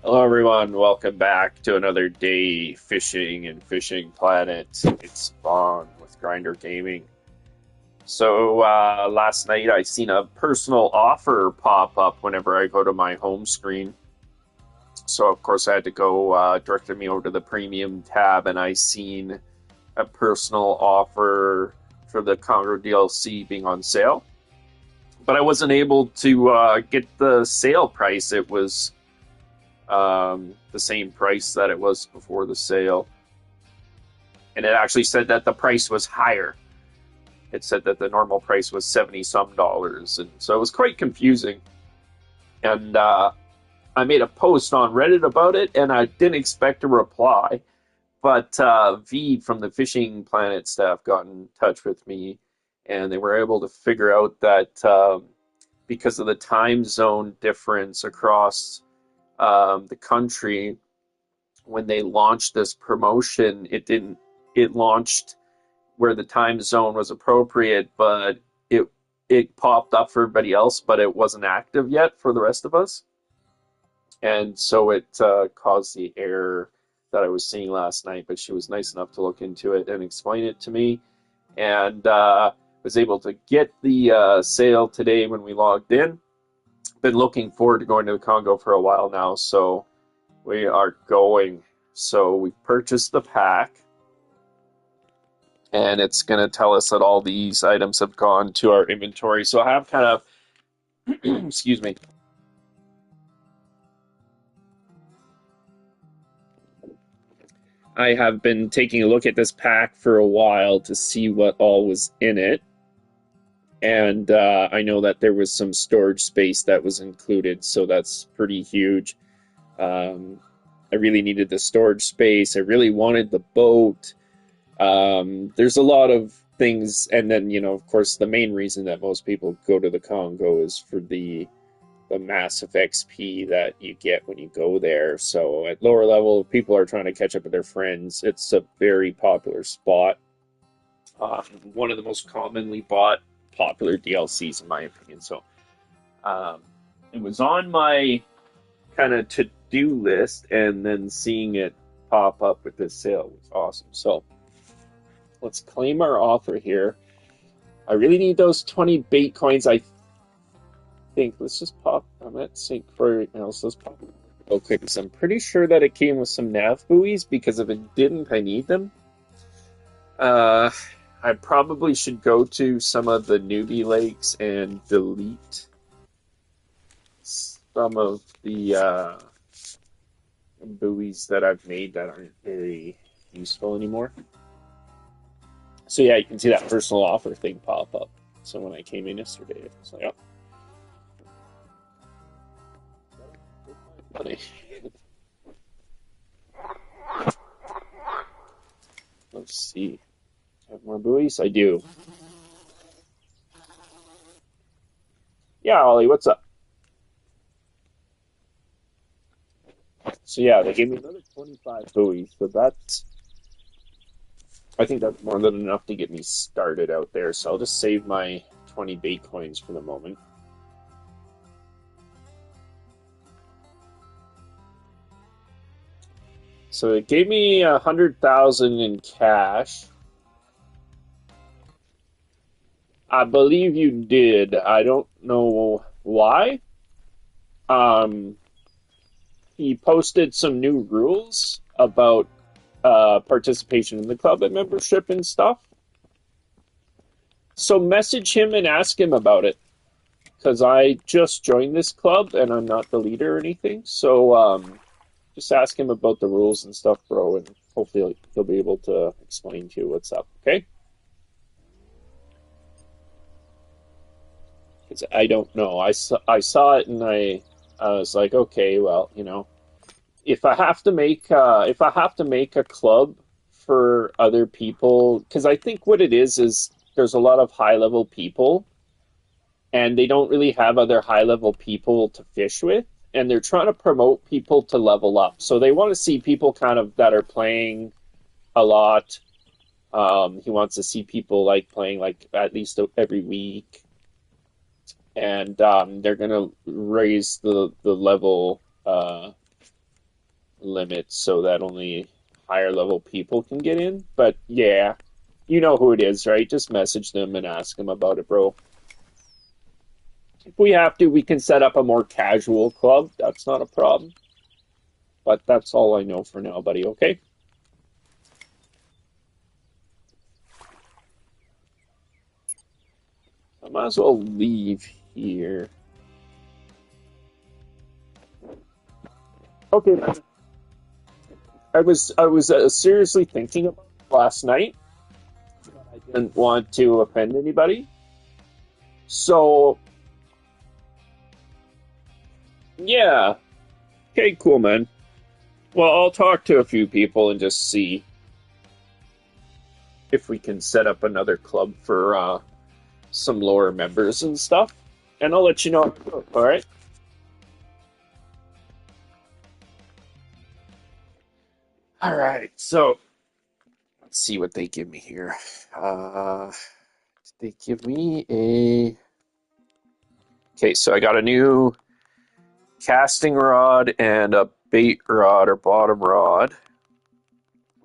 Hello, everyone. Welcome back to another day fishing and Fishing Planet. It's Spawn with Grinder Gaming. So, last night I seen a personal offer pop up whenever I go to my home screen. So, of course, I had to go directed me over to the premium tab, and I seen a personal offer for the Congo DLC being on sale. But I wasn't able to get the sale price. It was the same price that it was before the sale. And it actually said that the price was higher. It said that the normal price was 70 some dollars. And so it was quite confusing. And I made a post on Reddit about it, and I didn't expect a reply. But V from the Fishing Planet staff got in touch with me, and they were able to figure out that because of the time zone difference across the country, when they launched this promotion, it launched where the time zone was appropriate, but it popped up for everybody else, but it wasn't active yet for the rest of us. And so it caused the error that I was seeing last night, but she was nice enough to look into it and explain it to me, and was able to get the sale today when we logged in. Been looking forward to going to the Congo for a while now, so we are going. So we purchased the pack, and it's going to tell us that all these items have gone to our inventory. So I have kind of, excuse me, I have been taking a look at this pack for a while to see what all was in it. And I know that there was some storage space that was included, so that's pretty huge. I really needed the storage space. I really wanted the boat. There's a lot of things, and then of course, the main reason that most people go to the Congo is for the massive XP that you get when you go there. So at lower level, if people are trying to catch up with their friends, it's a very popular spot. One of the most commonly bought popular DLCs, in my opinion. So it was on my kind of to-do list, and then seeing it pop up with this sale was awesome. So let's claim our offer here. I really need those 20 bait coins. I think let's just pop. I'm at sync for right now, so let's pop real quick, because I'm pretty sure that it came with some nav buoys, because if it didn't, I need them. I probably should go to some of the newbie lakes and delete some of the buoys that I've made that aren't very useful anymore. So yeah, you can see that personal offer thing pop up. So when I came in yesterday, it was like, oh, funny. Let's see. Have more buoys? I do. Yeah, Ollie, what's up? So yeah, they gave me another 25 buoys, so I think that's more than enough to get me started out there. So I'll just save my 20 bait coins for the moment. So it gave me 100,000 in cash. I believe you did. I don't know why. Um, he posted some new rules about participation in the club and membership and stuff. So message him and ask him about it, because I just joined this club and I'm not the leader or anything. So just ask him about the rules and stuff, bro, and hopefully he'll be able to explain to you what's up. Okay? Because I don't know. I saw it, and I was like, okay, well, if I have to make a club for other people, because I think what it is there's a lot of high level people, and they don't really have other high level people to fish with, and they're trying to promote people to level up. So they want to see people kind of that are playing a lot. He wants to see people like playing like at least every week, and they're gonna raise the level limit so that only higher level people can get in. But yeah, you know who it is, right? Just message them and ask them about it, bro. If we have to, we can set up a more casual club. That's not a problem. But that's all I know for now, buddy, okay? I might as well leave here. Okay, man. I was seriously thinking about it last night. I didn't want to offend anybody. So, yeah. Okay, cool, man. Well, I'll talk to a few people and just see if we can set up another club for some lower members and stuff. And I'll let you know. All right. All right. So let's see what they give me here. They give me a. Okay, so I got a new casting rod and a bait rod or bottom rod.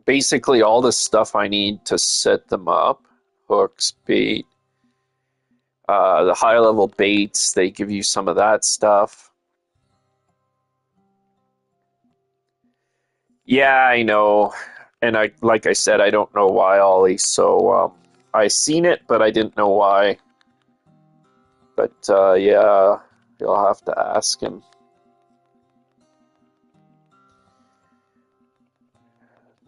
Basically, all the stuff I need to set them up: hooks, bait, the high level baits. They give you some of that stuff. Yeah, I know. And like I said, I don't know why, Ollie. So I seen it, but I didn't know why. But yeah, you'll have to ask him.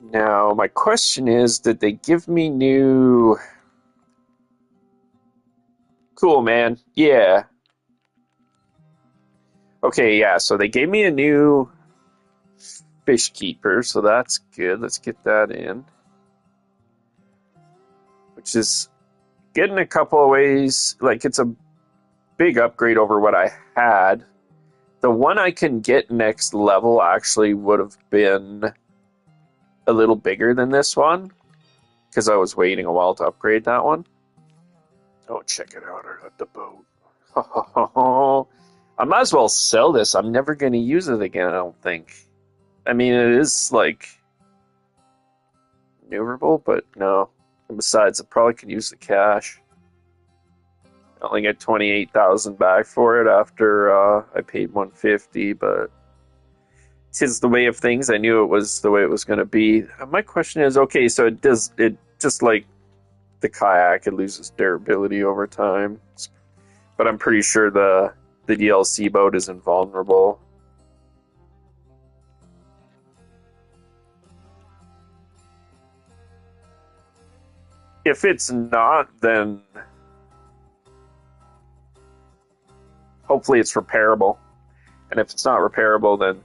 Now, my question is, did they give me new... Cool, man. Yeah. Okay, yeah, so they gave me a new fish keeper, so that's good. Let's get that in. Which is getting a couple of ways, like it's a big upgrade over what I had. The one I can get next level actually would have been a little bigger than this one because I was waiting a while to upgrade that one. Oh, check it out at the boat. I might as well sell this. I'm never going to use it again, I don't think. I mean, it is like maneuverable, but no. And besides, I probably could use the cash. I only get 28,000 back for it after I paid 150, but tis the way of things. I knew it was the way it was going to be. My question is, okay, so it just like the kayak, it loses durability over time, but I'm pretty sure the DLC boat is invulnerable. If it's not, then hopefully it's repairable. And if it's not repairable, then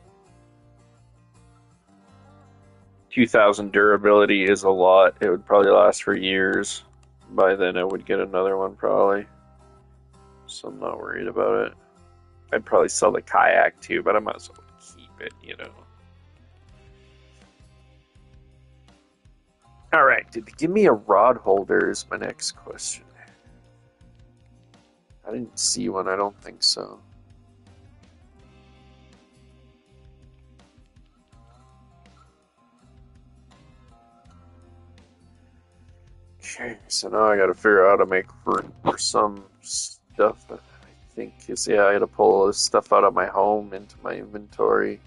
2,000 durability is a lot. It would probably last for years. By then I would get another one probably. So I'm not worried about it. I'd probably sell the kayak too, but I might as well keep it, you know. Alright, did they give me a rod holder is my next question. I didn't see one, I don't think so. Okay, so now I gotta figure out how to make room for some stuff. I think is, yeah, I gotta pull all this stuff out of my home into my inventory.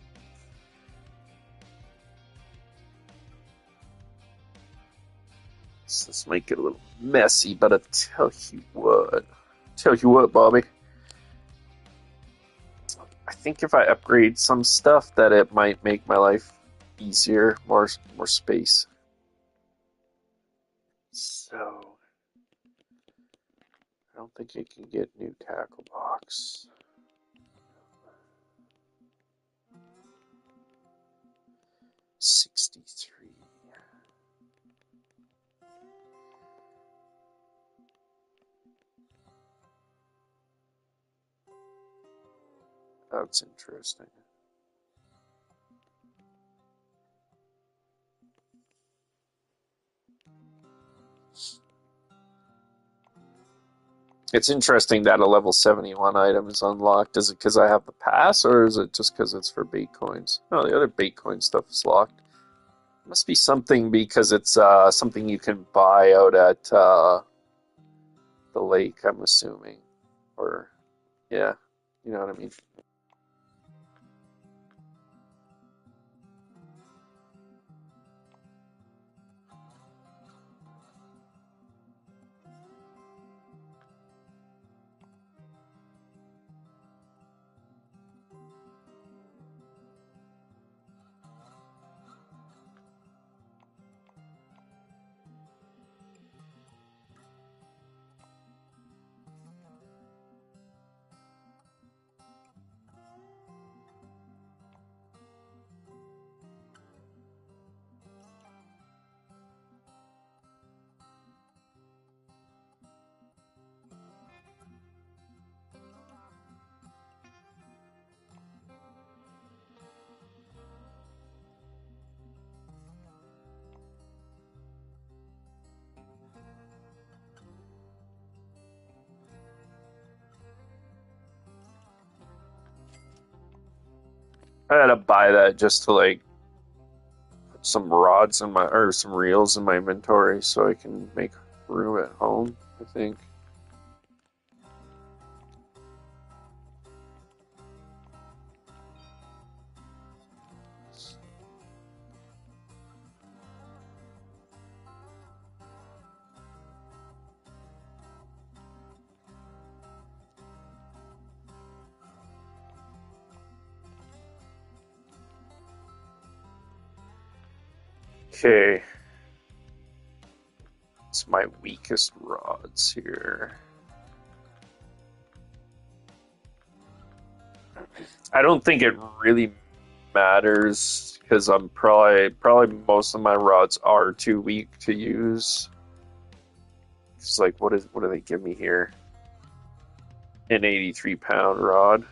So this might get a little messy, but I tell you what, Bobby. I think if I upgrade some stuff, that it might make my life easier, more space. So I don't think I can get new tackle box. $63. That's interesting. It's interesting that a level 71 item is unlocked. Is it because I have the pass, or is it just because it's for bait coins? Oh, the other bait coin stuff is locked. Must be something because it's something you can buy out at the lake, I'm assuming. Or, yeah, you know what I mean. I had to buy that just to like put some rods in my or some reels in my inventory so I can make room at home, I think. Okay, it's my weakest rods here. I don't think it really matters because I'm probably most of my rods are too weak to use. It's like what do they give me here? An 83-pound rod.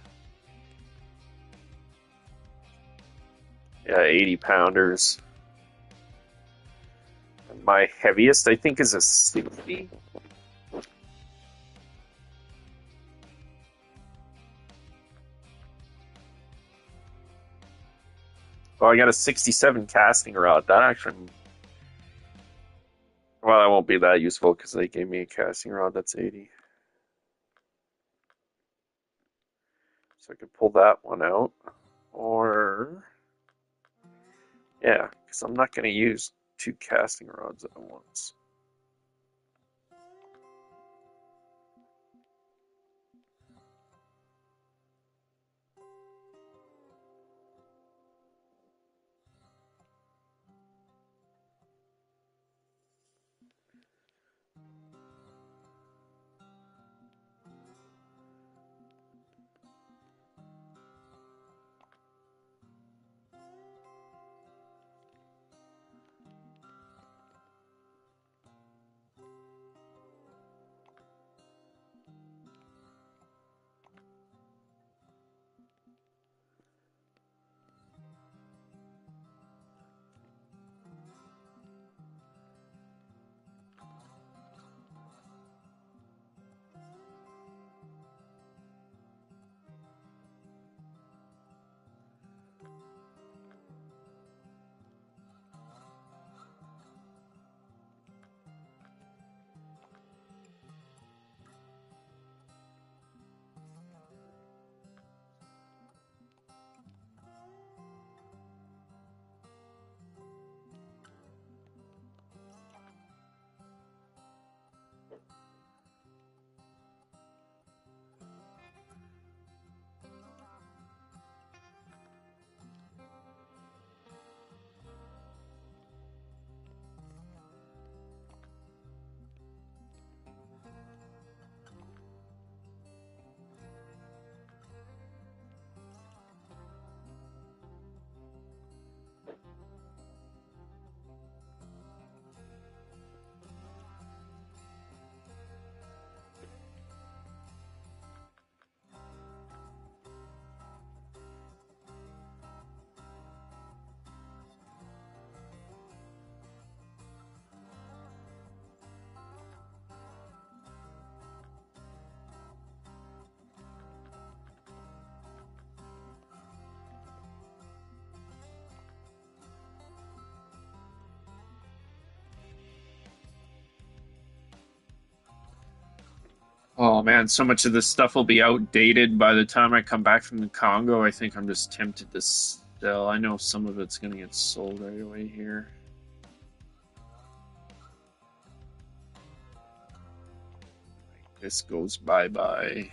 Yeah, 80 pounders. My heaviest I think is a 60. Oh, I got a 67 casting rod. That actually, well, that won't be that useful because they gave me a casting rod that's 80. So I could pull that one out. Or, yeah, because I'm not going to use two casting rods at once. Oh man, so much of this stuff will be outdated by the time I come back from the Congo. I think I'm just tempted to sell. I know some of it's gonna get sold right away here. This goes bye-bye.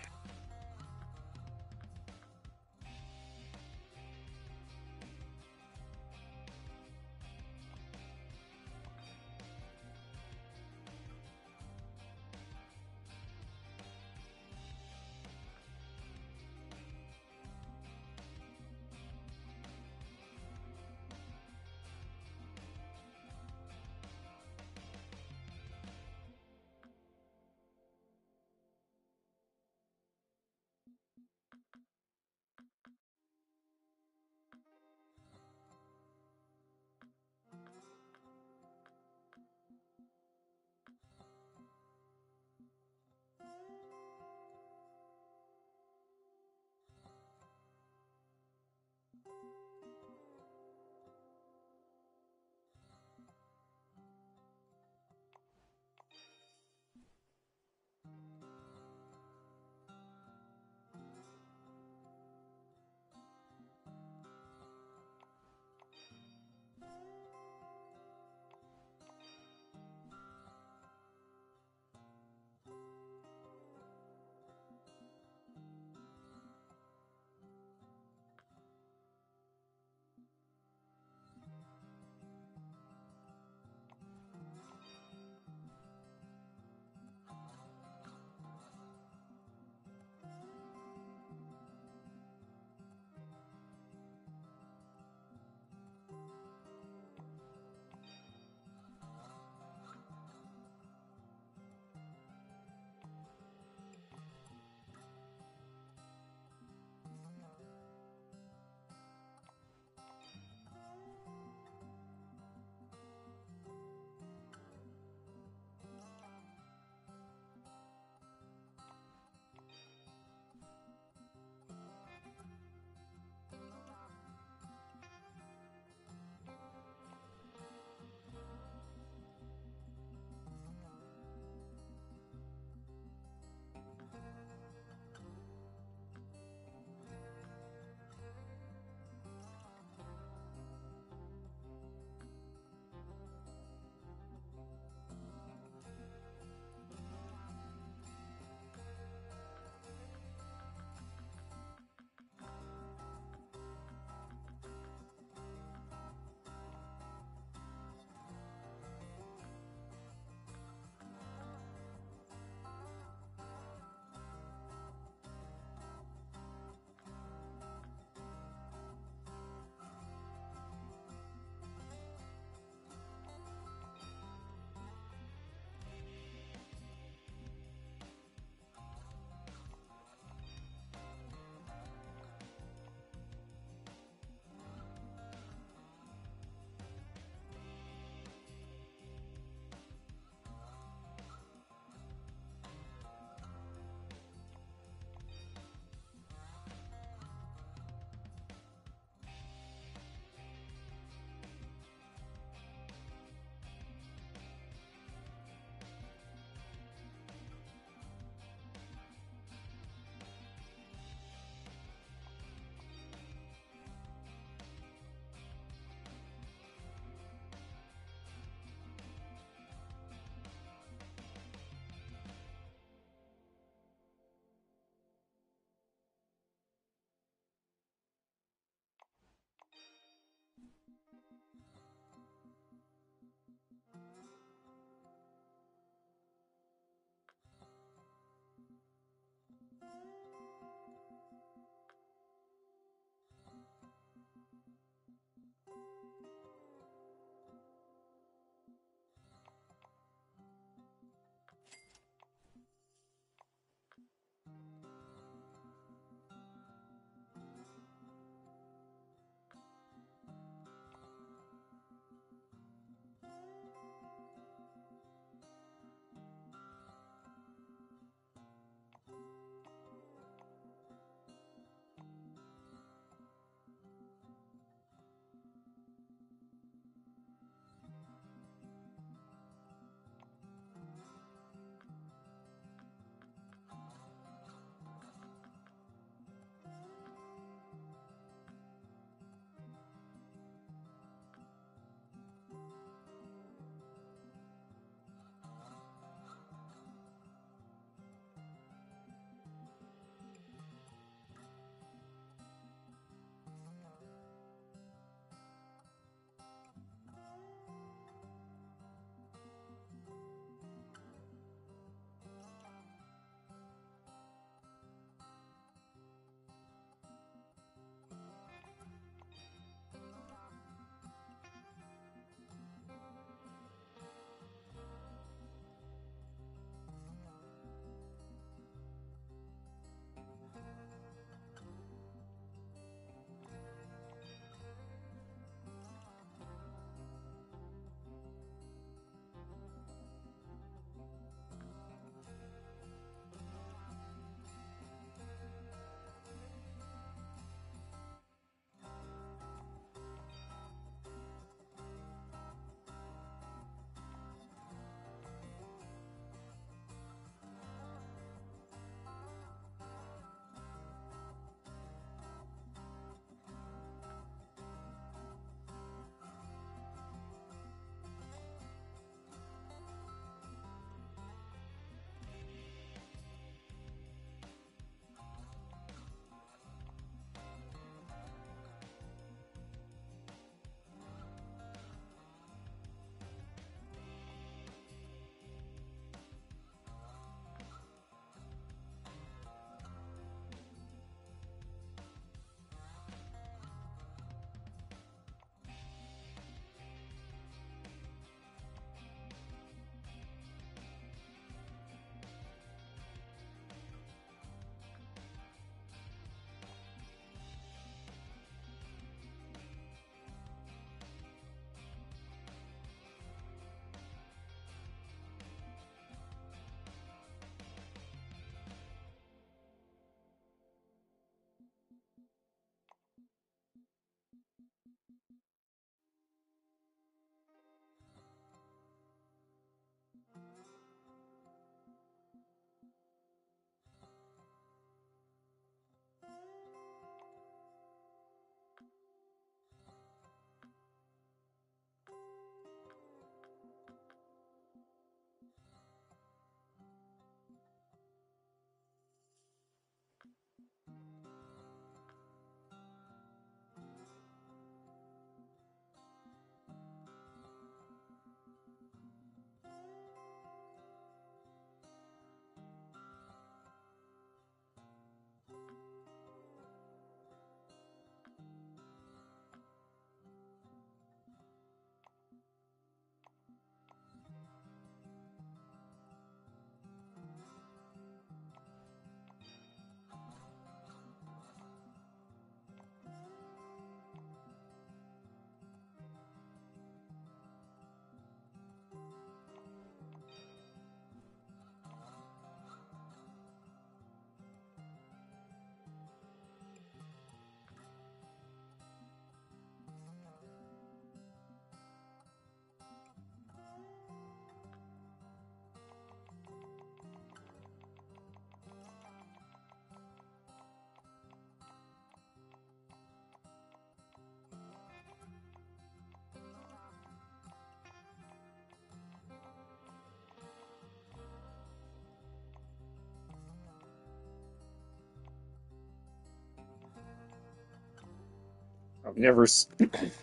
I've never,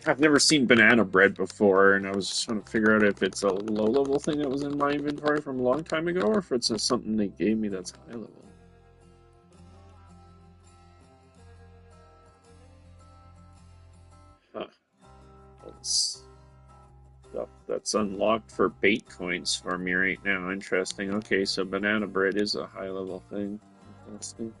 I've never seen banana bread before, and I was just trying to figure out if it's a low-level thing that was in my inventory from a long time ago, or if it's something they gave me that's high level. Huh. That's stuff that's unlocked for bait coins for me right now. Interesting. Okay, so banana bread is a high-level thing. Interesting.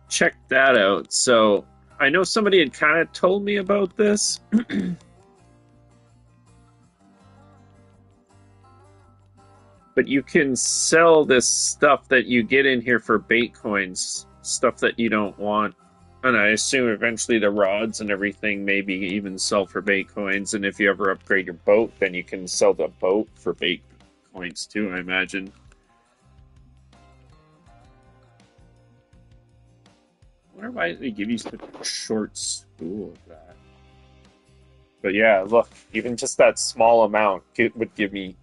Check that out. So I know somebody had kind of told me about this, but you can sell this stuff that you get in here for bait coins, stuff that you don't want. And I assume eventually the rods and everything maybe even sell for bait coins. And if you ever upgrade your boat, then you can sell the boat for bait coins too, I imagine. I wonder why they give you such a short spool of that. But yeah, look, even just that small amount would give me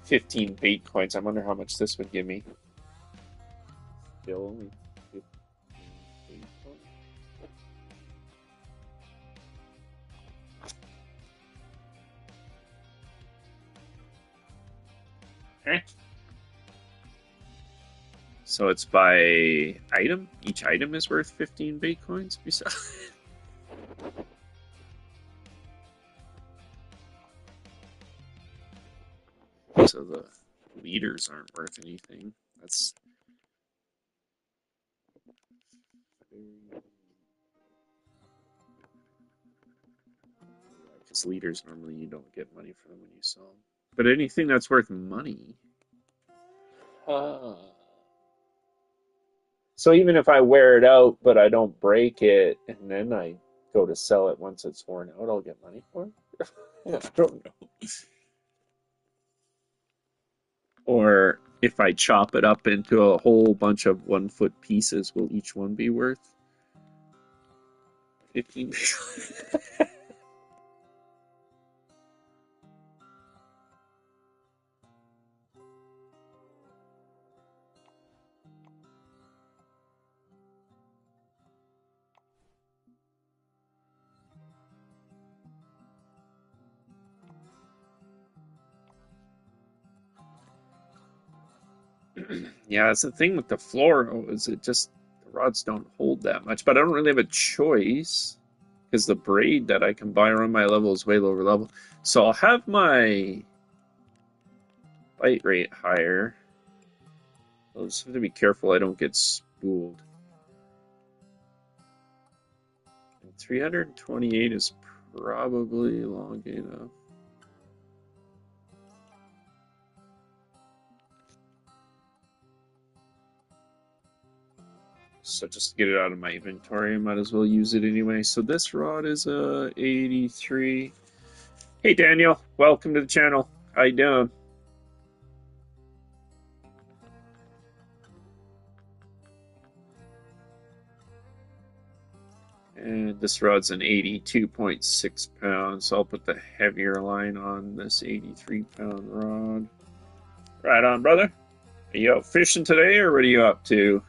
15 bait coins. I wonder how much this would give me. Still only 15 bait coins. Eh. So it's by item? Each item is worth 15 bait coins? So the leaders aren't worth anything. That's because leaders normally you don't get money for them when you sell them. But anything that's worth money. Uh, so even if I wear it out, but I don't break it, and then I go to sell it once it's worn out, I'll get money for it. I don't know. Or if I chop it up into a whole bunch of 1 foot pieces, will each one be worth 15? Yeah, it's the thing with the fluoro is it just the rods don't hold that much, but I don't really have a choice because the braid that I can buy around my level is way lower level. So I'll have my bite rate higher. I'll just have to be careful I don't get spooled. And 328 is probably long enough. So just to get it out of my inventory, I might as well use it anyway. So this rod is a 83. Hey Daniel, welcome to the channel. How you doing? And this rod's an 82.6 pounds, so I'll put the heavier line on this 83-pound rod. Right on, brother. Are you out fishing today, or what are you up to?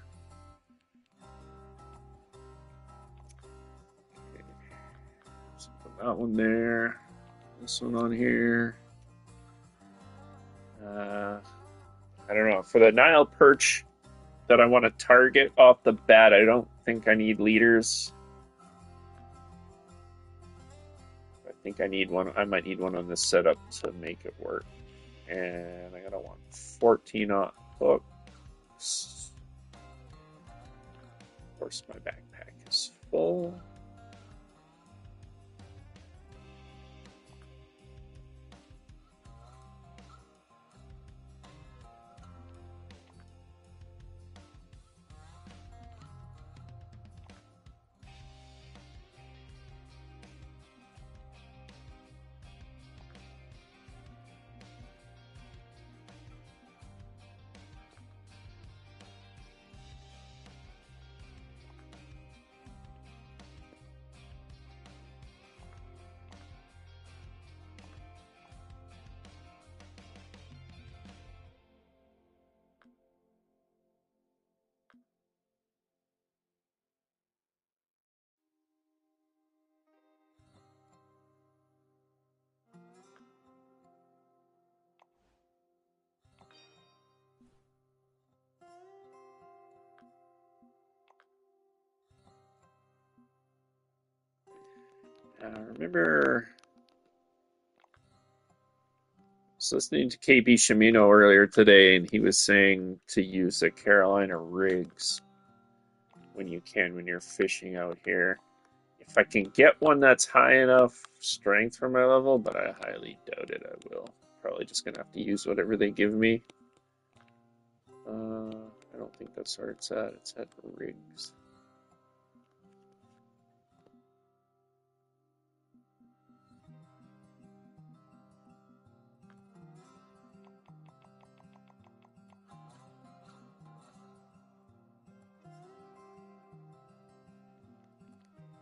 Okay. So put that one there. This one on here. I don't know. For the Nile perch that I want to target off the bat, I don't think I need leaders. I think I need one. I might need one on this setup to make it work. And I gotta want 14-aught hooks. Of course, my backpack is full. Remember, I was listening to KB Shimino earlier today, and he was saying to use the Carolina rigs when you can, when you're fishing out here. If I can get one that's high enough strength for my level, but I highly doubt it, I will. Probably just gonna have to use whatever they give me. I don't think that's where it's at. It's at rigs.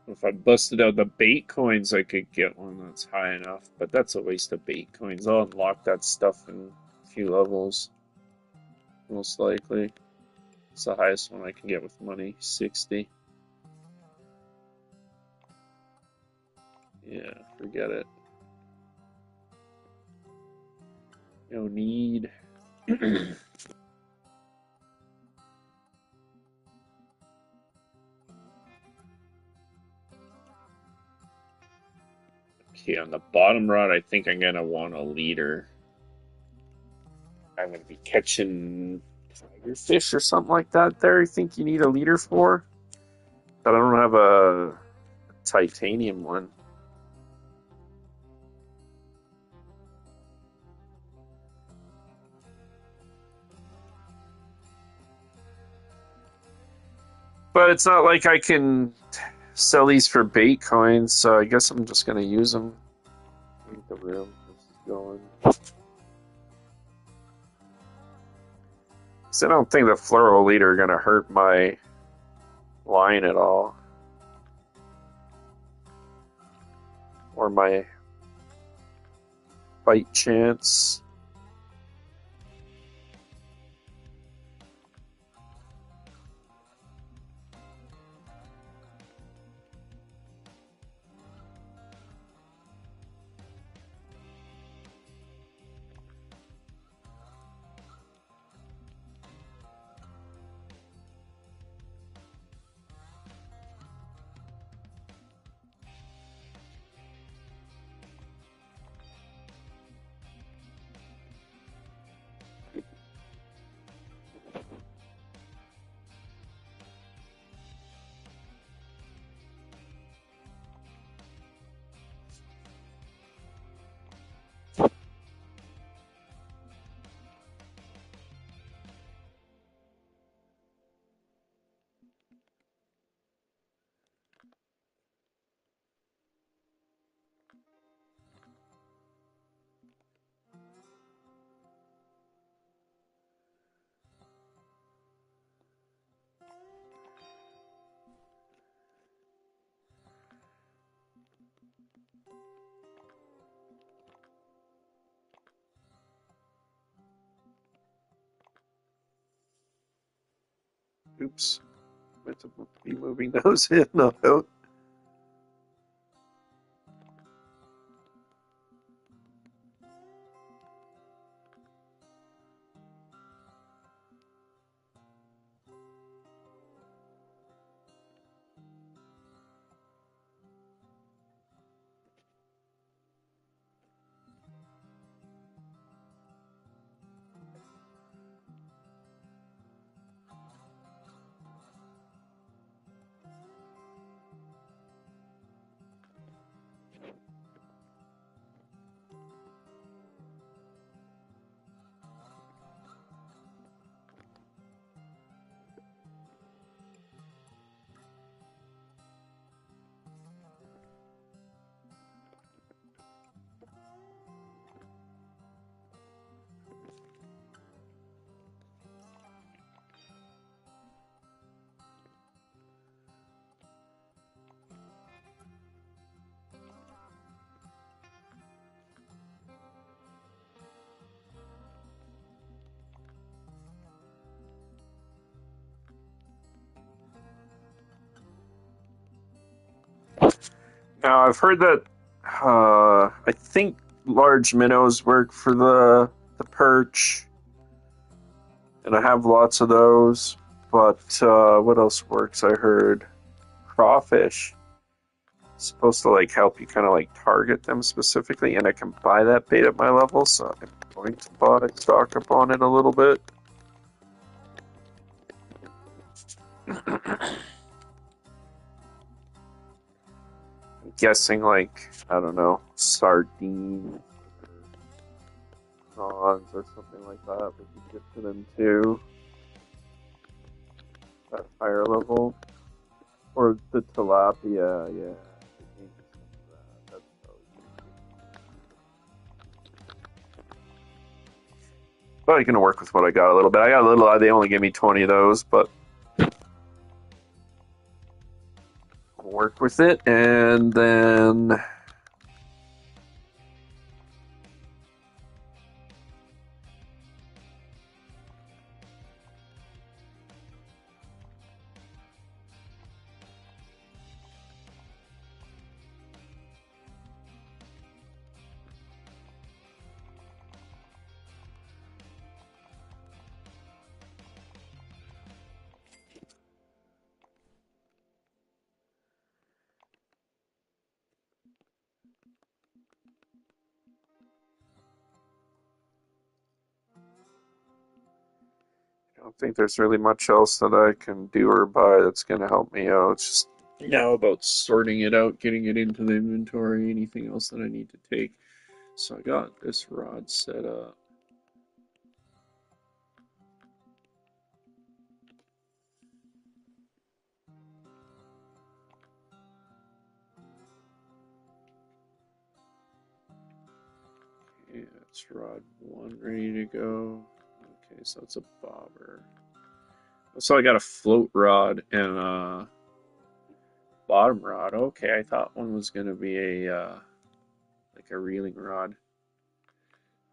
If I busted out the bait coins, I could get one that's high enough, but that's a waste of bait coins. I'll unlock that stuff in a few levels, most likely. It's the highest one I can get with money, 60. Yeah, forget it. No need. Okay, on the bottom rod, I think I'm gonna want a leader. I'm gonna be catching tiger fish or something like that there. I think you need a leader for. But I don't have a titanium one. But it's not like I can sell these for bait coins, so I guess I'm just gonna use them. Leave the room. This is going. So I don't think the floral leader are gonna hurt my line at all, or my bite chance. Oops. Meant to be moving those in, not out. Now I've heard that I think large minnows work for the perch, and I have lots of those. But what else works? I heard crawfish. It's supposed to like help you kind of like target them specifically, and I can buy that bait at my level, so I'm going to buy stock up on it a little bit. I'm guessing like I don't know, sardines, prawns, or something like that. We could get to them too at higher level, or the tilapia. Yeah. That's probably gonna work with what I got a little bit. I got a little. They only gave me 20 of those, but I'll work with it, and then. I don't think there's really much else that I can do or buy that's going to help me out. It's just now about sorting it out, getting it into the inventory, anything else that I need to take. So I got this rod set up. That's rod 1 ready to go. Okay, so it's a bobber. So I got a float rod and a bottom rod. Okay, I thought one was gonna be a like a reeling rod.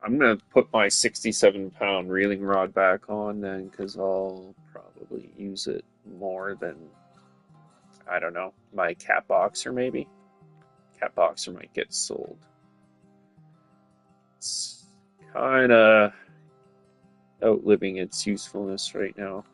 I'm gonna put my 67-pound reeling rod back on then, because I'll probably use it more than, I don't know, my cat boxer maybe. Cat boxer might get sold. It's kind of outliving its usefulness right now.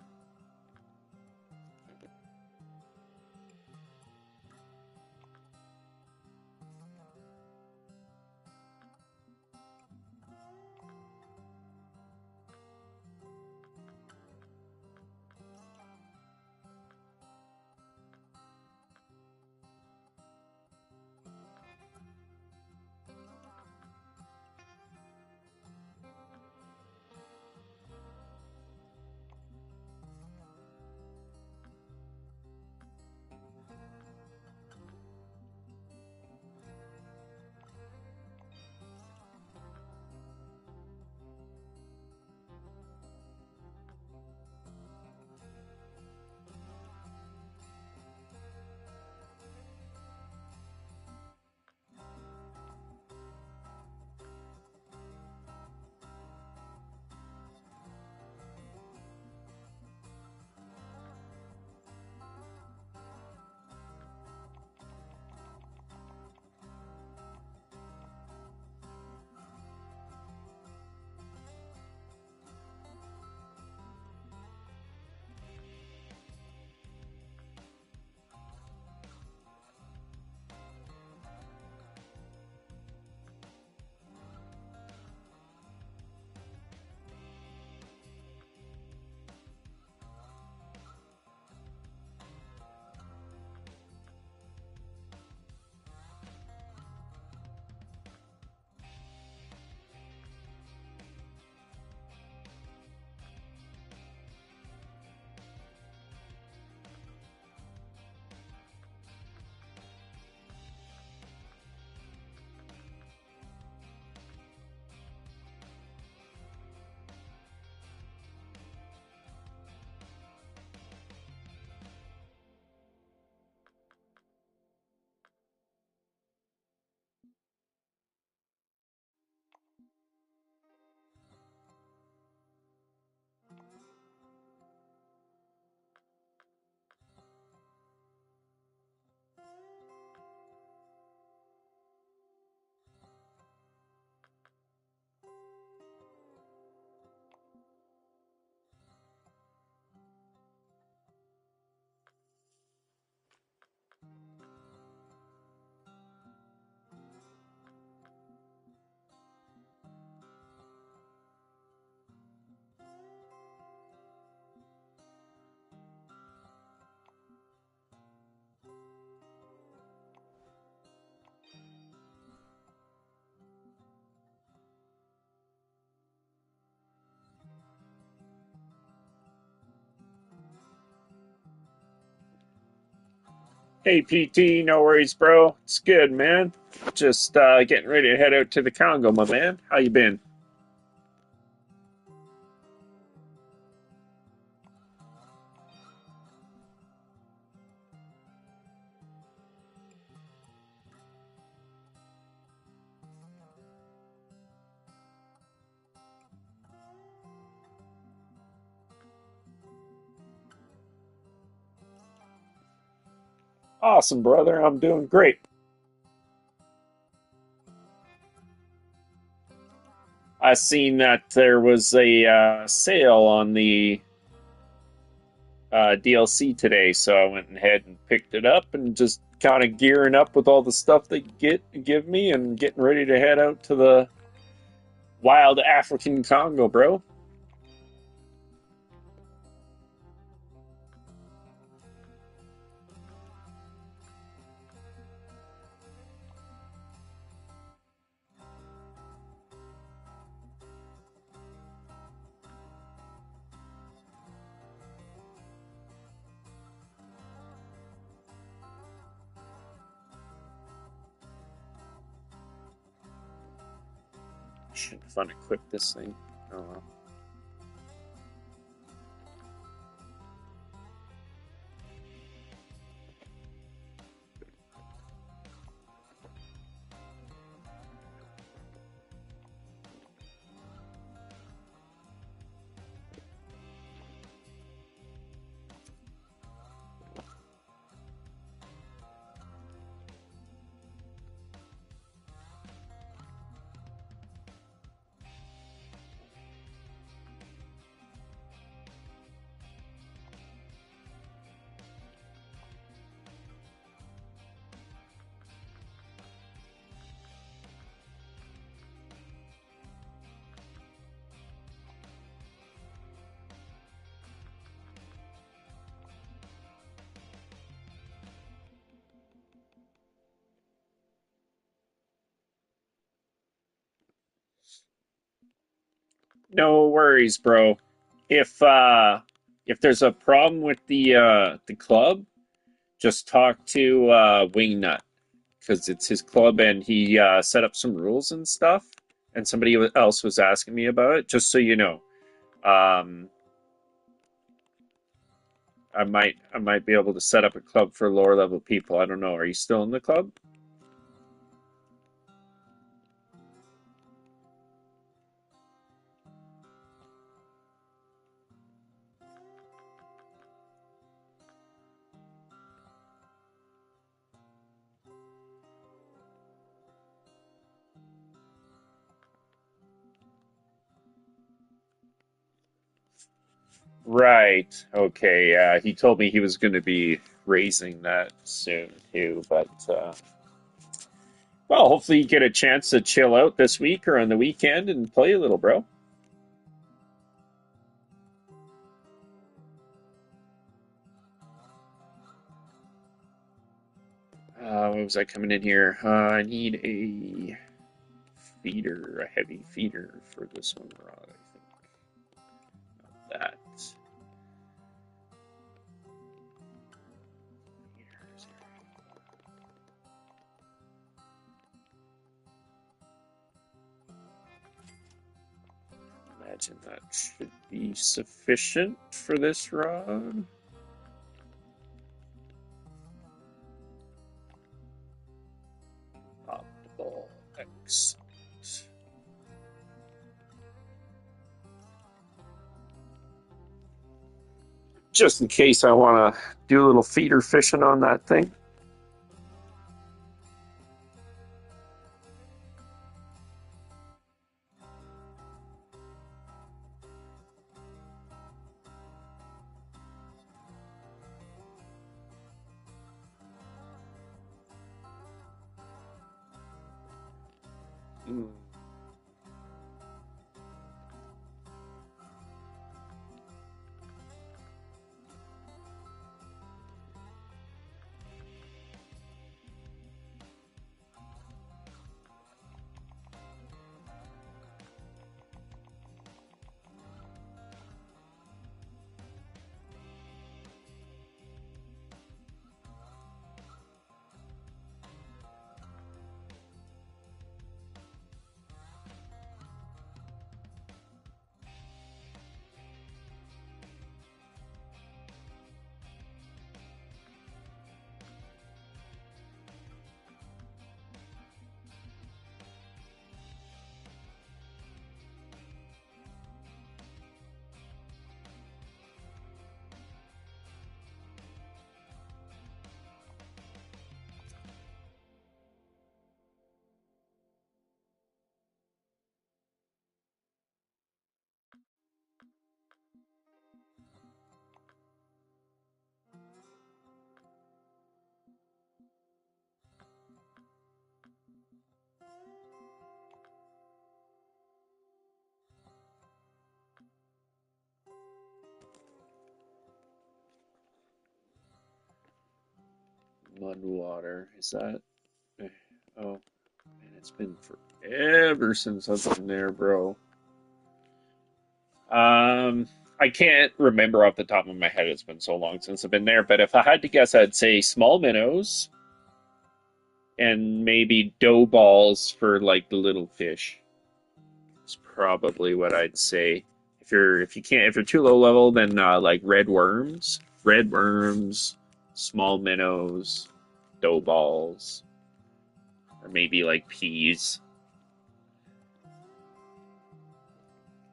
Hey PT, no worries, bro. It's good, man. Just getting ready to head out to the Congo, my man. How you been? Awesome, brother. I'm doing great. I seen that there was a sale on the DLC today, so I went ahead and picked it up and just kind of gearing up with all the stuff they give me and getting ready to head out to the wild African Congo, bro. Should fun equip this thing. Oh well. No worries, bro. If there's a problem with the club, just talk to Wingnut because it's his club and he set up some rules and stuff. And somebody else was asking me about it. Just so you know, um, I might be able to set up a club for lower level people. I don't know. Are you still in the club? Right. Okay. He told me he was going to be raising that soon too, but well, hopefully you get a chance to chill out this week or on the weekend and play a little, bro. What was I coming in here? I need a feeder, a heavy feeder for this one rod, I think. That. Imagine that should be sufficient for this rod. Optimal. Excellent. Just in case I want to do a little feeder fishing on that thing. Mm. Mud water. Is that? Oh, man, it's been forever since I've been there, bro. Um, I can't remember off the top of my head. It's been so long since I've been there. But if I had to guess, I'd say small minnows and maybe dough balls for like the little fish. It's probably what I'd say. If you're too low level, then like red worms, small minnows, dough balls, or maybe like peas.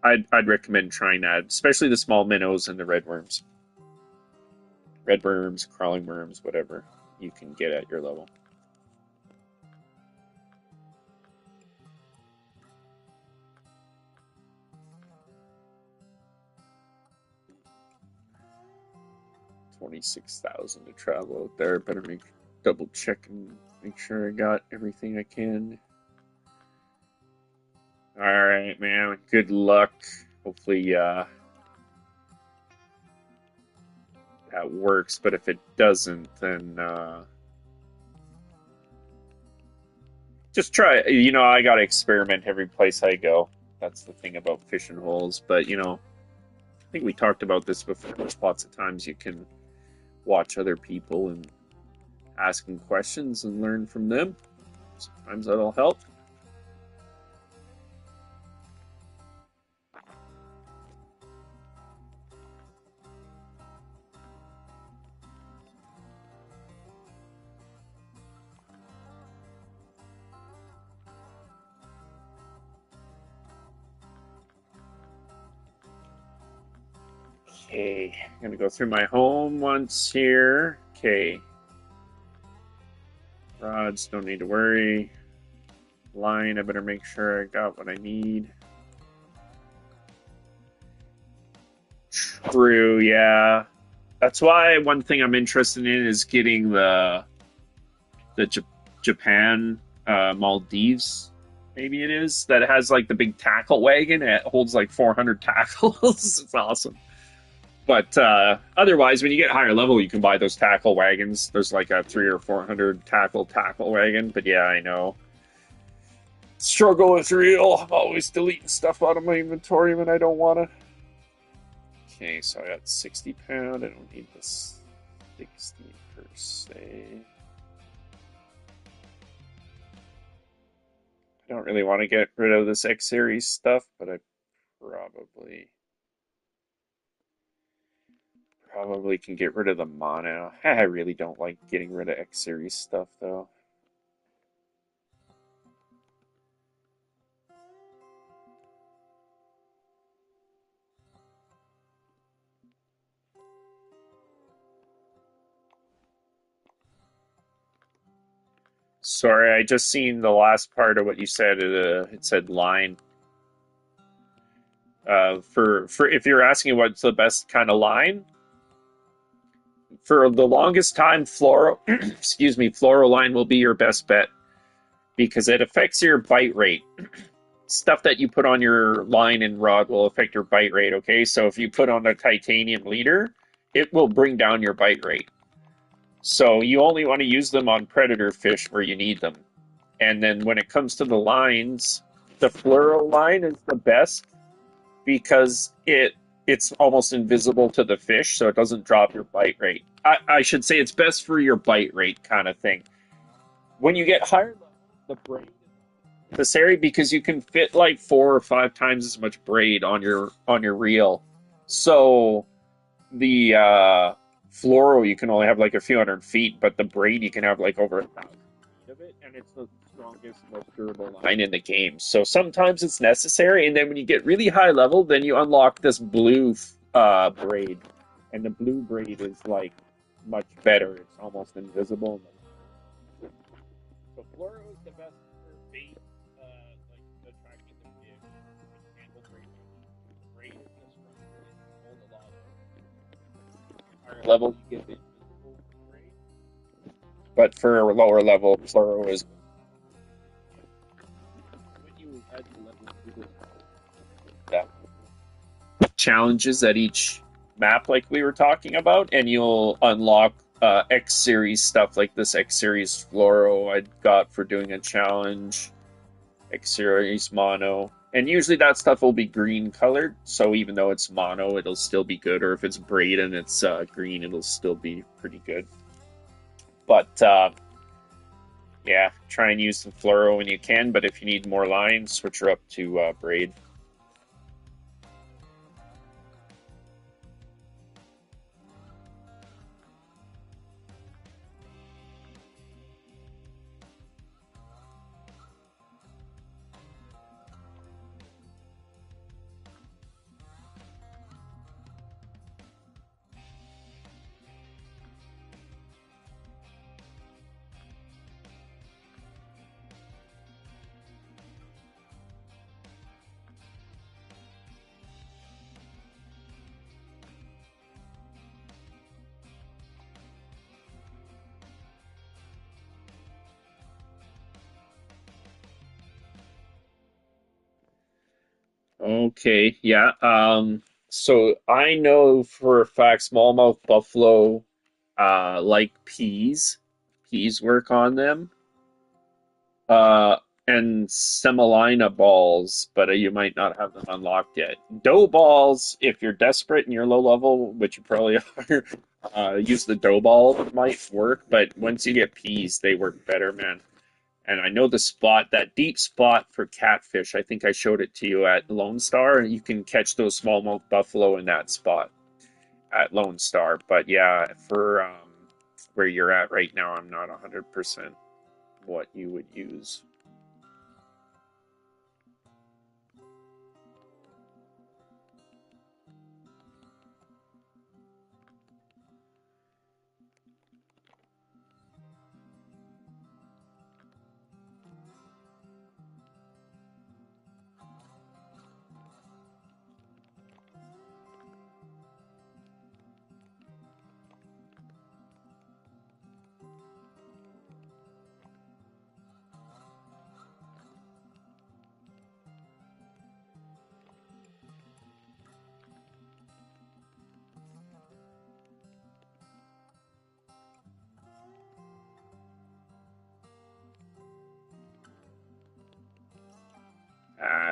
I'd recommend trying that, especially the small minnows and the red worms. Red worms, crawling worms, whatever you can get at your level. $26,000 to travel out there. Better double check and make sure I got everything I can. All right, man. Good luck. Hopefully, that works. But if it doesn't, then just try. You know, I gotta experiment every place I go. That's the thing about fishing holes. But you know, I think we talked about this before. There's lots of times you can watch other people and ask them questions and learn from them. Sometimes that'll help. Okay, I'm gonna go through my home once here. Okay. Rods, don't need to worry. Line, I better make sure I got what I need. True, yeah. That's why one thing I'm interested in is getting the Japan Maldives, maybe it is, that has like the big tackle wagon. It holds like 400 tackles. It's awesome. But otherwise, when you get higher level, you can buy those tackle wagons. There's like a 300 or 400 tackle wagon. But yeah, I know. Struggle is real. I'm always deleting stuff out of my inventory when I don't want to. Okay, so I got 60 pound. I don't need this 60 per se. I don't really want to get rid of this X series stuff, but I probably can get rid of the mono. I really don't like getting rid of X series stuff though. Sorry, I just seen the last part of what you said. It said line. For if you're asking what's the best kind of line, for the longest time, fluoro, excuse me, fluoro line will be your best bet because it affects your bite rate. Stuff that you put on your line and rod will affect your bite rate. Okay, so if you put on a titanium leader, it will bring down your bite rate. So you only want to use them on predator fish where you need them. And then when it comes to the lines, the fluoro line is the best because it's almost invisible to the fish, so it doesn't drop your bite rate. I should say it's best for your bite rate kind of thing. When you get higher level, the braid is necessary because you can fit like 4 or 5 times as much braid on your reel. So the fluoro you can only have like a few hundred feet, but the braid you can have like over 1,000 feet of it, and it's the strongest, most durable line in the game. So sometimes it's necessary, and then when you get really high level, then you unlock this blue braid, and the blue braid is like much better. It's almost invisible. So fluoro is the best for bait, like attracting the fish. You can handle braid. Braid is the stronger and hold a lot of higher level. You get the invisible braid, but for a lower level, fluoro is. Challenges at each map like we were talking about, and you'll unlock X series stuff like this X series fluoro I got for doing a challenge, X series mono, and usually that stuff will be green colored, so even though it's mono it'll still be good, or if it's braid and it's green it'll still be pretty good. But yeah, try and use the fluoro when you can, but if you need more lines, switch her up to braid. Okay, yeah. So I know for a fact smallmouth buffalo like peas. Peas work on them. Uh and semolina balls, but you might not have them unlocked yet. Dough balls, if you're desperate and you're low level, which you probably are, use the dough ball might work, but once you get peas, they work better, man. And I know the spot, that deep spot for catfish. I think I showed it to you at Lone Star. You can catch those smallmouth buffalo in that spot at Lone Star. But yeah, for where you're at right now, I'm not 100% what you would use.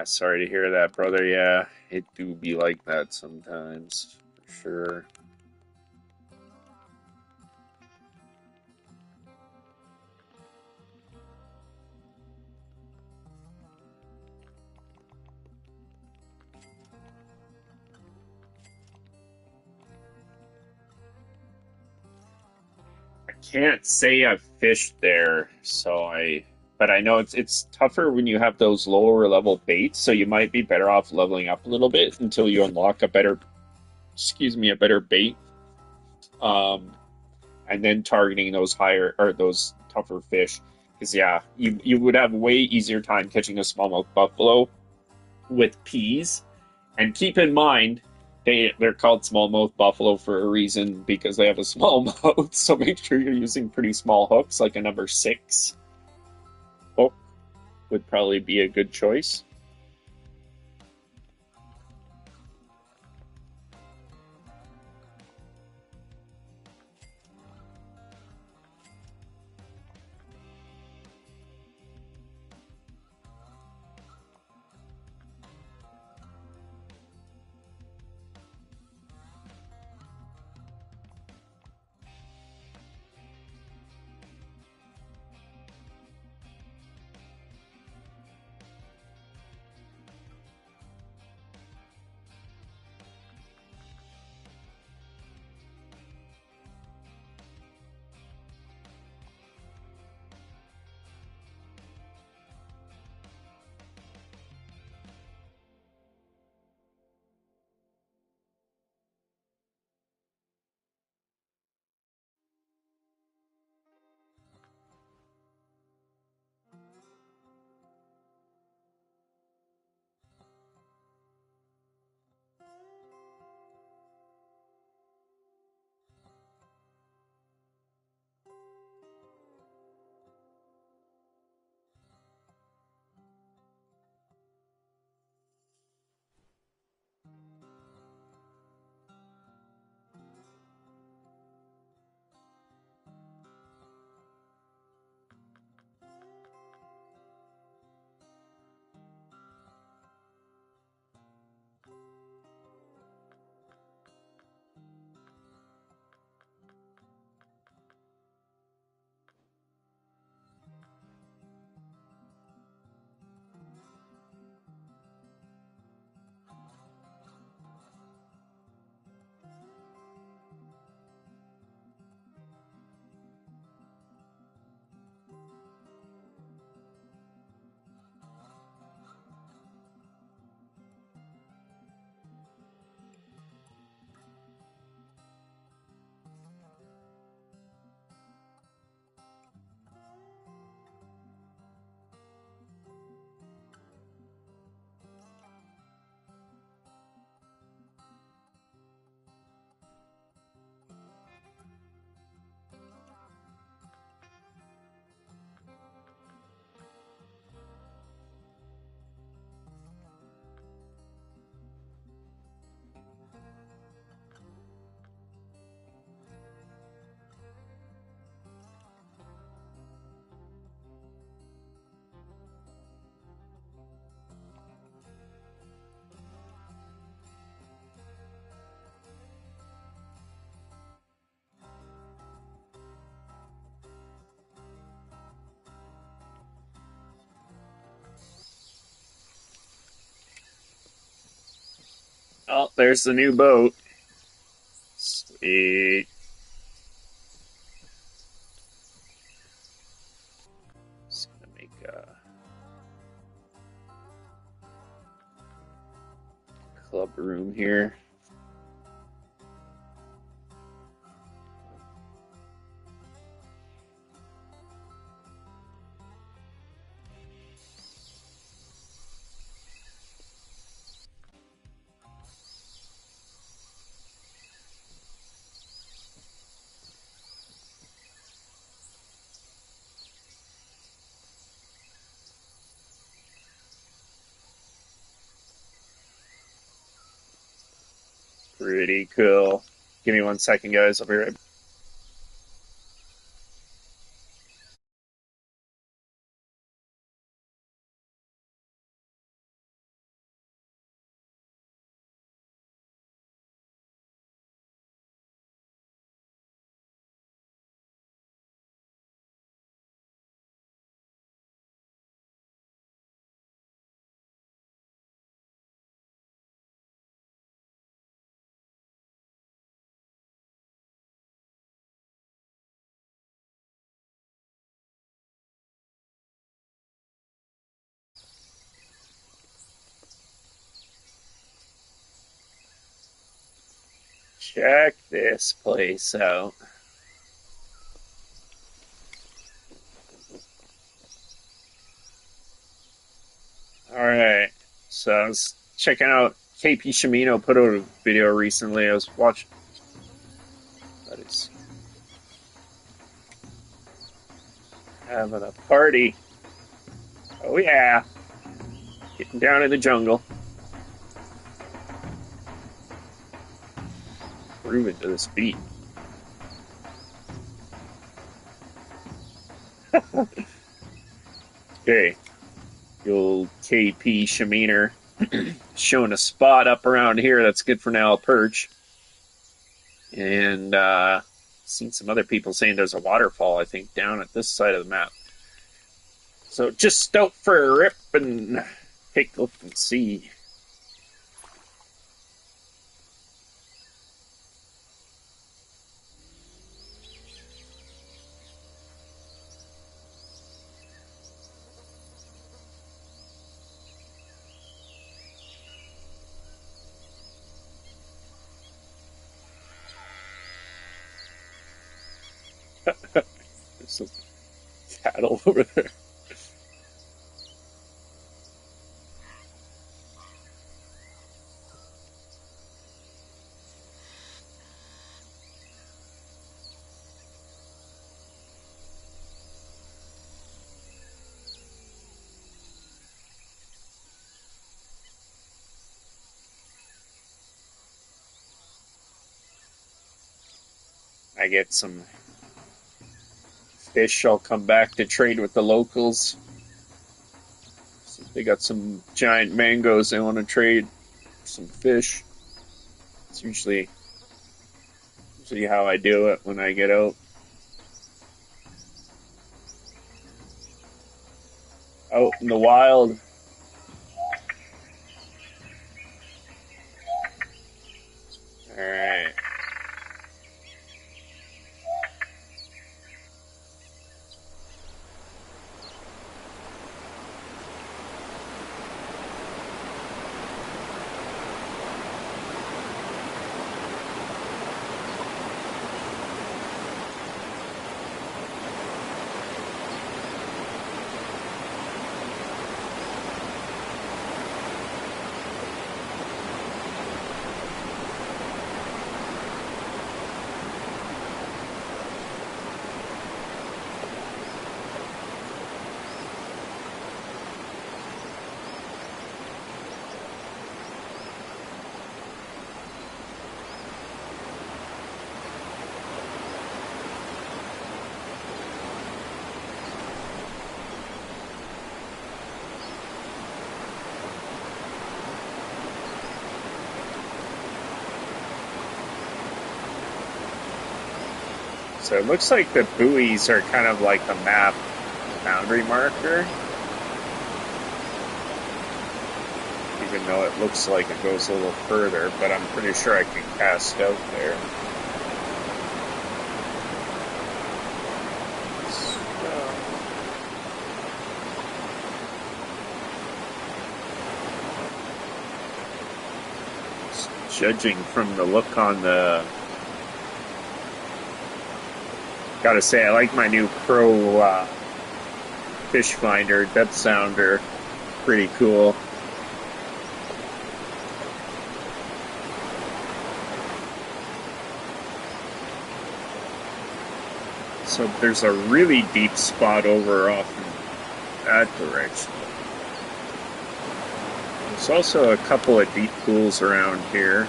Sorry to hear that, brother. Yeah, it do be like that sometimes, for sure. I can't say I've fished there, but I know it's tougher when you have those lower level baits, so you might be better off leveling up a little bit until you unlock a better, excuse me, a better bait, um, and then targeting those higher or those tougher fish. Because yeah, you would have way easier time catching a smallmouth buffalo with peas. And keep in mind, they're called smallmouth buffalo for a reason because they have a small mouth. So make sure you're using pretty small hooks, like a number six hook would probably be a good choice. Oh, there's the new boat. Sweet. Just gonna make a club room here. Pretty cool. Give me 1 second, guys. I'll be right back. Check this place out. All right. So I was checking out KP Shimino put out a video recently. I was watching. That is having a party. Oh yeah, getting down in the jungle, grooving to this beat. Okay, the old KP Shiminer showing a spot up around here that's good for now, perch. And seen some other people saying there's a waterfall, I think, down at this side of the map. So just out for a rip and take a look and see. There's some cattle over there. I get some fish. I'll come back to trade with the locals. So they got some giant mangoes they want to trade for some fish. It's usually how I do it when I get out. Out in the wild. Alright. So it looks like the buoys are kind of like the map boundary marker. even though it looks like it goes a little further, but I'm pretty sure I can cast out there. Judging from the look on the... Gotta say, I like my new Pro fish finder, depth sounder. Pretty cool. So there's a really deep spot over off in that direction. There's also a couple of deep pools around here.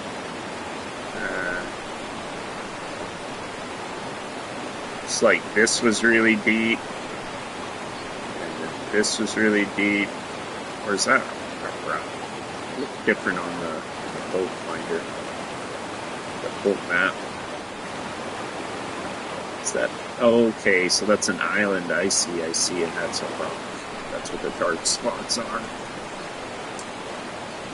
It's like this was really deep. And then this was really deep. Where's that? It looked different on the boat finder. The boat map. Is that? Okay, so that's an island. I see, and that's a rock. That's what the dark spots are.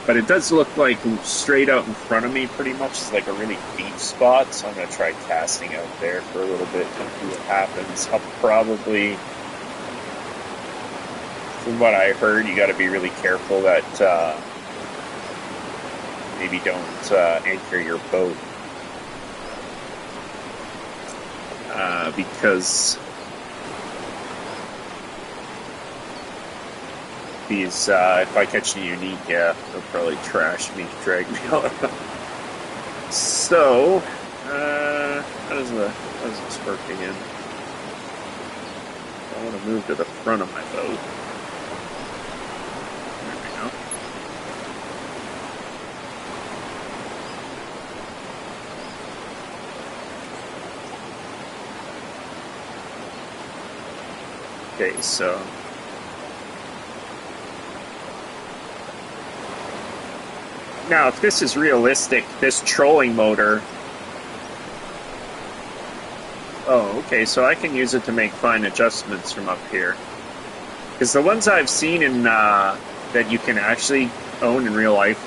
But it does look like straight out in front of me pretty much is like a really deep spot, so I'm going to try casting out there for a little bit and see what happens. I'll probably, from what I heard, you got to be really careful that maybe don't anchor your boat. Because these, if I catch a unique, yeah, they'll probably trash me, drag me out. So, how does this work again? I want to move to the front of my boat. There we go. Okay, so now if this is realistic, this trolling motor, oh, okay, so I can use it to make fine adjustments from up here. Because the ones I've seen in that you can actually own in real life,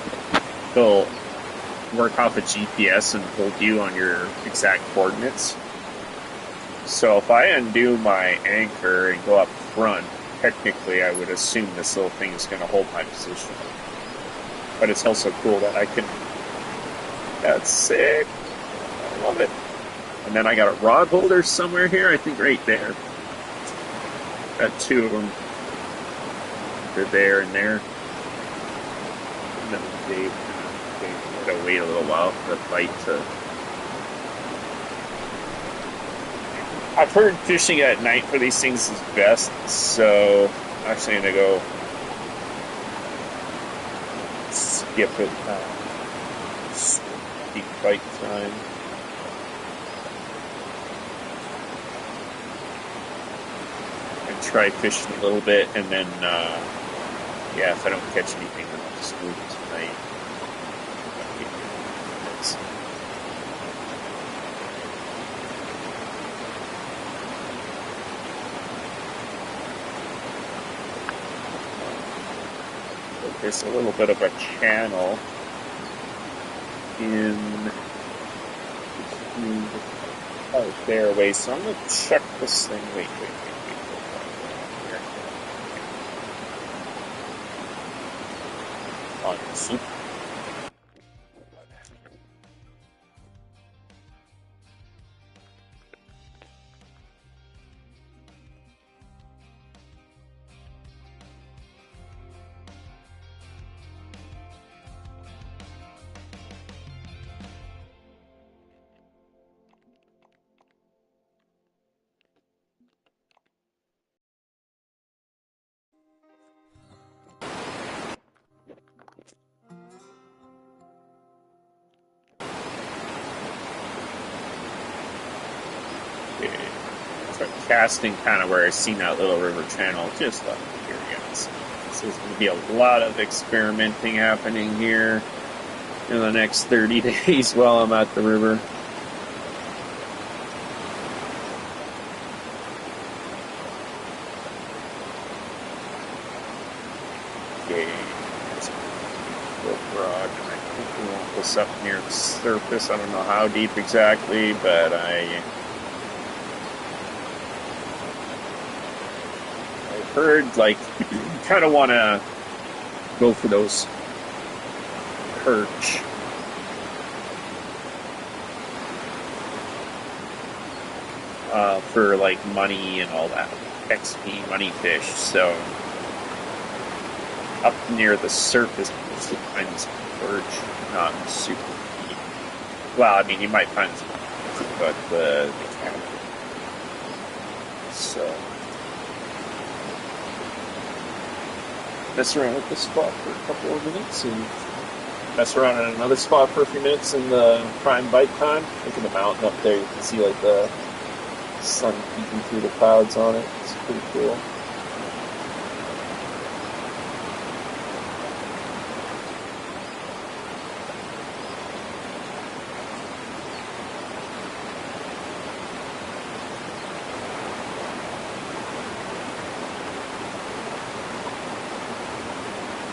they'll work off a GPS and hold you on your exact coordinates. So if I undo my anchor and go up front, technically I would assume this little thing is going to hold my position. But it's also cool that I can... That's sick. I love it. And then I got a rod holder somewhere here, I think right there. Got two of them. They're there and there. And then they gotta wait a little while for the bite to... I've heard fishing at night for these things is best, so I'm actually going to go skip it. Peak bite time. And try fishing a little bit, and then, yeah, if I don't catch anything, then I'll just move it tonight. There's a little bit of a channel in fairway, so I'm going to check this thing. Wait. On soup. Start casting kind of where I seen that little river channel just up here, guys. So there's going to be a lot of experimenting happening here in the next 30 days while I'm at the river. Okay. rock. And I think we want this up near the surface. I don't know how deep exactly, but I've heard, like, kind of want to go for those perch. For like money and all that XP money fish. So up near the surface, you should find some perch, not super deep. Well, I mean, you might find some, but the can't. So mess around at this spot for a couple of minutes and mess around at another spot for a few minutes in the prime bite time. Look at the mountain up there. You can see like the sun peeking through the clouds on it. It's pretty cool.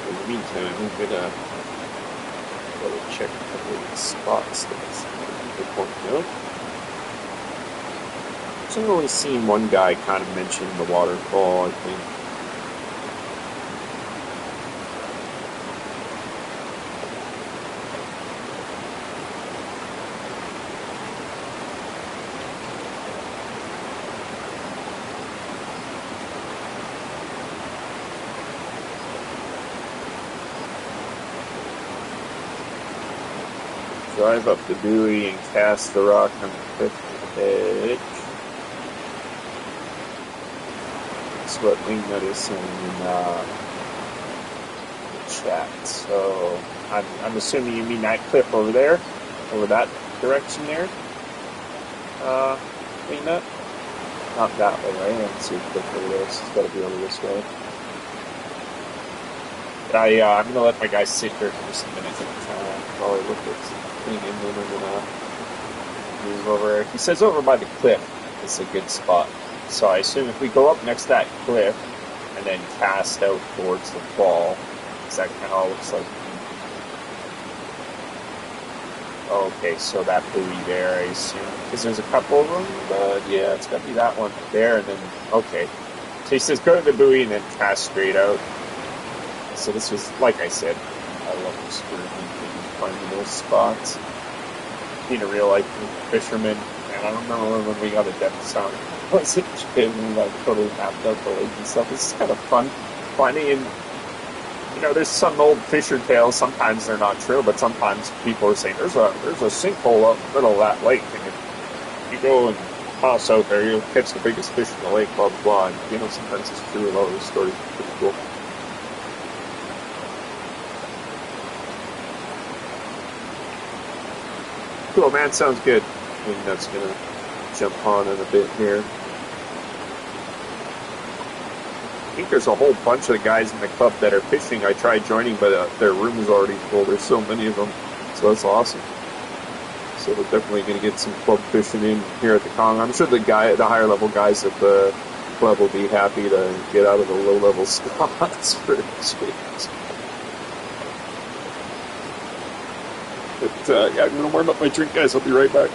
In the meantime, I'm gonna go check a couple of these spots that's pointing out. I've only seen one guy kind of mention the waterfall, I think. Drive up the buoy and cast the rock on the cliff edge. That's what Wingnut is saying in the chat. So I'm assuming you mean that cliff over there, over that direction there. Wingnut? Not that way, right? I don't see a cliff over there, so it's got to be over this way. But I'm gonna let my guy sit here for just a minute while I look at thing, and then I'm gonna move over. He says over by the cliff is a good spot. So I assume if we go up next to that cliff and then cast out towards the fall, because that kind of all looks like. Okay, so that buoy there, I assume, because there's a couple of them. But yeah, it's gotta be that one there, and then okay. So he says go to the buoy and then cast straight out. So this was, like I said, I love experimenting, finding those spots. Being a real life fisherman, and I don't remember when we got a depth sound. I was a kid and we like totally mapped out the lake and stuff. It's kind of fun finding, and you know, there's some old fisher tales. Sometimes they're not true, but sometimes people are saying there's a sinkhole up in the middle of that lake, and if you go and toss out there, you'll catch the biggest fish in the lake. Blah blah blah. And, you know, sometimes it's true. A lot of those stories are pretty cool. Cool, man. Sounds good. I think that's gonna jump on in a bit here. I think there's a whole bunch of guys in the club that are fishing. I tried joining, but their room is already full. There's so many of them, so that's awesome. So we're definitely gonna get some club fishing in here at the Congo. I'm sure the higher level guys at the club will be happy to get out of the low level spots for a change. But yeah, I'm gonna warm up my drink, guys. I'll be right back.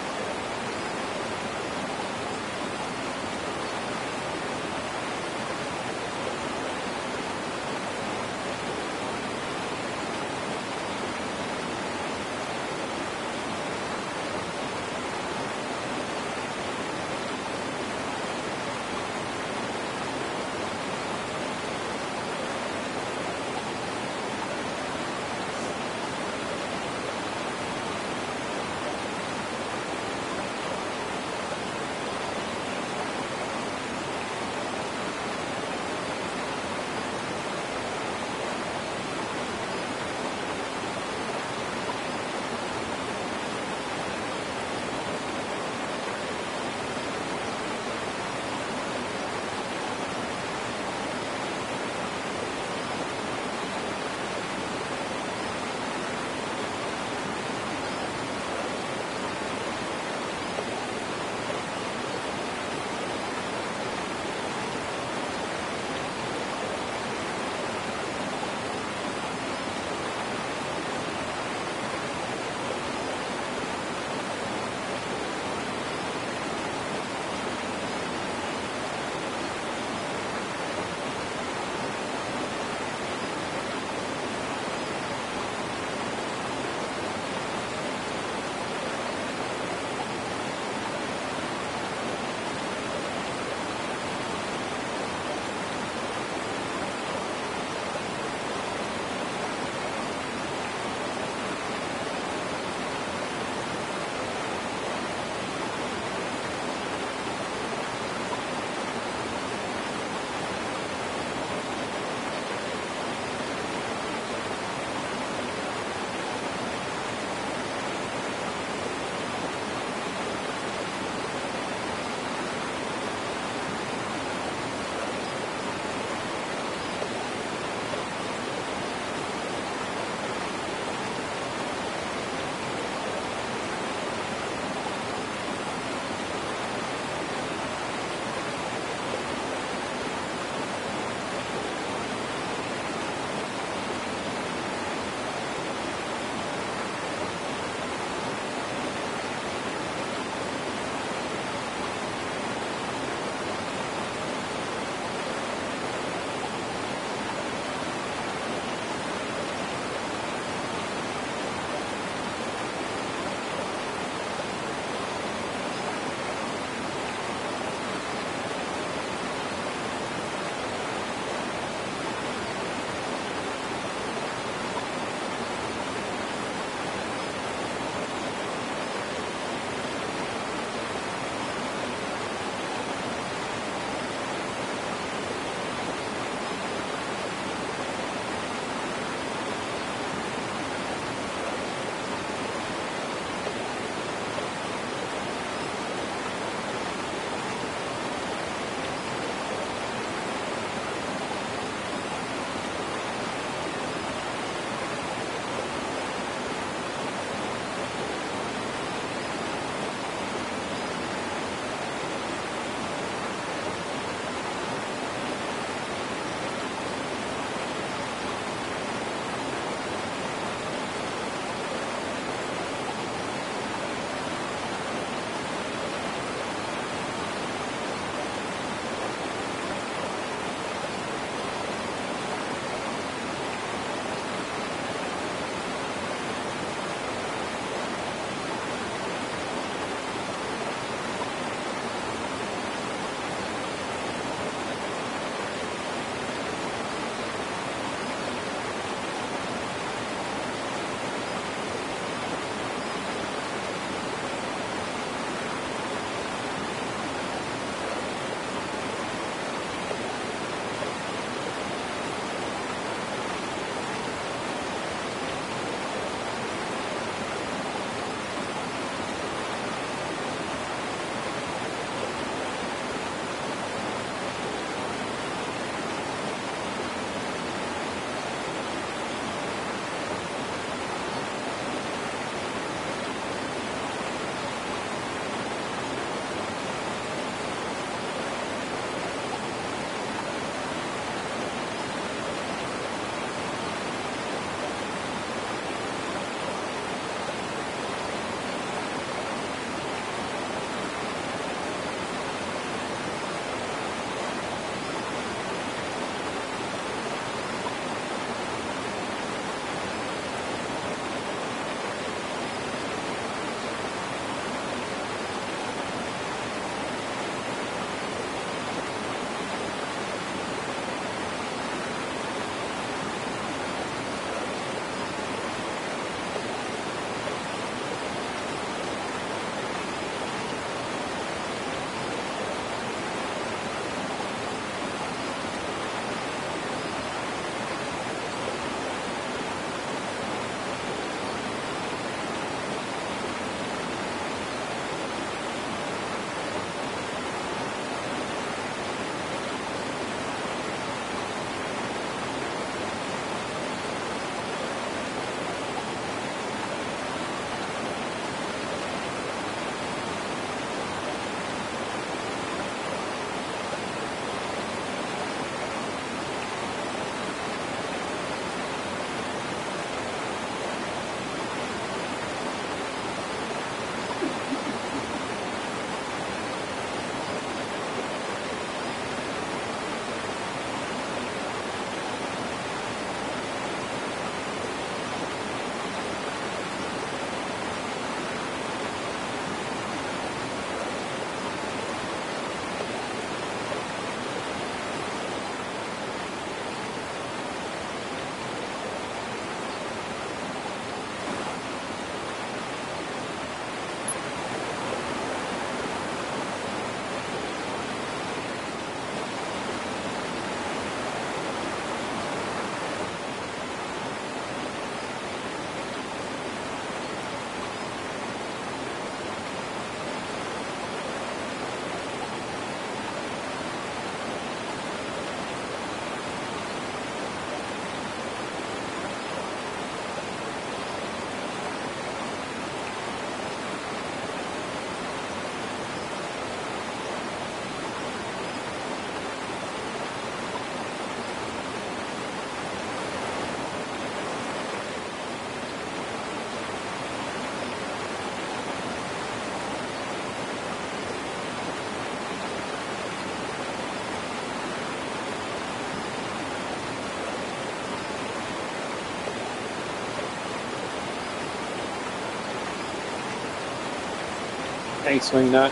Thanks, Wingnut.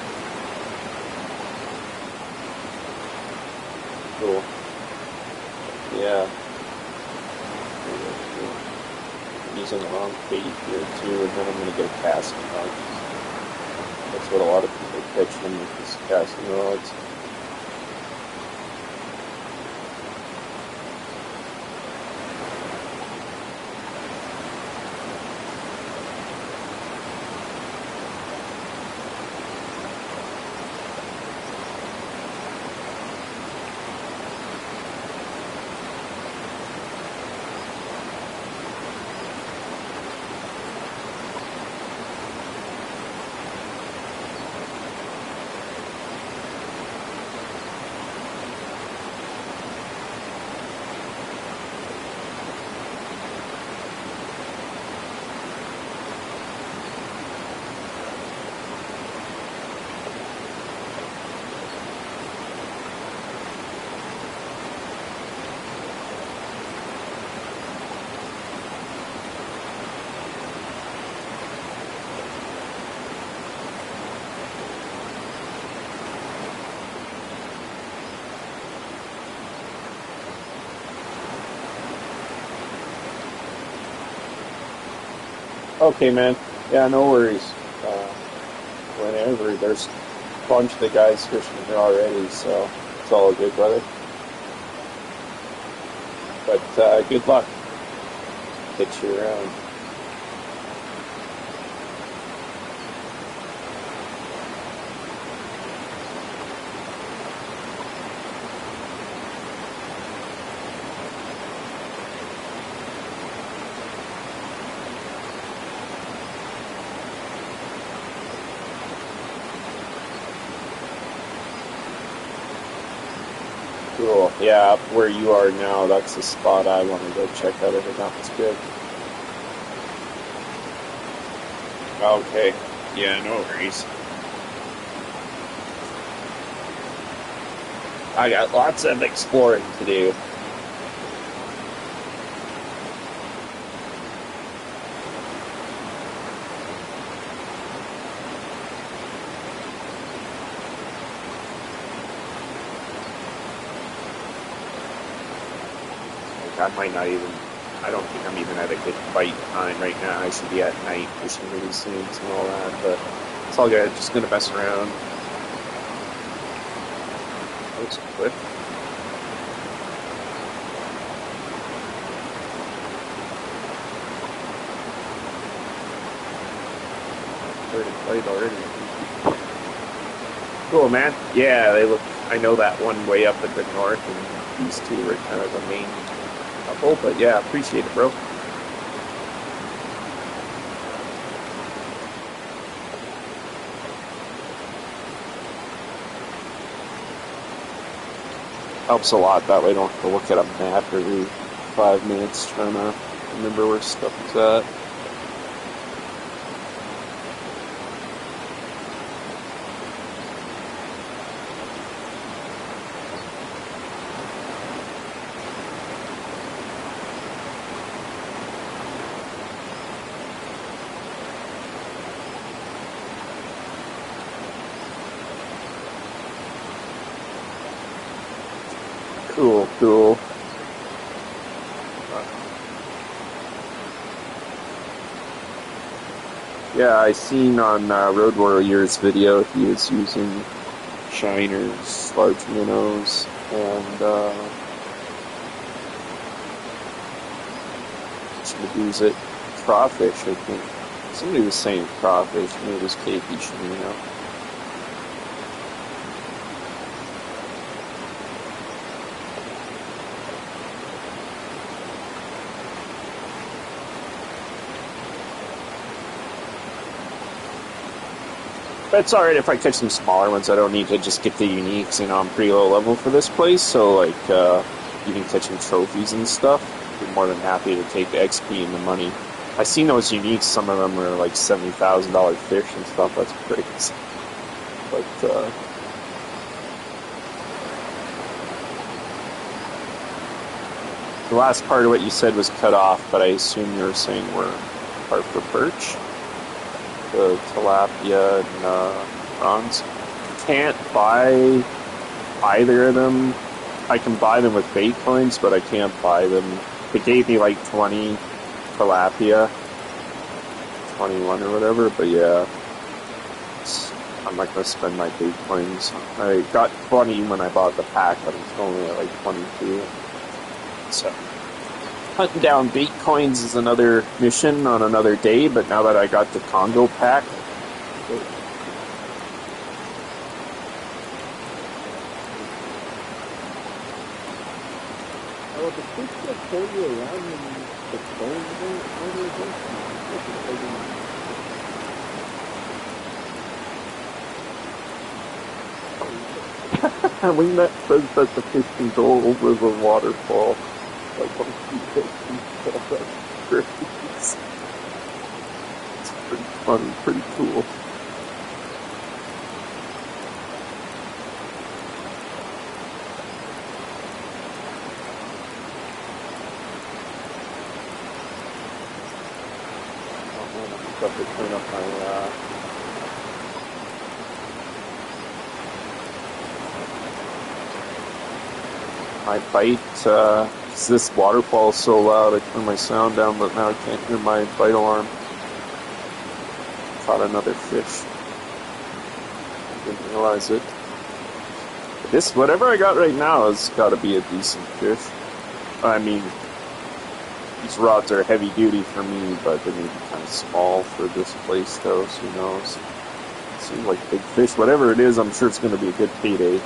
Cool. Yeah. I'm using the wrong bait here too, and then I'm gonna get a casting rod. That's what a lot of people catch them with these casting rods. Okay, man. Yeah, no worries. Uh, Whenever there's a bunch of the guys fishing here already, so it's all good, brother. But good luck. Catch you around. Cool. Yeah, up where you are now, that's the spot I want to go check out. I think that was good. Okay. Yeah, no worries. I got lots of exploring to do. Like, I might not even. I don't think I'm even at a good bite time right now. I should be at night fishing really soon and all that, but it's all good. Just gonna mess around. That looks quick. Started fight already. Cool, man. Yeah, they look. I know that one way up at the north, and these two are kind of the main couple. But yeah, appreciate it, bro. Helps a lot. That way, I don't have to look at a map every 5 minutes trying to remember where stuff is at. Cool, cool. Yeah, I seen on Road Warrior's video he was using shiners, large minnows, and Medusa it crawfish, I think. Somebody was saying crawfish, maybe it was KP Shimino. But it's alright if I catch some smaller ones. I don't need to just get the uniques, you know, I'm pretty low level for this place, so like even catching trophies and stuff, I'm more than happy to take the XP and the money. I seen those uniques, some of them are like $70,000 fish and stuff, that's crazy. But the last part of what you said was cut off, but I assume you were saying we're part for perch, the tilapia, and prawns. Can't buy either of them. I can buy them with bait coins, but I can't buy them. They gave me like 20 tilapia, 21 or whatever, but yeah, I'm not gonna spend my bait coins. I got 20 when I bought the pack, but it's only at like 22. So hunting down bait coins is another mission on another day, but now that I got the Congo pack, Oh, the fish that pull you around when the phones I mean, that says that the fish can go over the waterfall. Like, on that's great. It's pretty funny, pretty cool. Oh man, I just have to clean up my bite, 'cause this waterfall is so loud, I turned my sound down, but now I can't hear my bite alarm. Caught another fish. Didn't realize it. This, whatever I got right now, has got to be a decent fish. I mean, these rods are heavy duty for me, but they may be kind of small for this place, though, so who knows. Seems like big fish. Whatever it is, I'm sure it's going to be a good payday.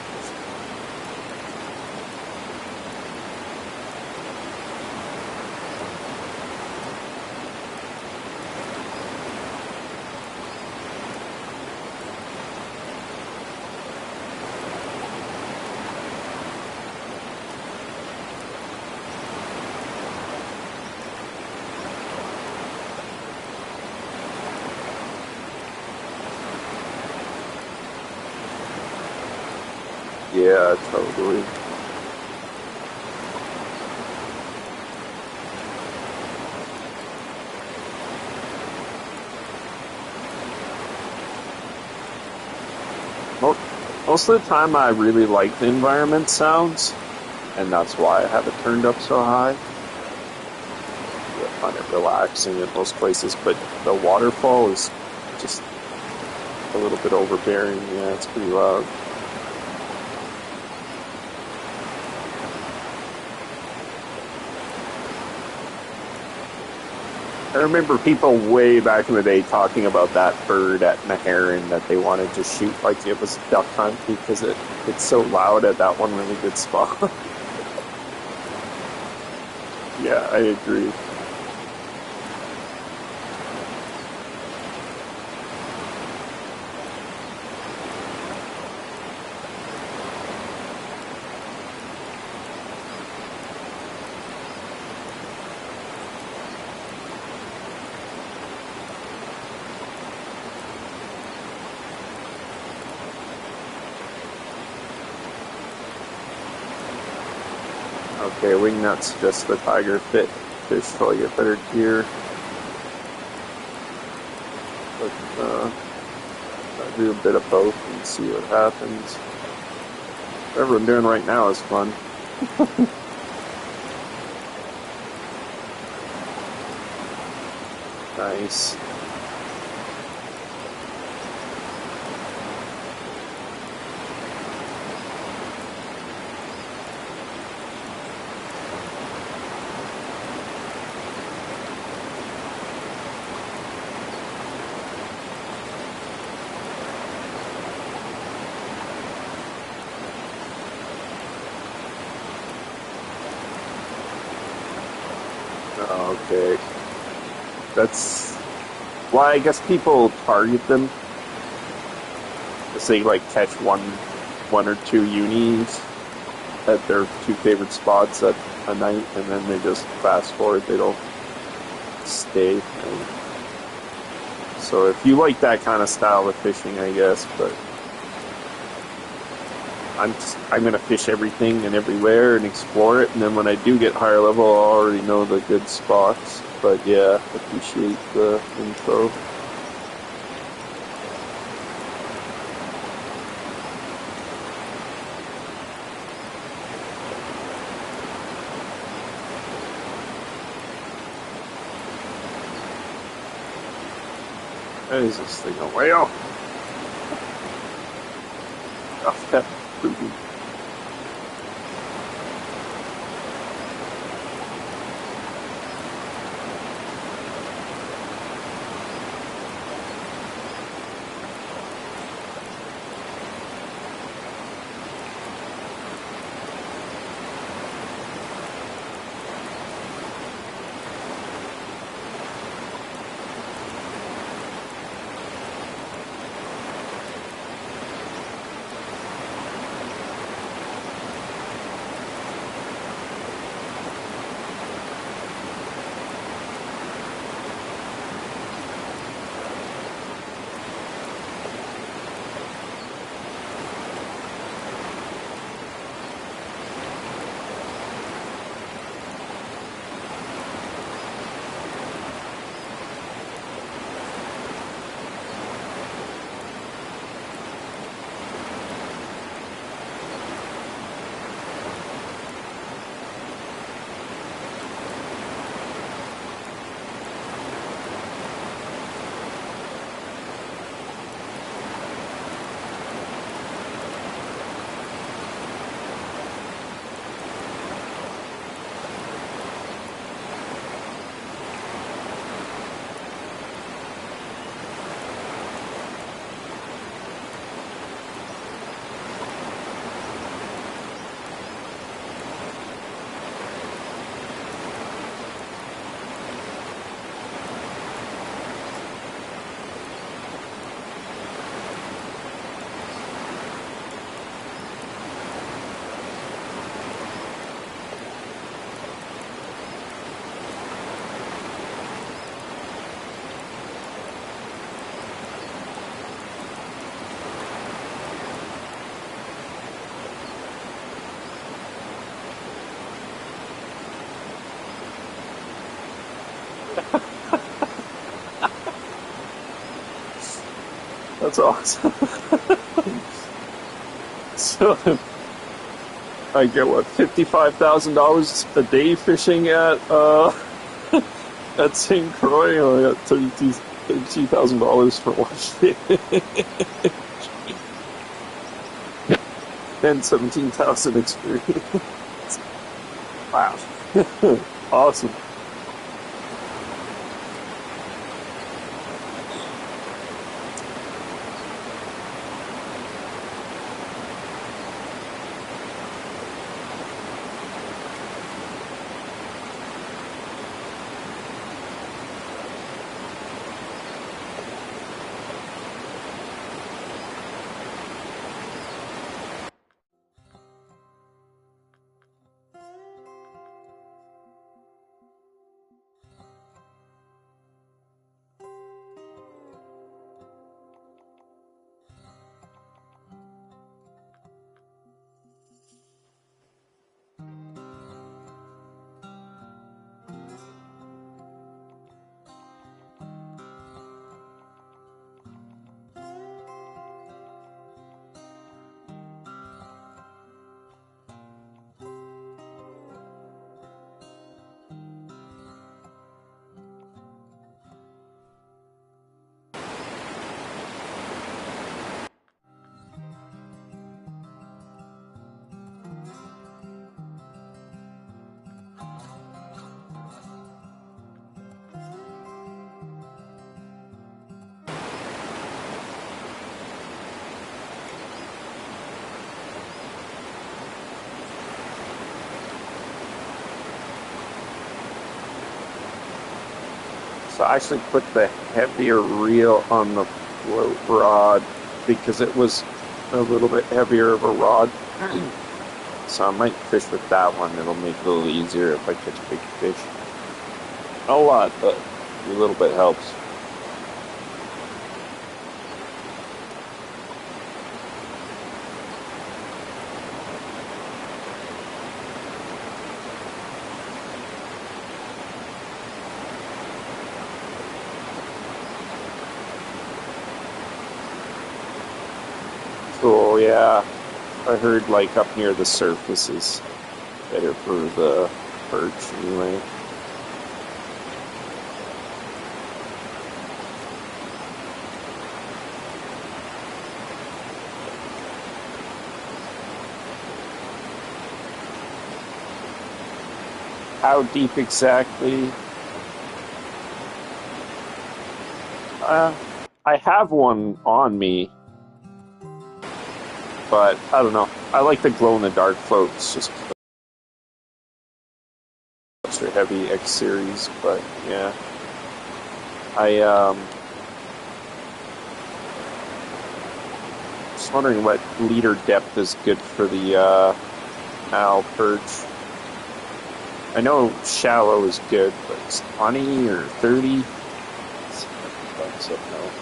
Yeah, totally. Most of the time, I really like the environment sounds, and that's why I have it turned up so high. I find it relaxing in most places, but the waterfall is just a little bit overbearing. Yeah, it's pretty loud. I remember people way back in the day talking about that bird at Meharin that they wanted to shoot like it was duck hunt because it's so loud at that one really good spot. Yeah, I agree. Okay, wingnuts just the tiger fit fish till I get better gear. But I'll do a bit of both and see what happens. Whatever I'm doing right now is fun. Nice. Okay. That's why I guess people target them. To say like catch one or two unis at their two favorite spots at a night, and then they just fast forward. They don't stay. And so if you like that kind of style of fishing, I guess, but I'm gonna fish everything and everywhere and explore it, and then when I do get higher level, I'll already know the good spots. But yeah, appreciate the info. Is this thing a whale? Oh, that poopy. That's awesome. So I get what, $55,000 a day fishing at St. Croix, and I got $32,000 for one fish. And 17,000 experience. Wow. Awesome. So I actually put the heavier reel on the float rod because it was a little bit heavier of a rod. So I might fish with that one. It'll make it a little easier if I catch big fish. Not a lot, but a little bit helps. So yeah, I heard like up near the surface is better for the perch anyway. How deep exactly? Uh, I have one on me, but I don't know. I like the glow in the dark floats, just extra heavy X series. But yeah, I just wondering what leader depth is good for the Al perch. I know shallow is good, but it's 20 or 30. So no.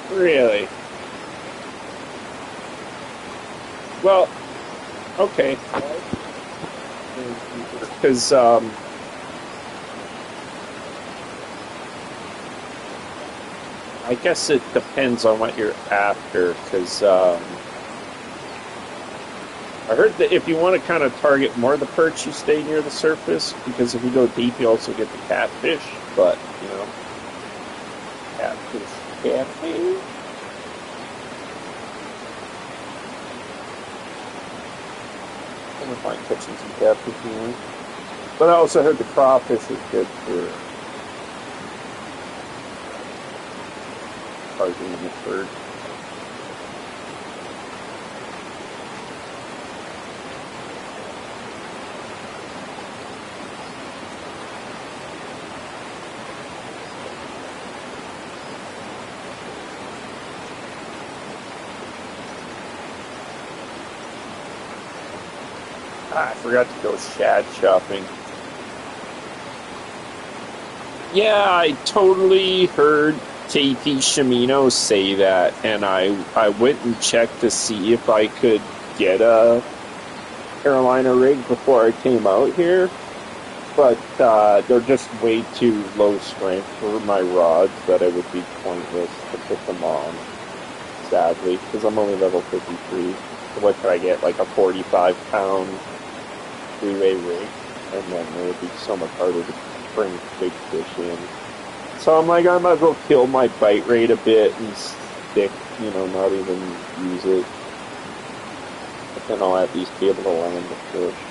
Really? Well, okay. Because I guess it depends on what you're after. Because I heard that if you want to kind of target more of the perch, you stay near the surface. Because if you go deep, you also get the catfish. But you know, catfish. I don't find catching some catfish here. But I also heard the crawfish is good for targeting the perch. I forgot to go shad shopping. Yeah, I totally heard KP Shimino say that, and I went and checked to see if I could get a Carolina rig before I came out here, but they're just way too low strength for my rods that it would be pointless to put them on, sadly, because I'm only level 53. So what could I get, like a 45-pound three-way rig? And then it would be so much harder to bring big fish in. So I'm like, I might as well kill my bite rate a bit and stick, not even use it. But then I'll at least be able to land the fish.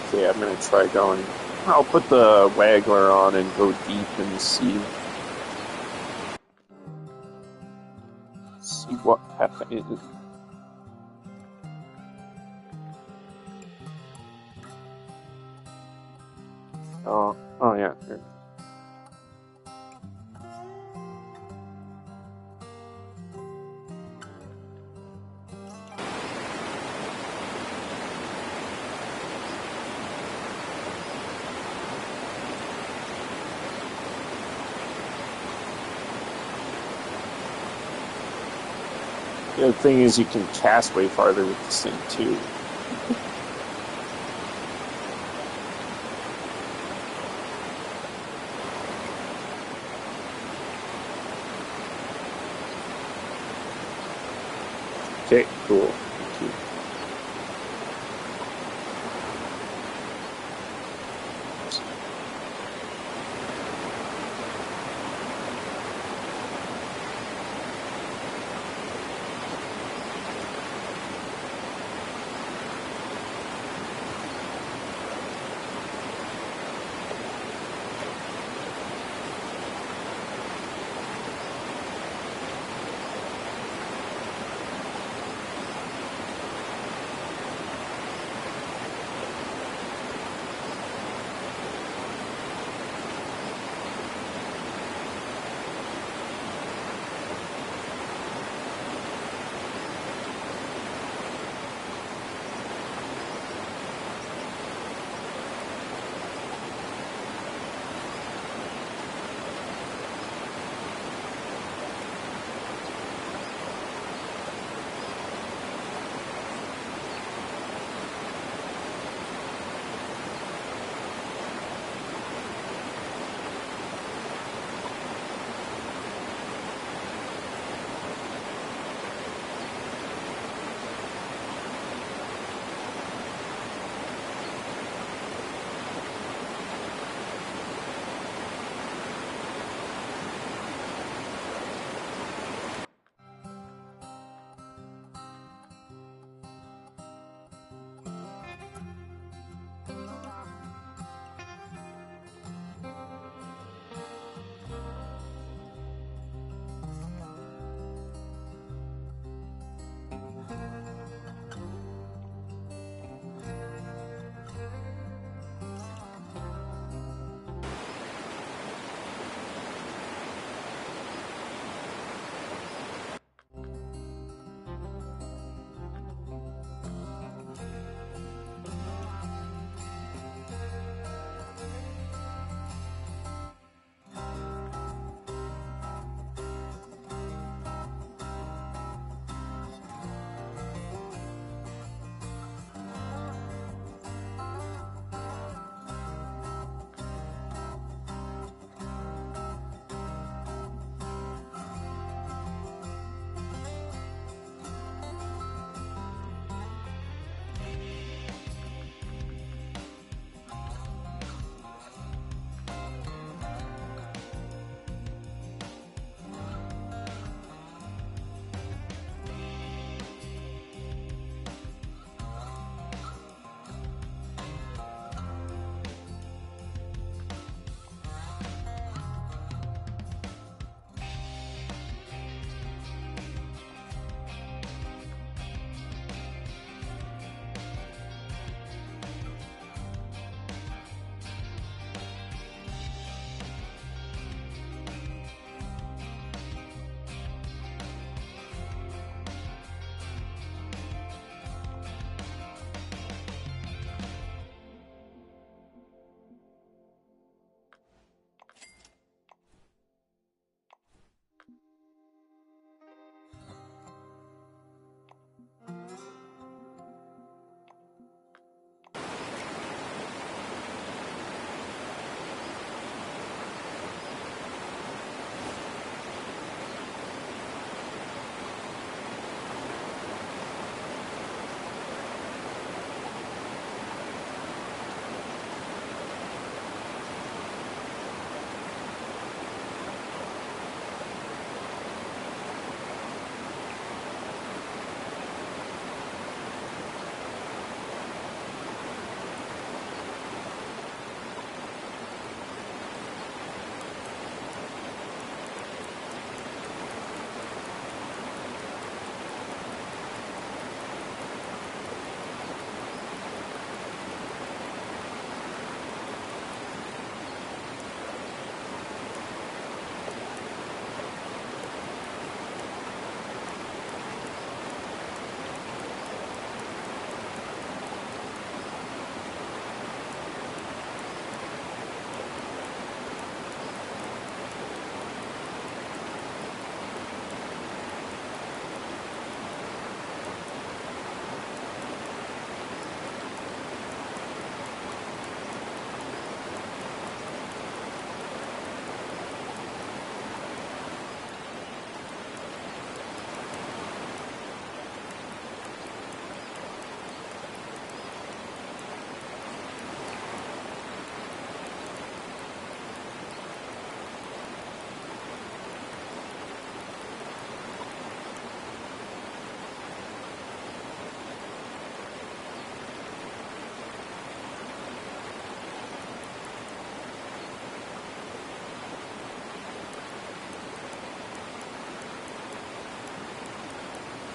Okay, I'm gonna try going. I'll put the waggler on and go deep and see what happens. Oh yeah. Here. The other thing is you can cast way farther with this thing too. Okay, cool. Thank you.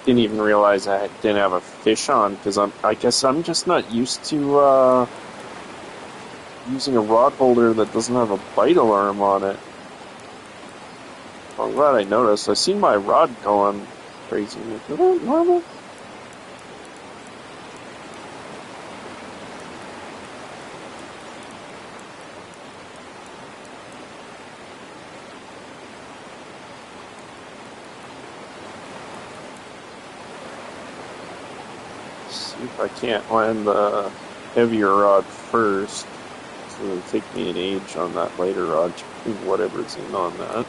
didn't even realize I didn't have a fish on because I guess I'm just not used to using a rod holder that doesn't have a bite alarm on it. I'm glad I noticed. I seen my rod going crazy. Is that normal? See if I can't land the heavier rod first. So it'll take me an age on that lighter rod to whatever's in on that.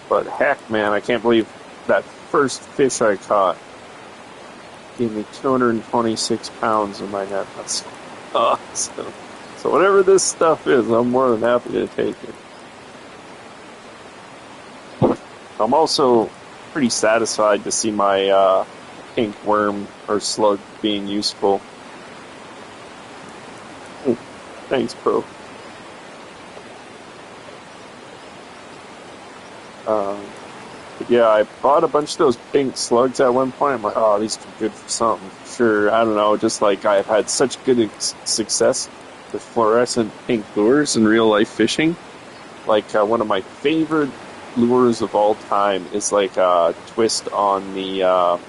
But heck, man, I can't believe that first fish I caught gave me 226 pounds in my net. That's awesome. So whatever this stuff is, I'm more than happy to take it. I'm also pretty satisfied to see my pink worm or slug being useful. Oh, thanks, bro. But yeah, I bought a bunch of those pink slugs at one point. I'm like, oh, these are good for something. Sure, I don't know, just like I've had such good success with fluorescent pink lures in real life fishing. Like one of my favorite lures of all time is like a twist on the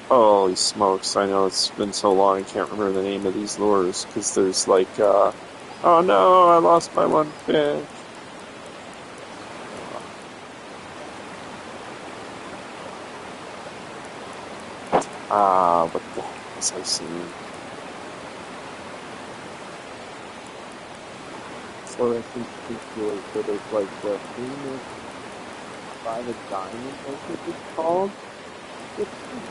holy smokes, I know it's been so long I can't remember the name of these lures because there's like oh no, I lost my one fish. What the heck was I seeing? So I think it's really sort of like the famous by the diamond, I think it's called. It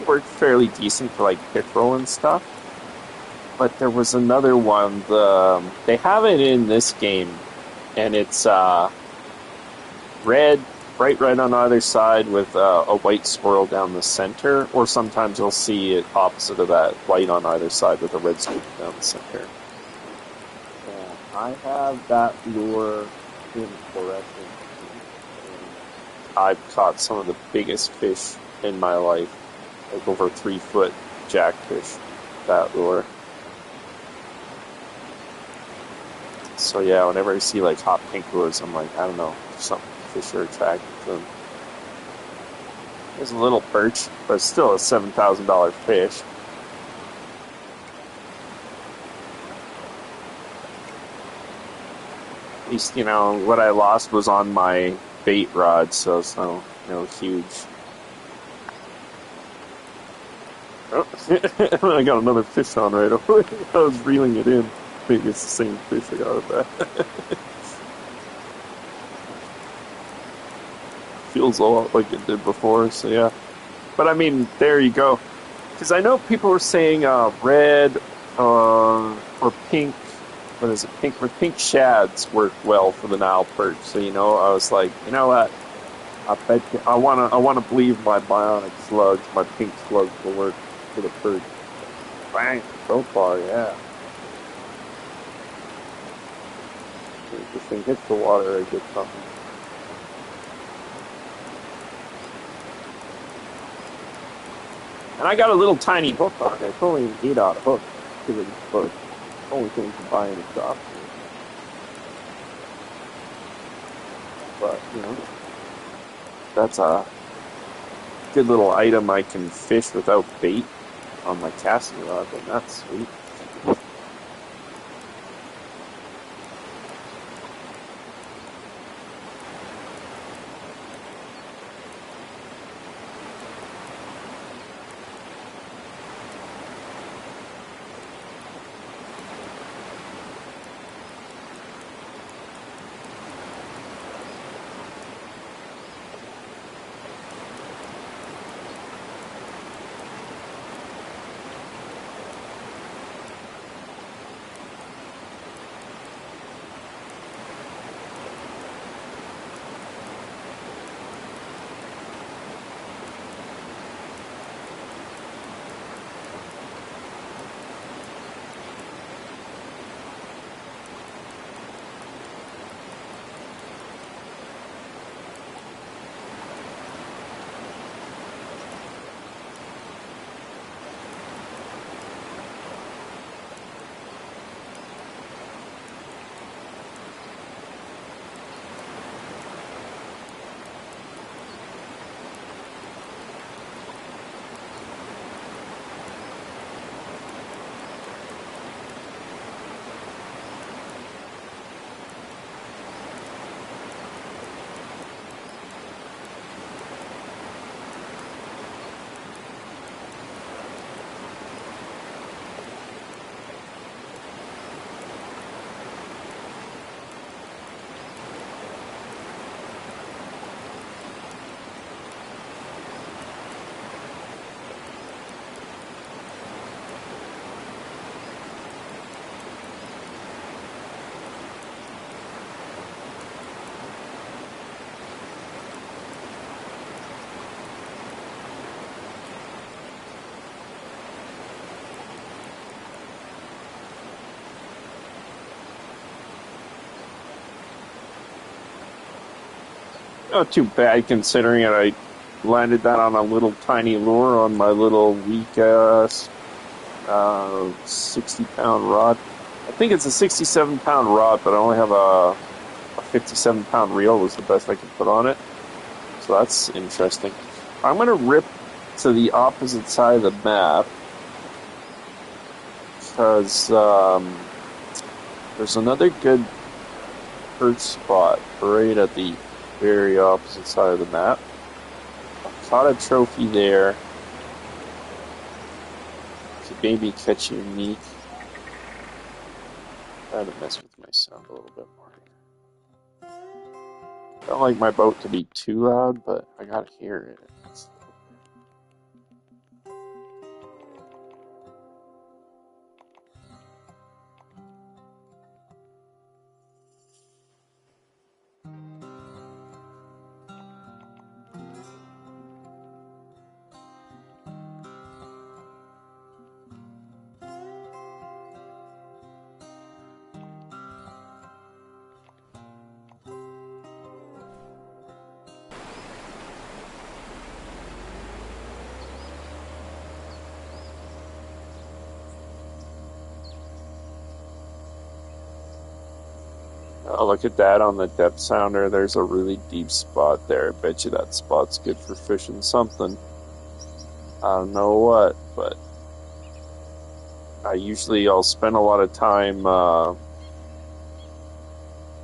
worked fairly decent for like pickerel and stuff. But there was another one. They have it in this game, and it's red, bright red on either side with a white swirl down the center, or sometimes you'll see it opposite of that, white on either side with a red swirl down the center. And I have that lure in fluorescent. I've caught some of the biggest fish in my life, like over 3 foot jackfish, that lure. So yeah, whenever I see like hot pink lures, I'm like, I don't know, some fish are attracted to them. There's a little perch, but it's still a $7,000 fish. At least, you know, what I lost was on my bait rod, so it's no huge. Oh, I got another fish on right away. I was reeling it in. Maybe it's the same fish I got it back. Feels a lot like it did before, so yeah. But I mean, there you go. Because I know people were saying red or pink. What is it? Pink shads work well for the Nile perch. So I was like, you know what? I bet you, I wanna believe my bionic slugs, my pink slugs will work for the perch. Bang! So far, yeah. If this thing hits the water, I get something. And I got a little tiny hook on it. It's only an 8-aught hook because it's the only thing you can buy in the shop. But, that's a good little item I can fish without bait on my casting rod, and that's sweet. Not too bad considering it. I landed that on a little tiny lure on my little weak ass 60-pound rod. I think it's a 67-pound rod, but I only have a 57-pound reel was the best I could put on it. So that's interesting. I'm going to rip to the opposite side of the map because there's another good perch spot right at the very opposite side of the map. I caught a trophy there. Could maybe catch a unique. Try to mess with my sound a little bit more. I don't like my boat to be too loud, but I gotta hear it. Oh, look at that on the depth sounder. There's a really deep spot there. I bet you that spot's good for fishing something. I don't know what, but I'll spend a lot of time,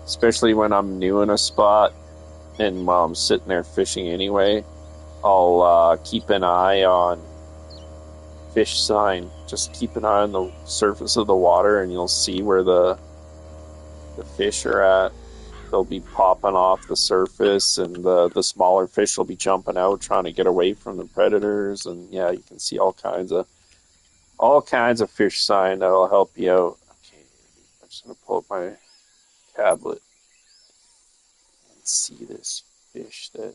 especially when I'm new in a spot and while I'm sitting there fishing anyway, I'll keep an eye on fish sign. Just keep an eye on the surface of the water and you'll see where the fish are at. They'll be popping off the surface and the smaller fish will be jumping out trying to get away from the predators, and yeah, you can see all kinds of fish sign that'll help you out. Okay, I'm just gonna pull up my tablet and see this fish that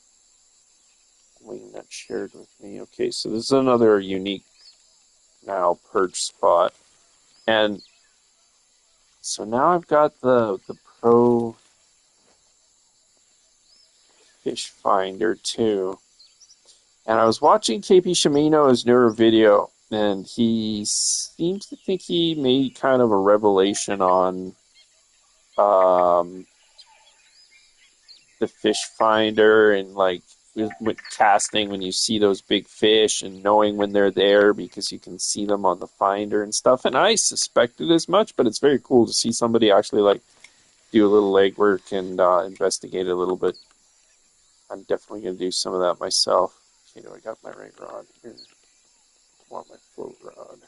Wingnut shared with me. Okay, so this is another unique now perch spot, and so now I've got the Pro Fish Finder too. And I was watching KP Shimino's newer video, and he seems to think he made kind of a revelation on the fish finder and like with casting when you see those big fish and knowing when they're there because you can see them on the finder and stuff. And I suspected as much, but it's very cool to see somebody actually like do a little legwork and investigate a little bit. I'm definitely going to do some of that myself. Okay, do I got my right rod here? I want my float rod.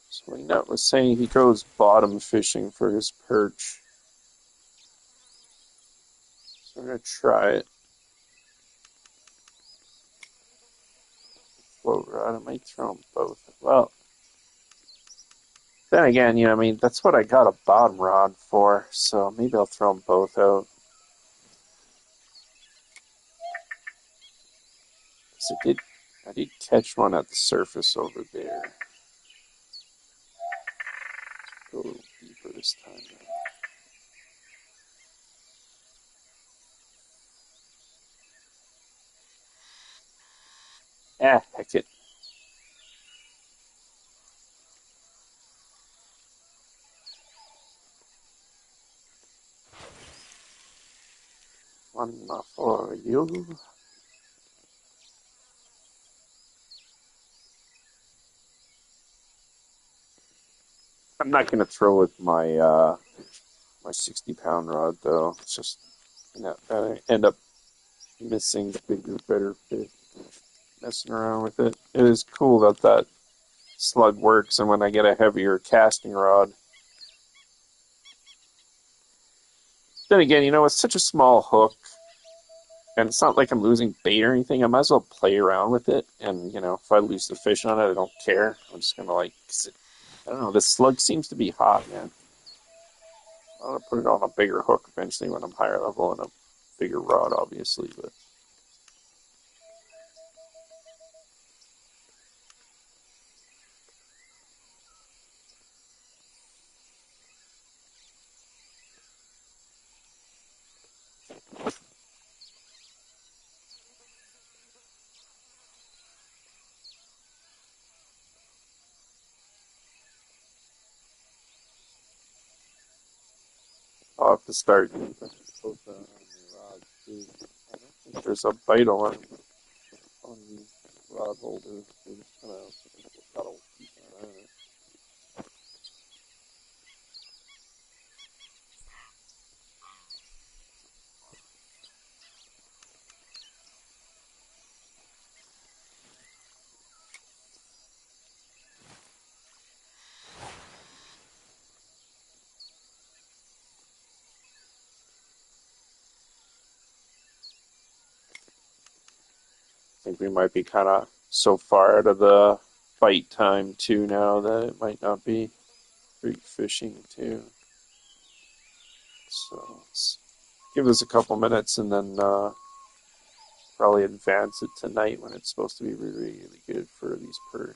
So Wingnut was saying he goes bottom fishing for his perch. So I'm going to try it. Float rod, I might throw them both. Well, then again, I mean, that's what I got a bottom rod for, so maybe I'll throw them both out. Because I did catch one at the surface over there. Go a little deeper this time. Heck it. One for you. I'm not going to throw with my 60-pound rod, though. It's just, I end up missing bigger, better fish, messing around with it. It is cool that slug works, and when I get a heavier casting rod. Then again, it's such a small hook, and it's not like I'm losing bait or anything. I might as well play around with it, and, if I lose the fish on it, I don't care. I'm just going to, I don't know, this slug seems to be hot, man. I'm going to put it on a bigger hook eventually when I'm higher level and a bigger rod, obviously, but... I'll have to start. Both on the rod too. I don't think there's a bite alarm on the rod holder. They just kind of that'll keep an eye on it. I think we might be kind of so far out of the bite time too now that it might not be great fishing too. So let's give this a couple minutes and then probably advance it tonight when it's supposed to be really, really good for these perch.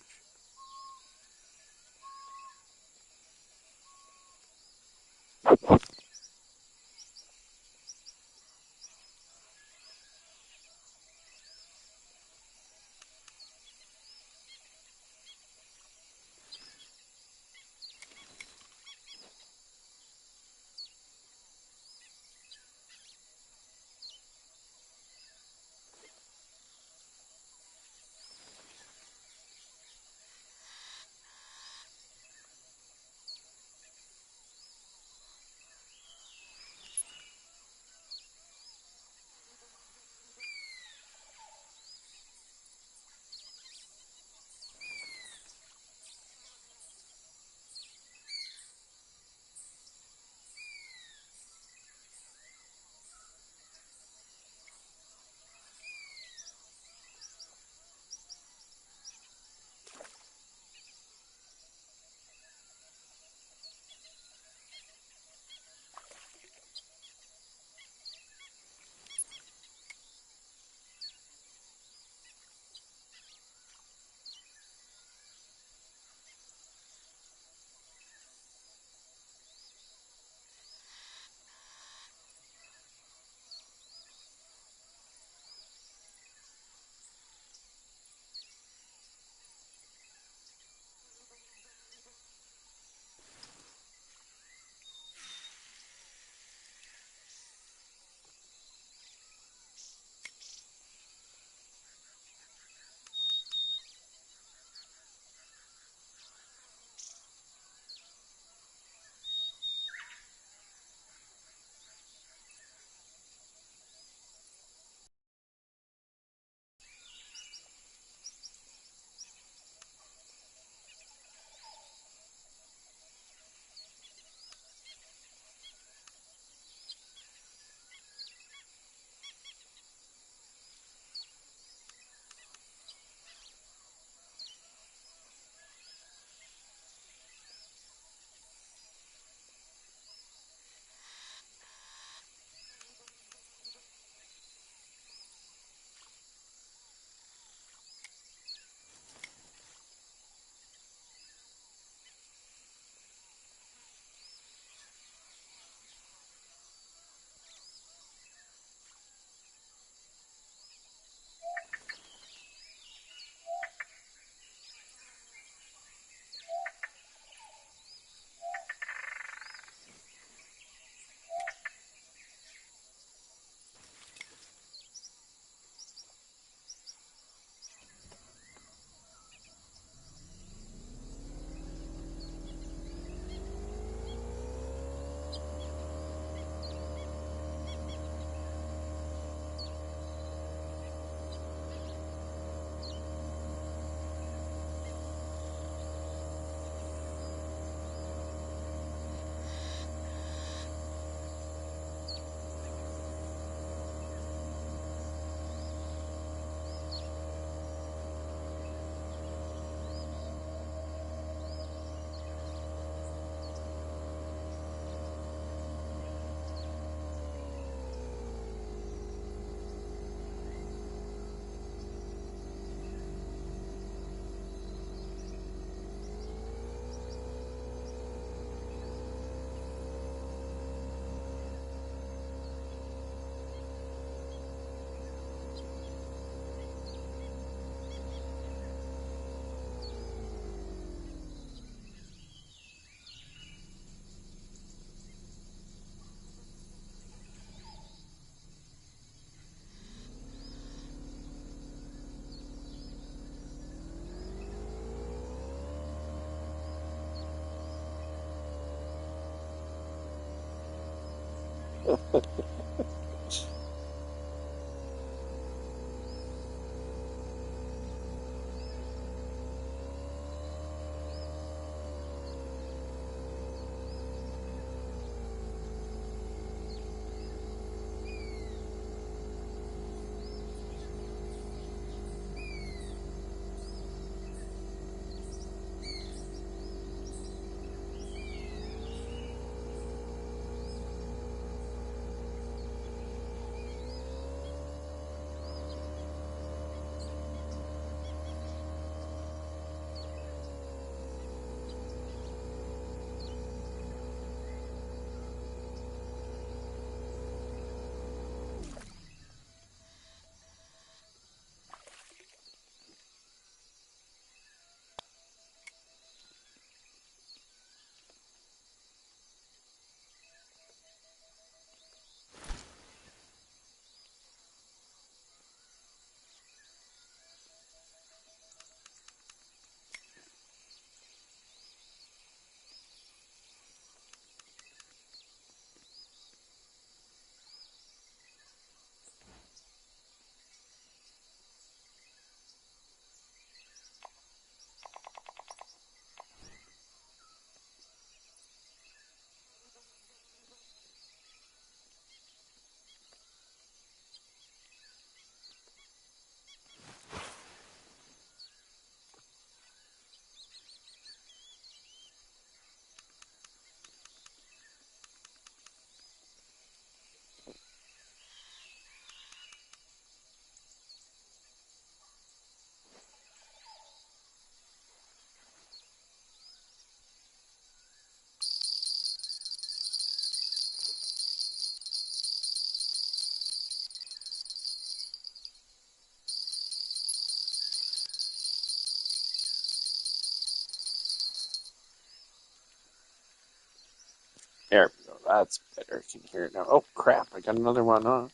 There we go. That's better. I can hear it now. Oh crap! I got another one on.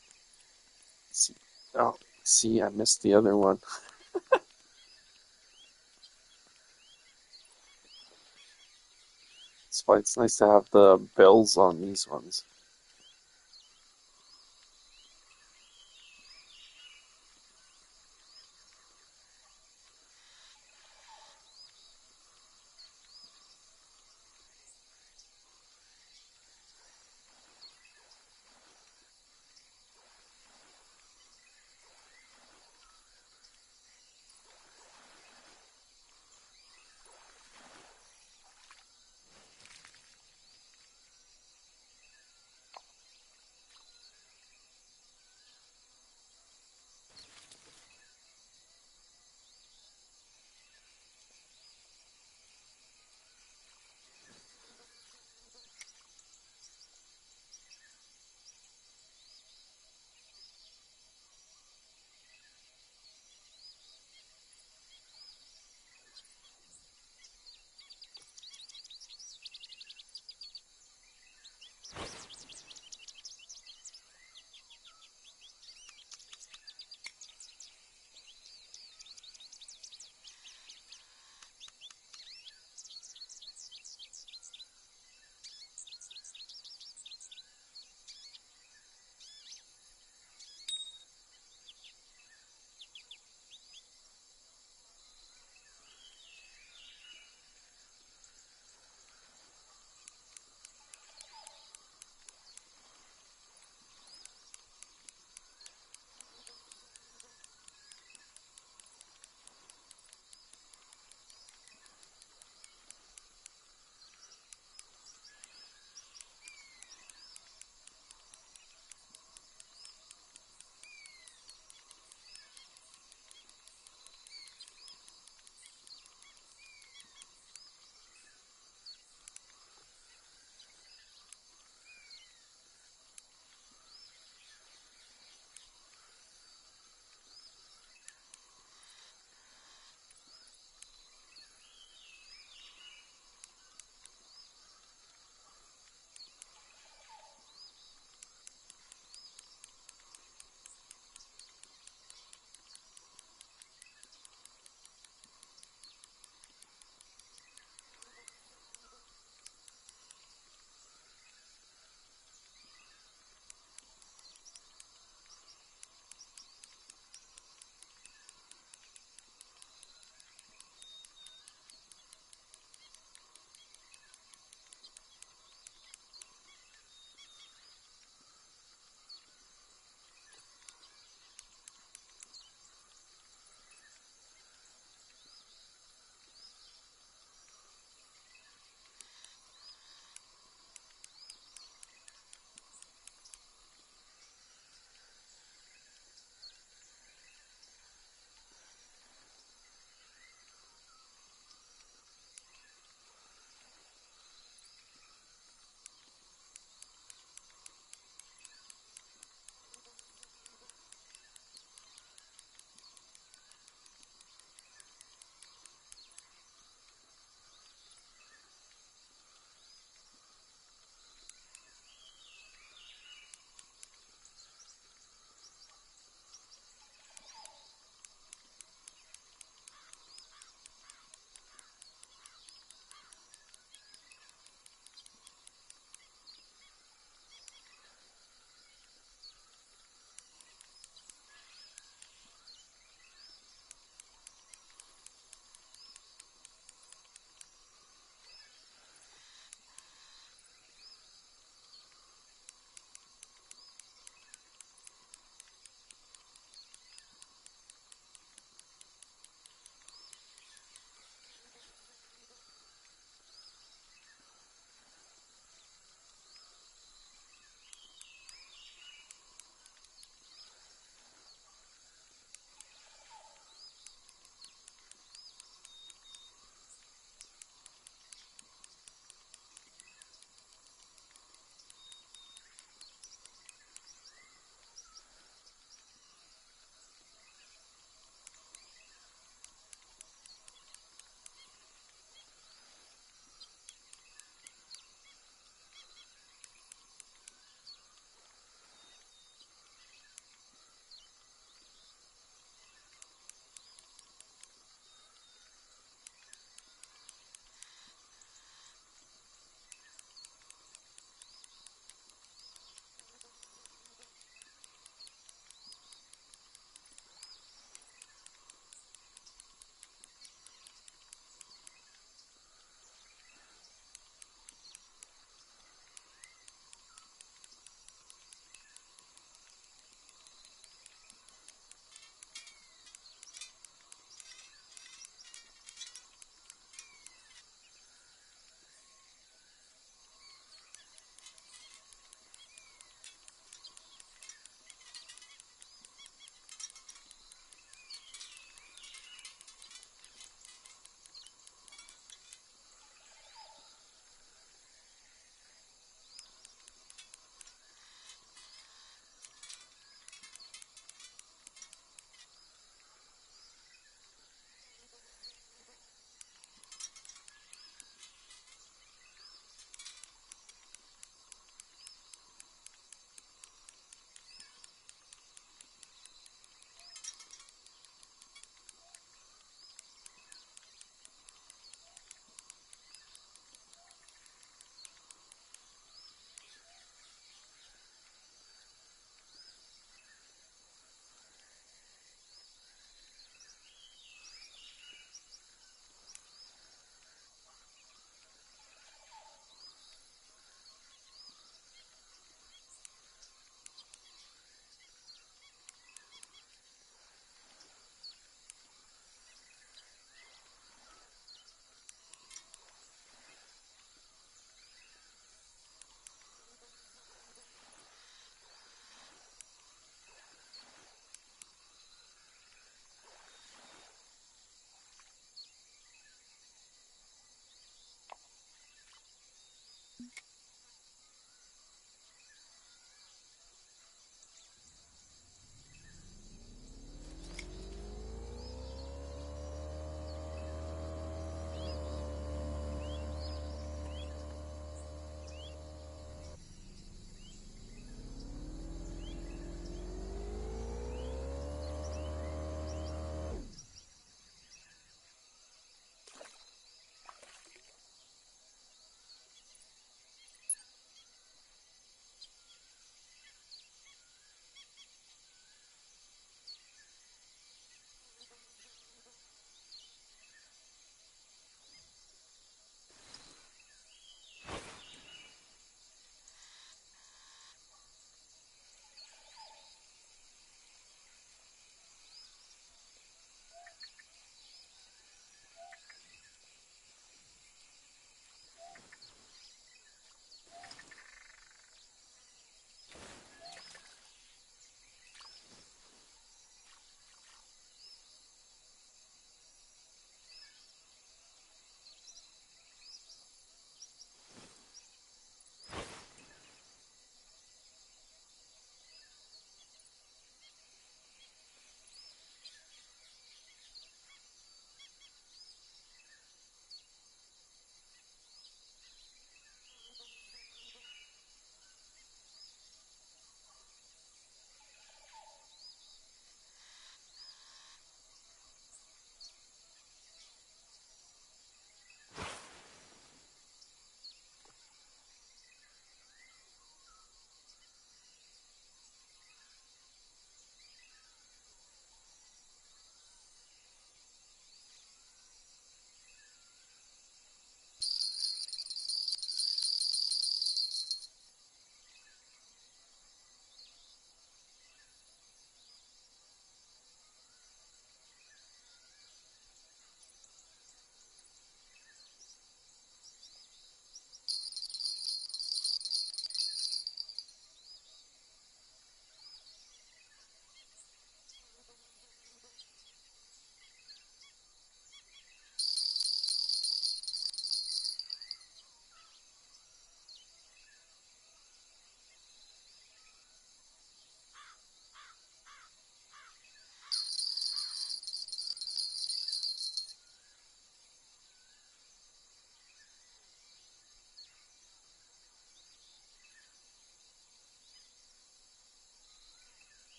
See, oh, see, I missed the other one. That's why it's nice to have the bells on these ones.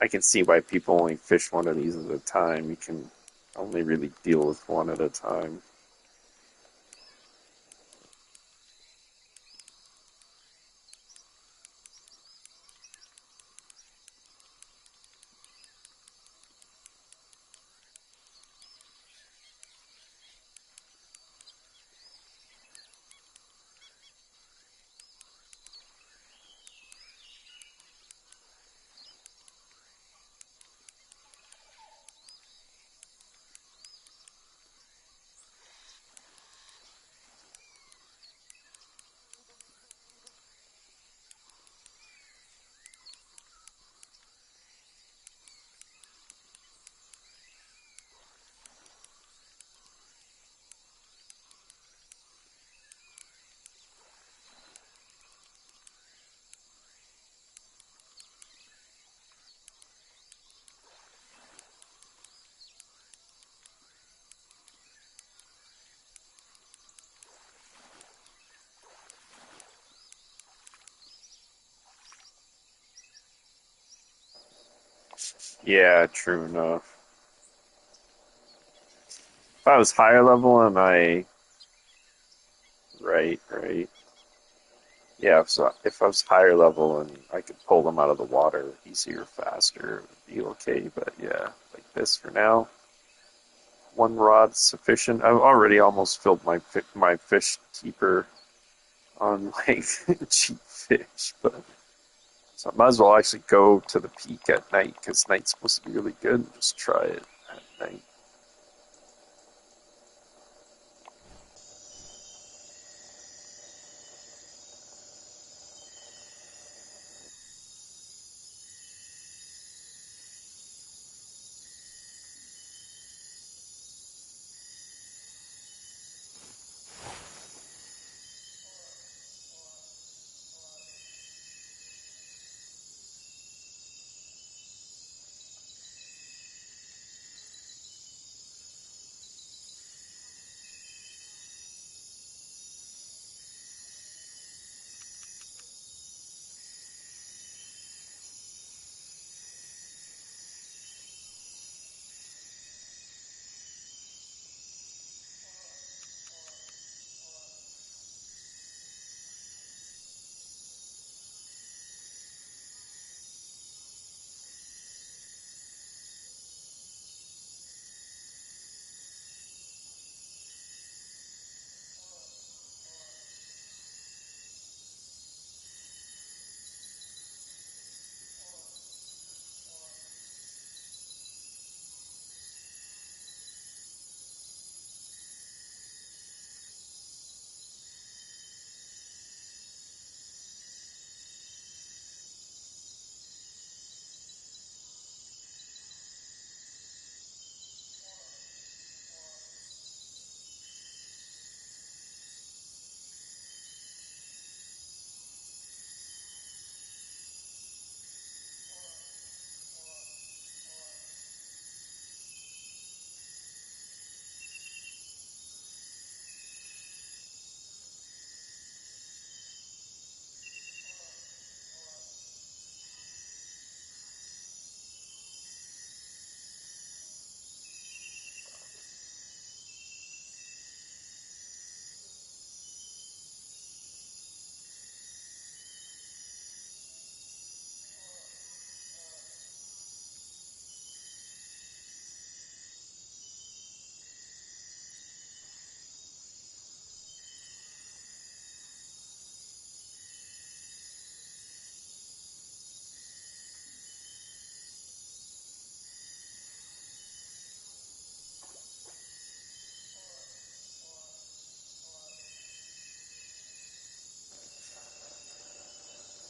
I can see why people only fish one of these at a time. You can only really deal with one at a time. Yeah, true enough. If I was higher level and right. Yeah, so if I was higher level and I could pull them out of the water easier, faster, it would be okay. But yeah, like this for now, one rod's sufficient. I've already almost filled my fish keeper on like cheap fish, but so I might as well actually go to the peak at night because night's supposed to be really good. And just try it at night.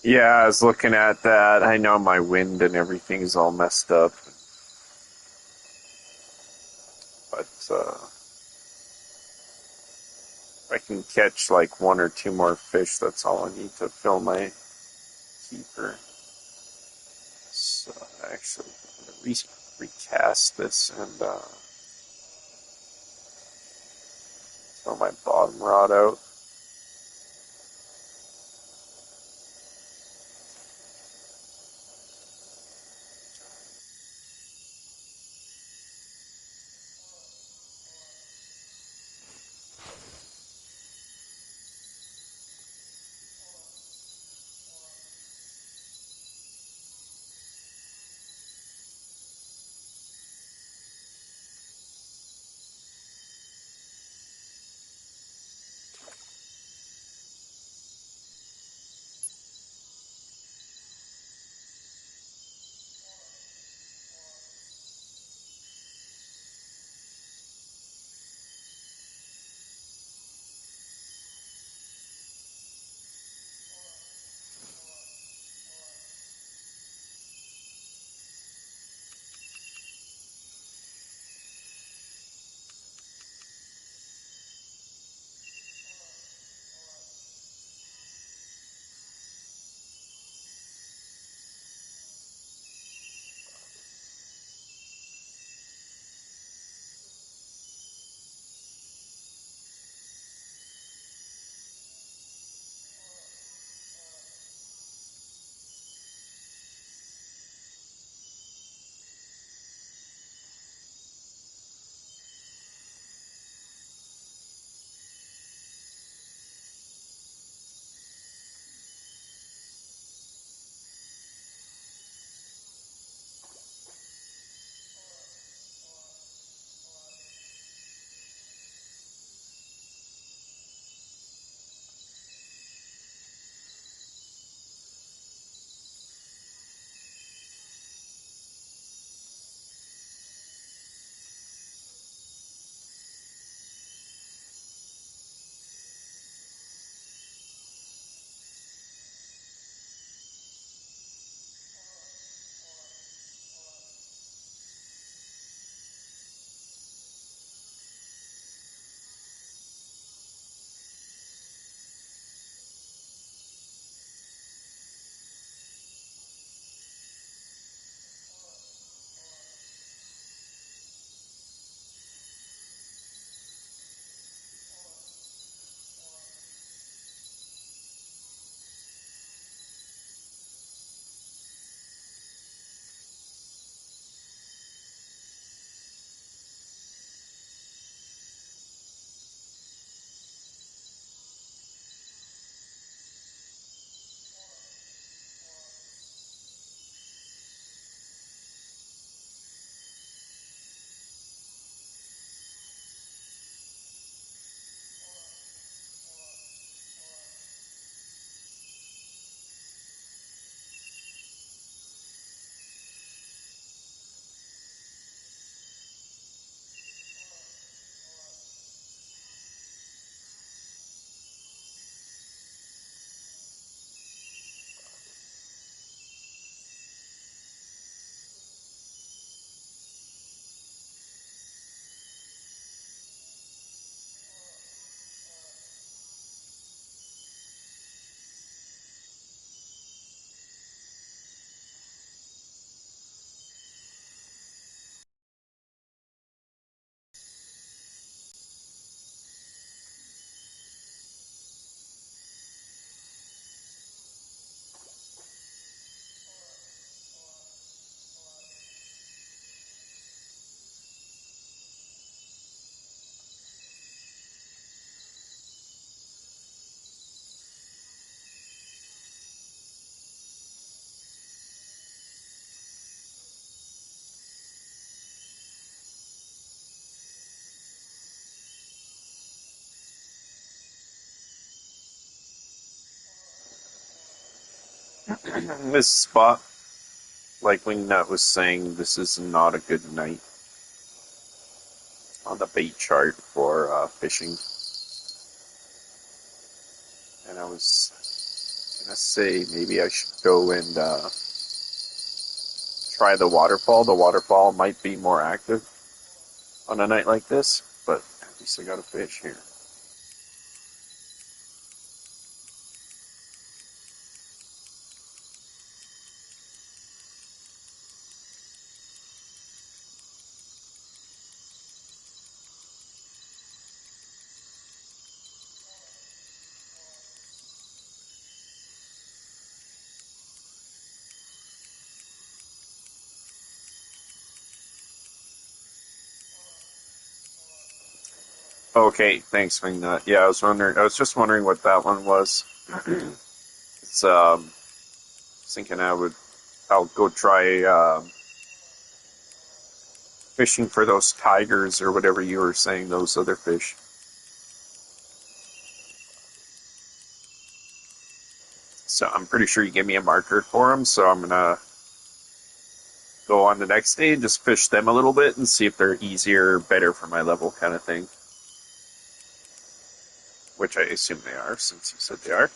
Yeah, I was looking at that. I know my wind and everything's all messed up, but if I can catch like one or two more fish, that's all I need to fill my keeper. So actually, I'm gonna recast this and throw my bottom rod out. This spot, like Wingnut was saying, this is not a good night on the bait chart for fishing. And I was gonna say maybe I should go and try the waterfall. The waterfall might be more active on a night like this, but at least I got a fish here. Okay, thanks, Wingnut. Yeah, I was wondering. I was just wondering what that one was. It's thinking I'll go try fishing for those tigers or whatever you were saying. Those other fish. So I'm pretty sure you gave me a marker for them. So I'm gonna go on the next day and just fish them a little bit and see if they're easier, better for my level, kind of thing. Which I assume they are, since you said they are.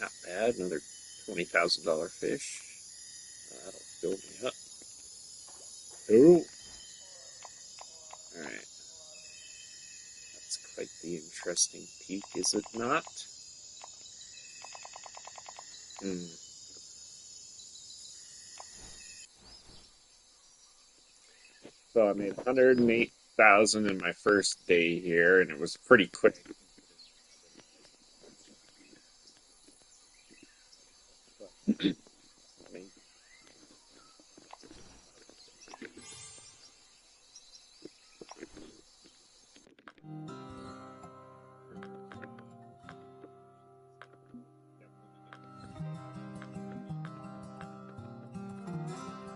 Not bad. Another $20,000 fish. That'll fill me up. Oh, all right. That's quite the interesting peak, is it not? Hmm. So I made 108,000 in my first day here, and it was pretty quick. I mean,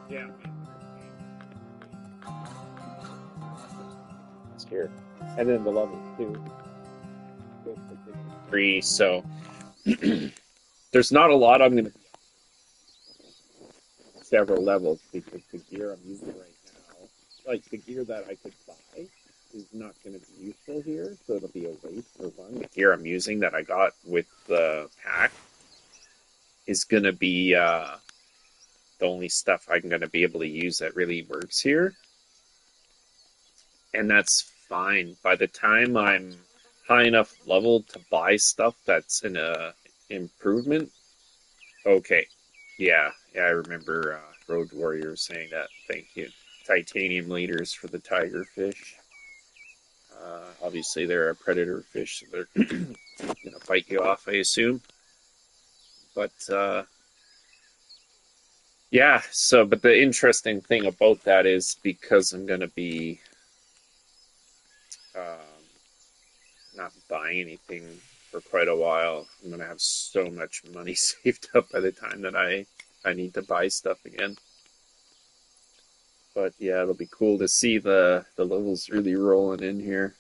yeah, it's here, and then the level two, three. So there's not a lot I'm going to several levels because the gear I'm using right now, like the gear that I could buy, is not going to be useful here, so it'll be a waste for one. The gear I'm using that I got with the pack is going to be the only stuff I'm going to be able to use that really works here, and that's fine. By the time I'm high enough level to buy stuff that's in a improvement, okay, yeah, I remember Road Warrior saying that. Thank you. Titanium leaders for the tiger fish. Obviously, they're a predator fish, so they're gonna fight you off, I assume. But yeah, so but the interesting thing about that is because I'm gonna be um, not buying anything for quite a while. I'm gonna have so much money saved up by the time that I need to buy stuff again. But yeah, it'll be cool to see the levels really rolling in here.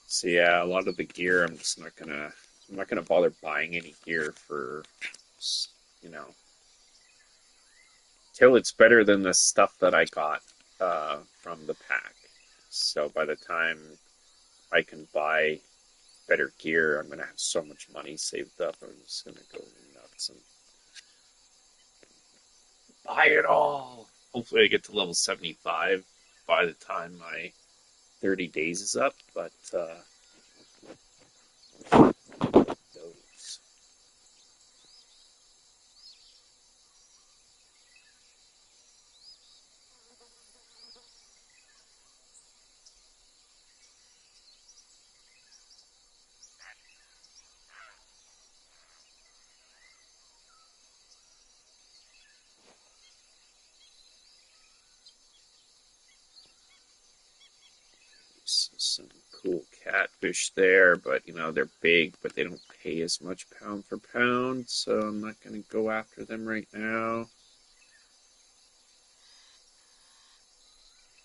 So yeah, a lot of the gear I'm not gonna bother buying any gear for you know till it's better than the stuff that I got from the pack. So by the time I can buy better gear, I'm gonna have so much money saved up. I'm just gonna go nuts and buy it all. Hopefully, I get to level 75 by the time my 30 days is up. But those some cool catfish there, but they're big, but they don't pay as much pound for pound, so I'm not going to go after them right now.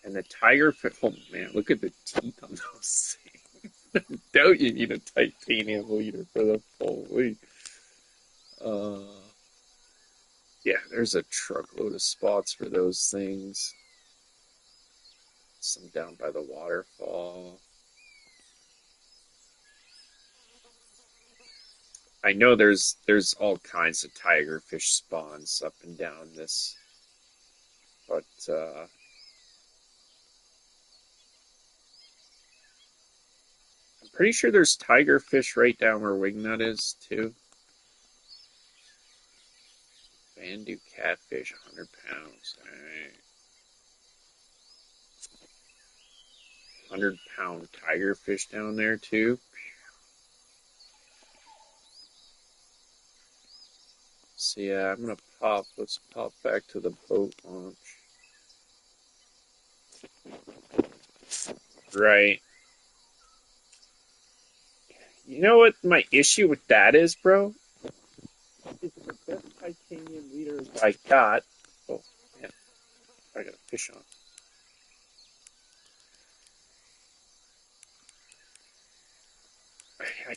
And the tigerfish, oh man, look at the teeth on those things. I doubt you need a titanium leader for the holy. Uh, yeah, there's a truckload of spots for those things. Some down by the waterfall. I know there's all kinds of tigerfish spawns up and down this, but I'm pretty sure there's tigerfish right down where Wingnut is too. Bandu catfish, 100 pounds. All right. 100-pound tigerfish down there too. So yeah, I'm gonna pop. Let's pop back to the boat launch. Right. You know what my issue with that is, bro? It's the best titanium leaders I got. Oh man, I got a fish on.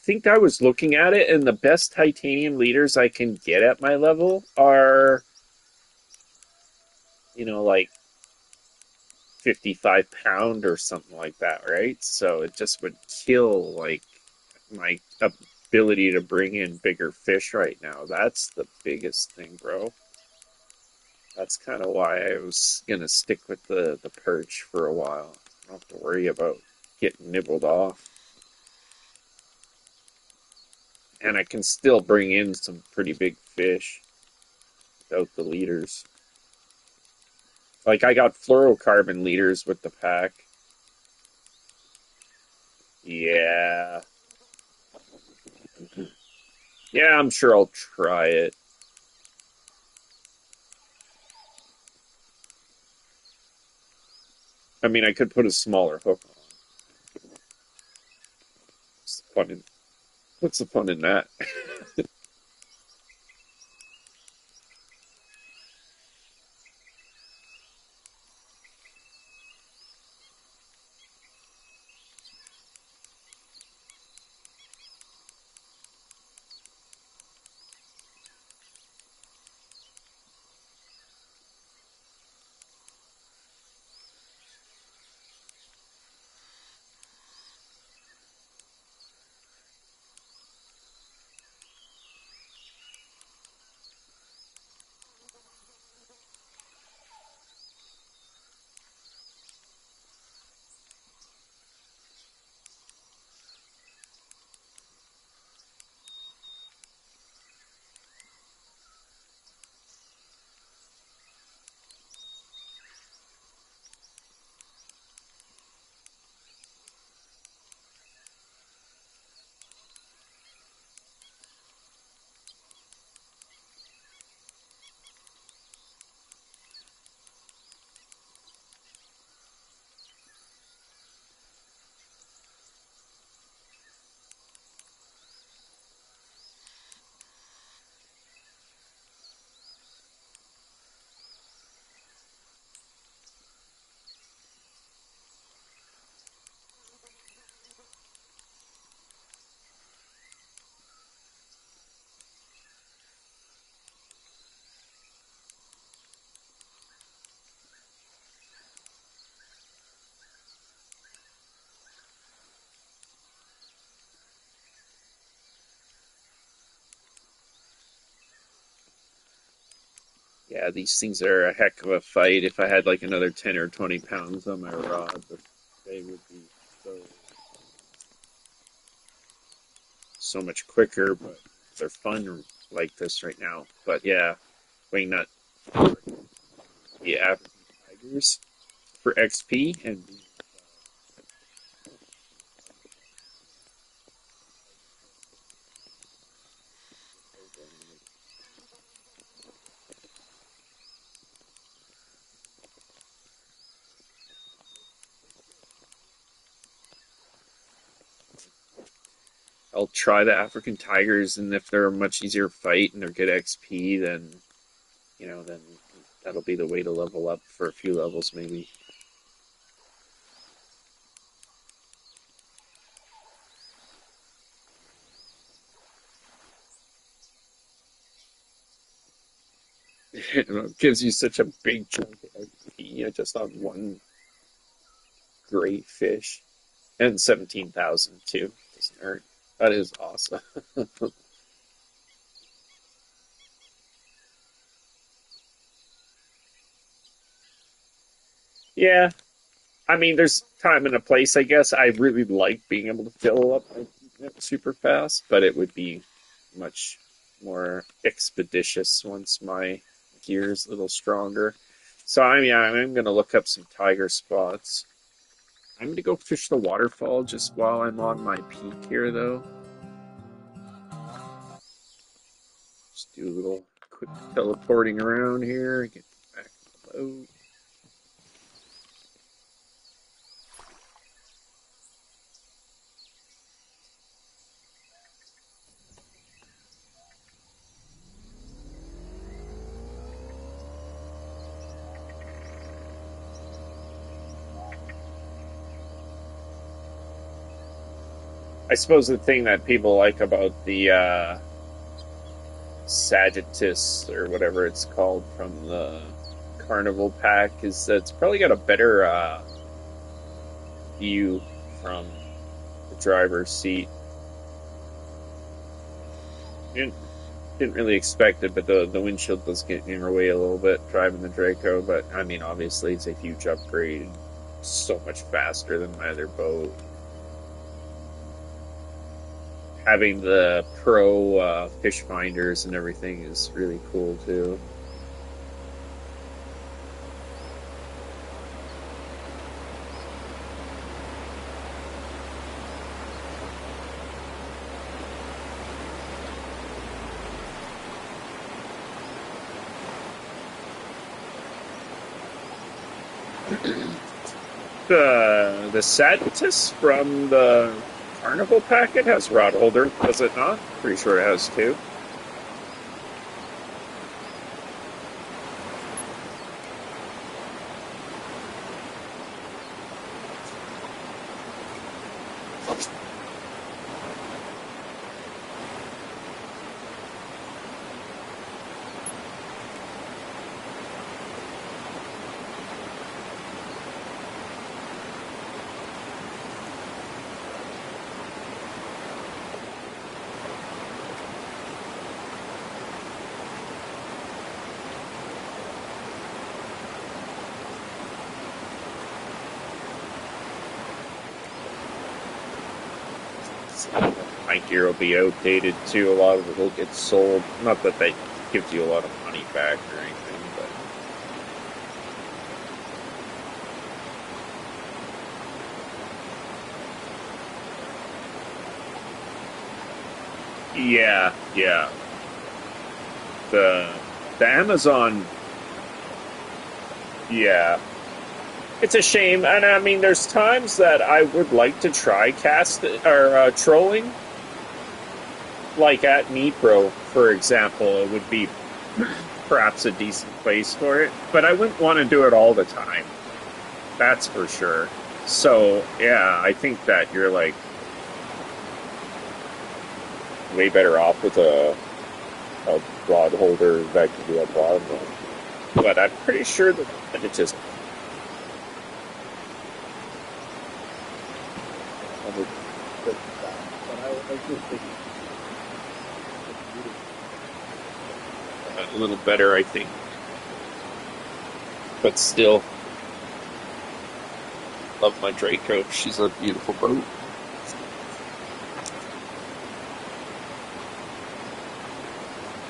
think I was looking at it, and the best titanium leaders I can get at my level are, like 55 pound or something like that, right? So it just would kill like my ability to bring in bigger fish right now. That's the biggest thing, bro. That's kind of why I was gonna stick with the perch for a while. I don't have to worry about getting nibbled off, and I can still bring in some pretty big fish without the leaders. Like I got fluorocarbon leaders with the pack. Yeah, yeah, I'm sure I'll try it. I mean, I could put a smaller hook on. What's the fun in, what's the fun in that? Yeah, these things are a heck of a fight. If I had like another 10 or 20 pounds on my rod, they would be so so much quicker, but they're fun like this right now. But yeah, wingnut, the African tigers for XP, and I'll try the African tigers, and if they're a much easier fight and they're good XP, then that'll be the way to level up for a few levels, maybe. It gives you such a big chunk of XP just on one great fish, and 17,000 too. Doesn't hurt. That is awesome. Yeah, I mean, there's time and a place, I guess. I really like being able to fill up my unit super fast, but it would be much more expeditious once my gear's a little stronger. So I'm gonna look up some tiger spots. I'm gonna go fish the waterfall just while I'm on my peak here, though. Just do a little quick teleporting around here, get back to the boat. I suppose the thing that people like about the Sagittus or whatever it's called from the Carnival pack is that it's probably got a better view from the driver's seat. Didn't really expect it, but the windshield does get in your way a little bit driving the Draco. But I mean, obviously, it's a huge upgrade, so much faster than my other boat. Having the pro fish finders and everything is really cool too. The Sagittus from the Carnival packet has rod holder, does it not? Pretty sure it has too. My gear will be outdated too. A lot of it will get sold. Not that that gives you a lot of money back or anything, but yeah. The the Amazon, yeah. It's a shame, and I mean, there's times that I would like to try cast or trolling, like at Nipro, for example. It would be perhaps a decent place for it, but I wouldn't want to do it all the time. That's for sure. So yeah, I think that you're like way better off with a rod holder that can do a bottom run. But I'm pretty sure that it just I would put that. But I was just thinking, a little better, I think. But still, love my Draco. She's a beautiful boat.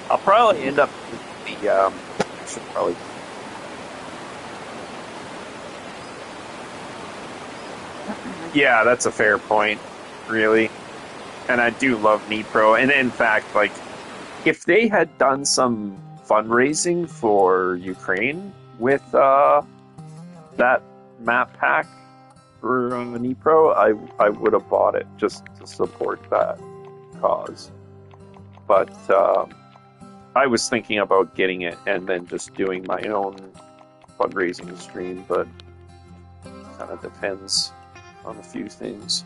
I'll probably end up with the. I should probably. Yeah, that's a fair point, really. And I do love Nipro. And in fact, like, if they had done some fundraising for Ukraine with that map pack for Nipro, I would have bought it just to support that cause. But I was thinking about getting it and then just doing my own fundraising stream, but kind of depends on a few things.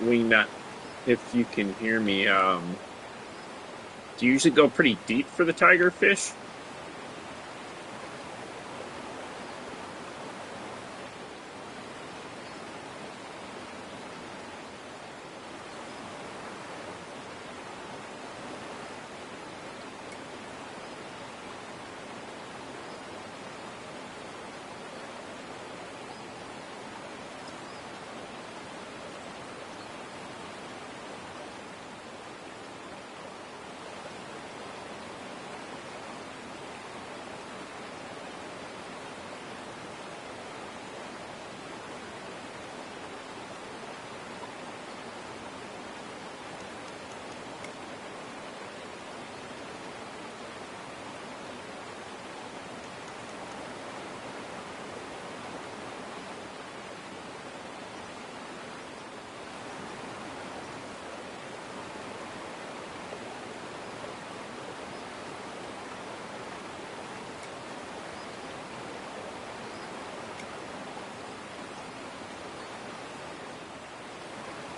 Wingnut, if you can hear me, do you usually go pretty deep for the tiger fish?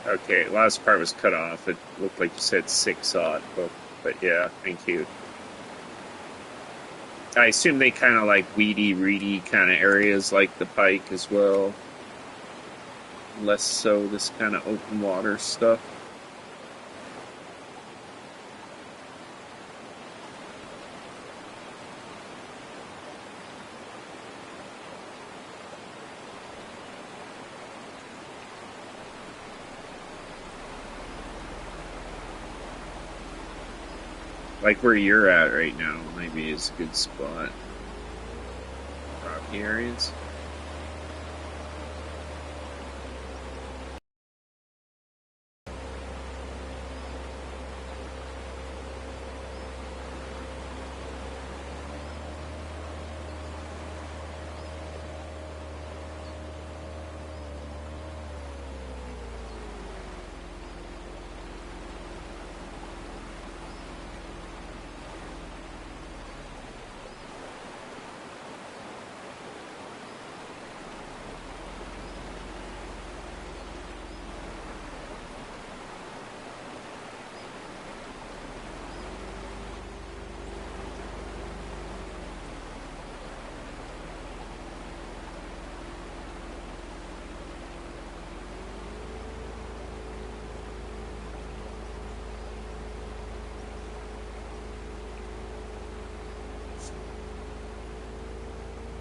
Okay, last part was cut off. It looked like you said 6-aught, but yeah, thank you. I assume they kind of like weedy, reedy kind of areas like the pike as well. Less so this kind of open water stuff. Like where you're at right now, maybe is a good spot. Rocky areas.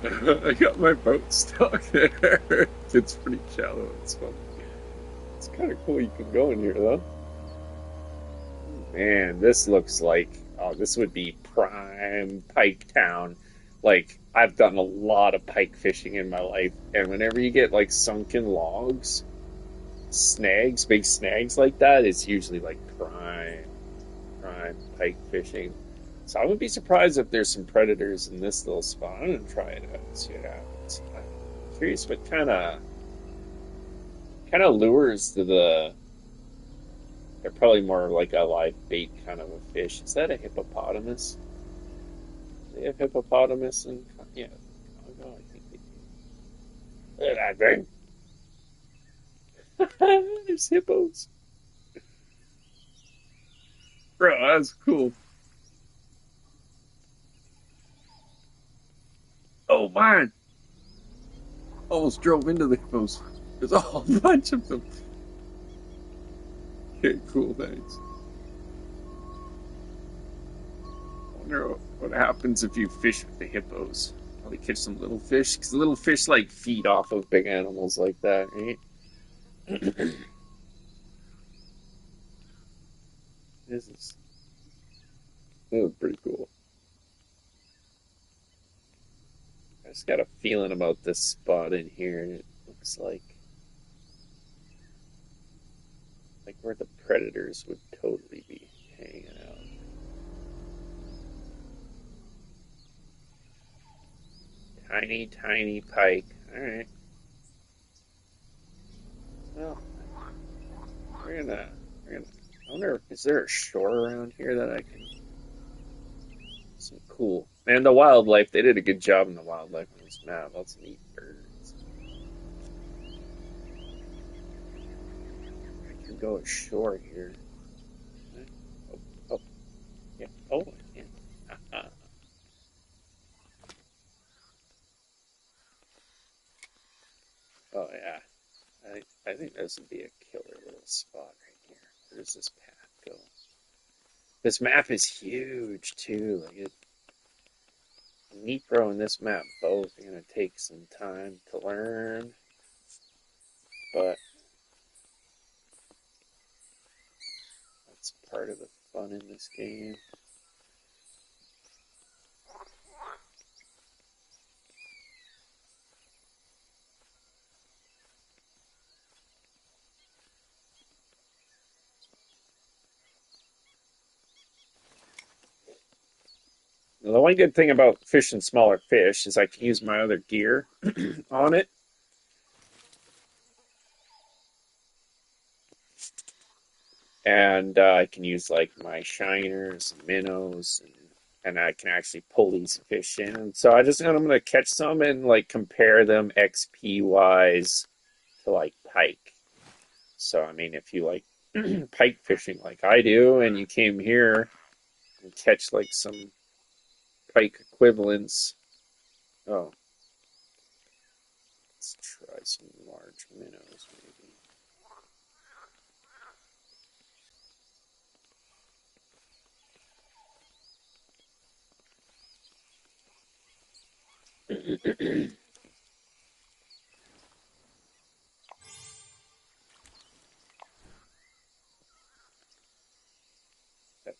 I got my boat stuck there. It's pretty shallow. It's fun. It's kind of cool you can go in here, though. Man, this looks like, oh, this would be prime pike town. Like, I've done a lot of pike fishing in my life, and whenever you get like sunken logs, snags, big snags like that, it's usually like prime pike fishing. So I wouldn't be surprised if there's some predators in this little spot. I'm gonna try it out and see what happens. I'm curious what kind of lures to the. They're probably more like a live bait kind of a fish. Is that a hippopotamus? Do they have hippopotamus in yeah, Congo? I think they do. Look at that thing. There's hippos. Bro, that's cool. Oh man, almost drove into the hippos. There's a whole bunch of them. Okay, cool, thanks. I wonder what happens if you fish with the hippos. Probably catch some little fish, because little fish like feed off of big animals like that, right? This is That was pretty cool. I just got a feeling about this spot in here, and it looks like where the predators would totally be hanging out. Tiny, tiny pike. All right. Well, we're gonna we're gonna. I wonder, is there a shore around here that I can? Some cool. And the wildlife, they did a good job in the wildlife on this map. Lots of neat birds. I can go ashore here. Oh, oh, yeah. Oh, yeah. Uh-uh. Oh, yeah. I think this would be a killer little spot right here. Where does this path go? This map is huge too. Nipro and this map both are gonna take some time to learn, but that's part of the fun in this game. Now, the one good thing about fishing smaller fish is I can use my other gear on it. And I can use like my shiners and minnows, and I can actually pull these fish in. And so I'm gonna catch some and like compare them XP wise to like pike. So I mean, if you like pike fishing like I do, and you came here and catch like some pike equivalents, oh, let's try some large minnows maybe.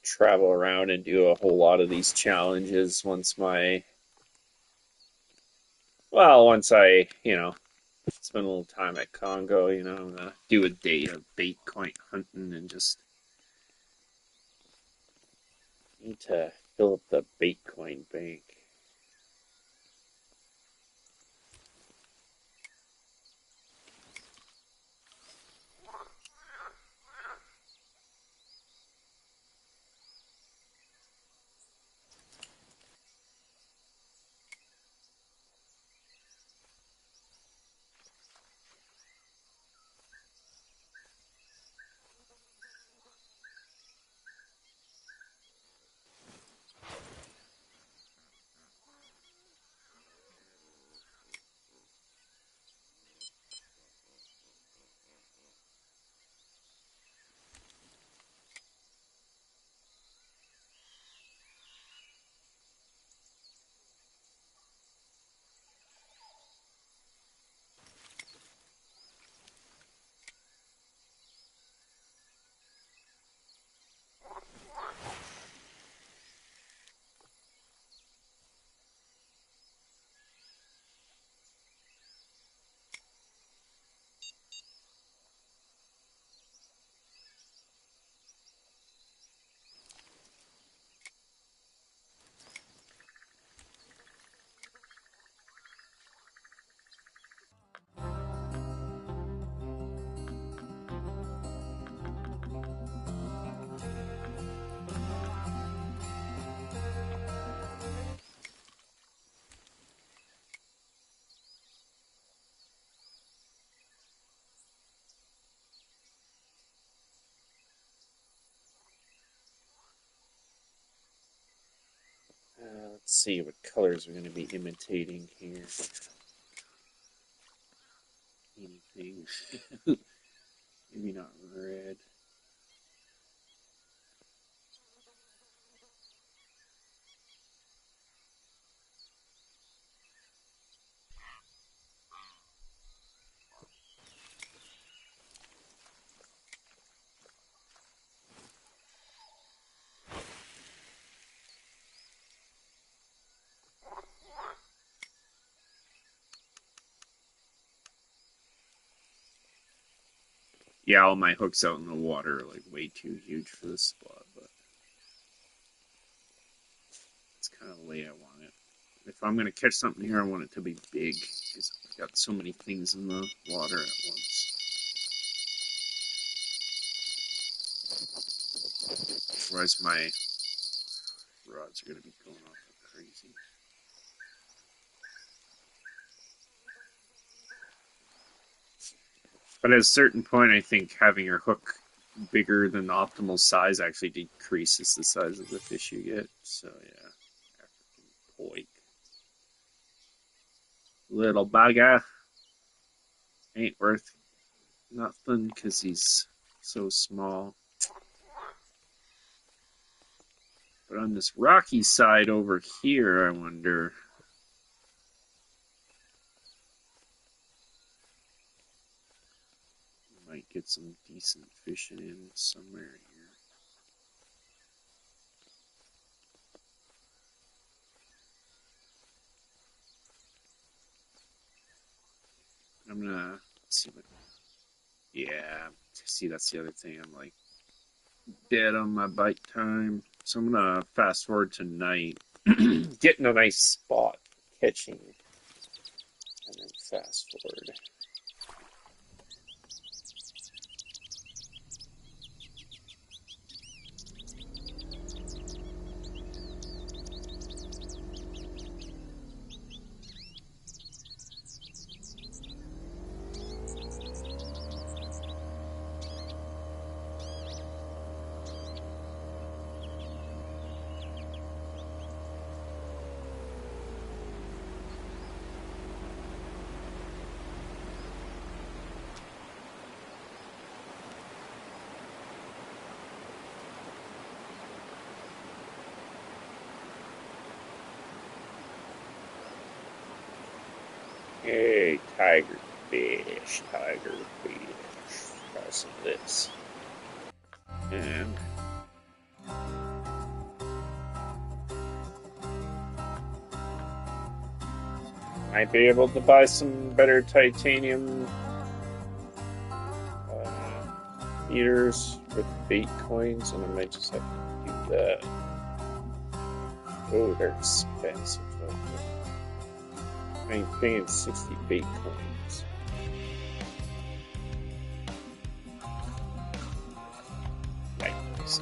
Travel around and do a whole lot of these challenges once I, spend a little time at Congo, I'm gonna do a day of bait coin hunting and just need to fill up the bait coin bank. Let's see what colors we're going to be imitating here. Anything. Maybe not red. Yeah, all my hooks out in the water are like way too huge for this spot, but it's kind of the way I want it. If I'm gonna catch something here, I want it to be big because I've got so many things in the water at once. Otherwise, my rods are gonna be going off like crazy. But at a certain point, I think having your hook bigger than the optimal size actually decreases the size of the fish you get. So yeah, African pike, little bugger, ain't worth nothing because he's so small. But on this rocky side over here, I wonder. Might get some decent fishing in somewhere here. I'm gonna see what. Yeah, see, that's the other thing. I'm like dead on my bite time, so I'm gonna fast forward to night, getting a nice spot, catching, and then fast forward. Hey, tiger fish, tiger fish. Try some of this. And might be able to buy some better titanium eaters with bait coins, and I might just have to do that. Oh, they're expensive. I'm paying 60 bait coins. Nice.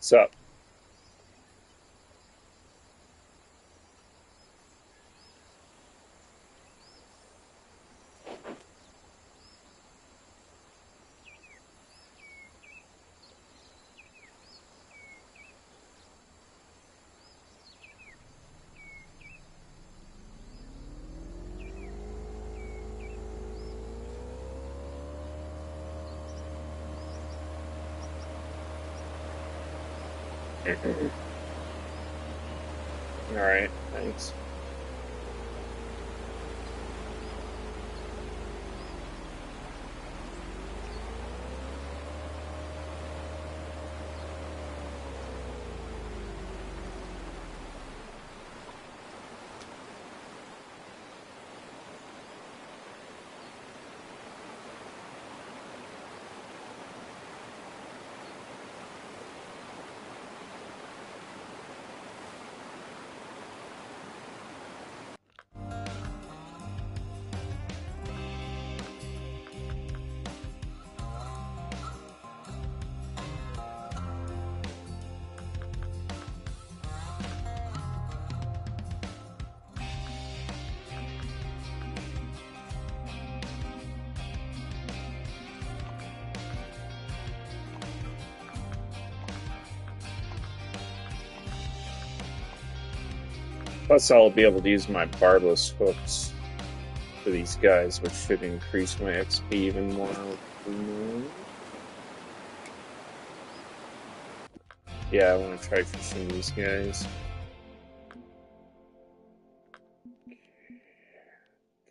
What's up? Alright, thanks. Plus, I'll be able to use my barbless hooks for these guys, which should increase my XP even more. Yeah, I want to try fishing these guys.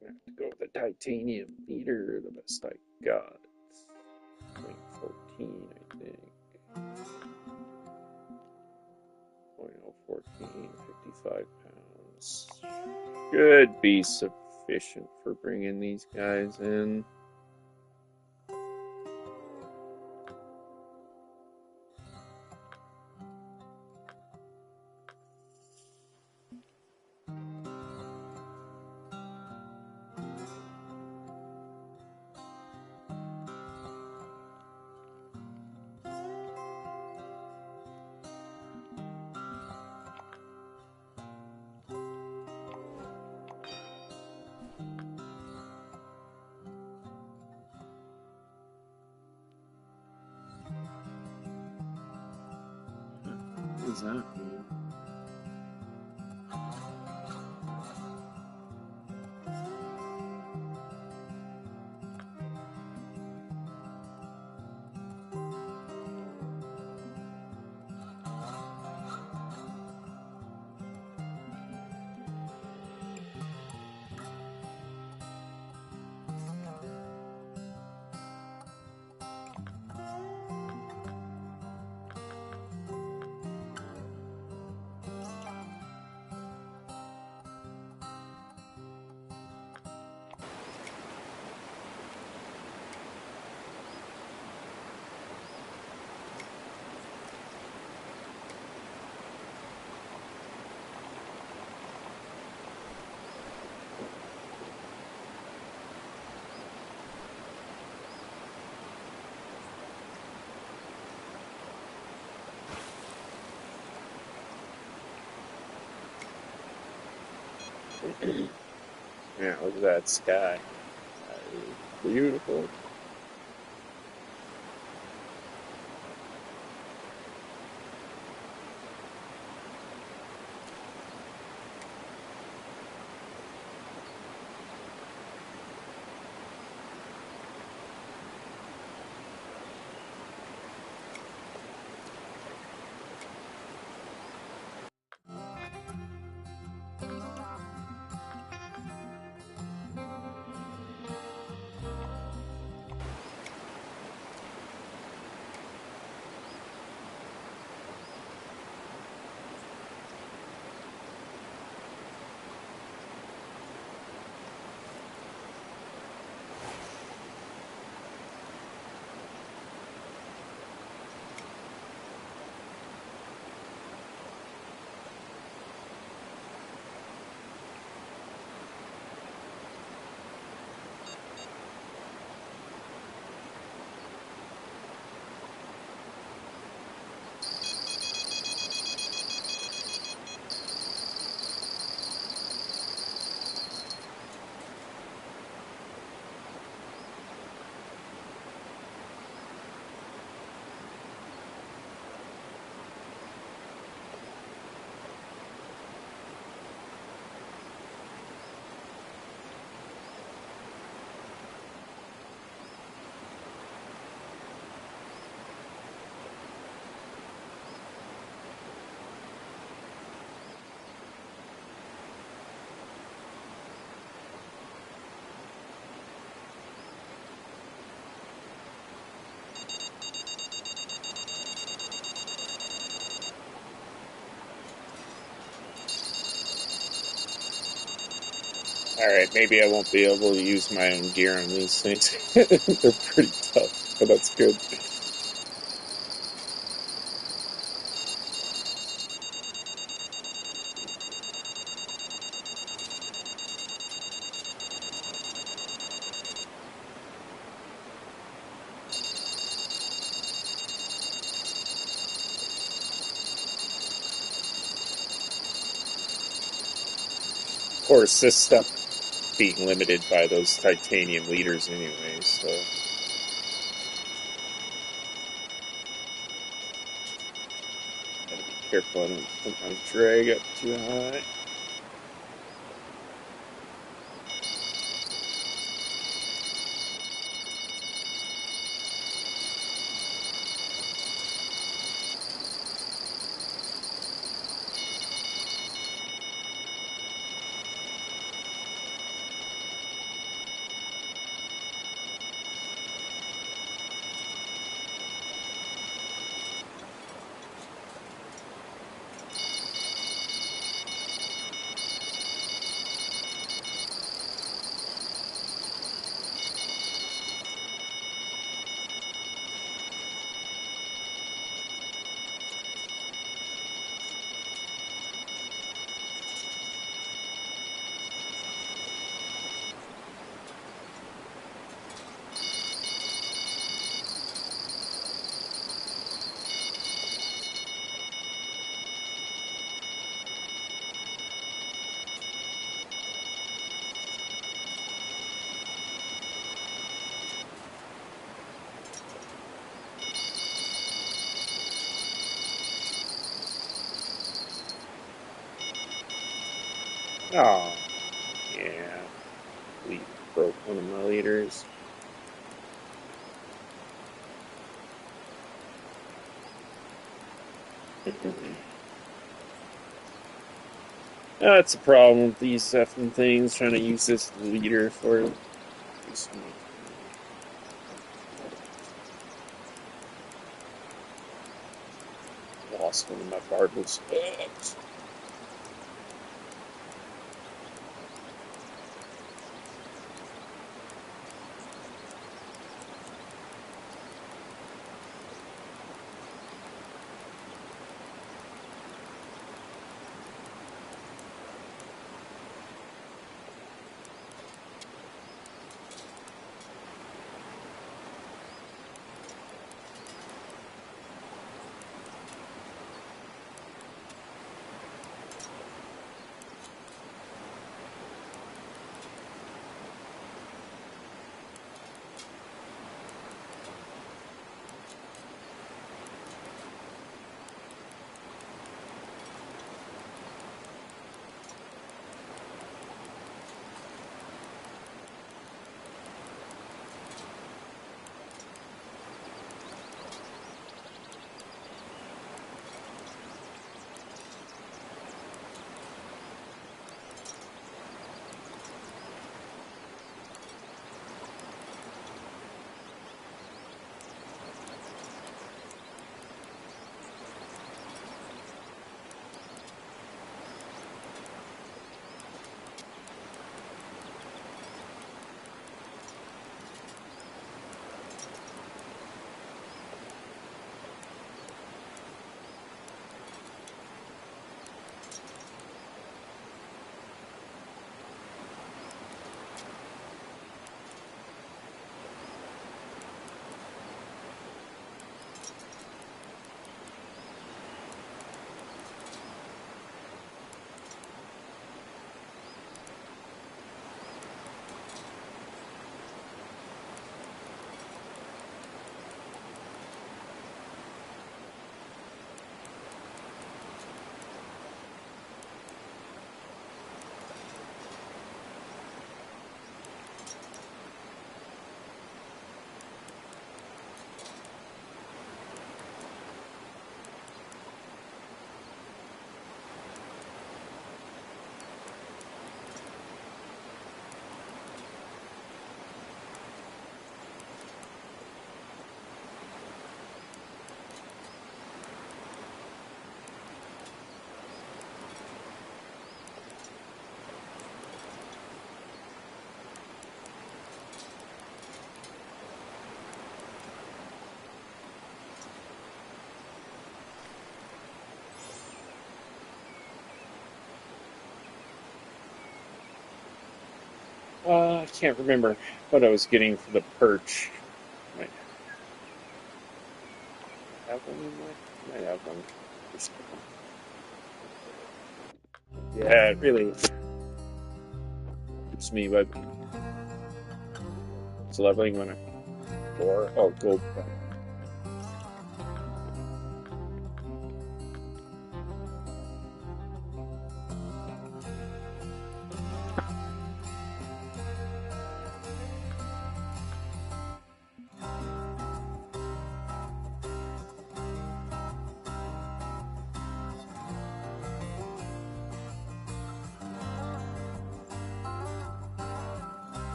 Gonna have to go with the titanium leader, the best I got. Point 14, I think. 0.014, 55 pounds. Should be sufficient for bringing these guys in. What does that mean? Yeah, look at that sky. That is beautiful. Alright, maybe I won't be able to use my own gear on these things. They're pretty tough, but that's good. Of course, this stuff being limited by those titanium leaders anyway, so... Gotta be careful I don't put my drag up too high. Oh, yeah. We broke one of my leaders. That's a problem with these effing things, trying to use this leader for lost one of my barbers. I can't remember what I was getting for the perch. Might have one in there. Might have one. Yeah, it really keeps me, but it's leveling when I four. Oh, gold.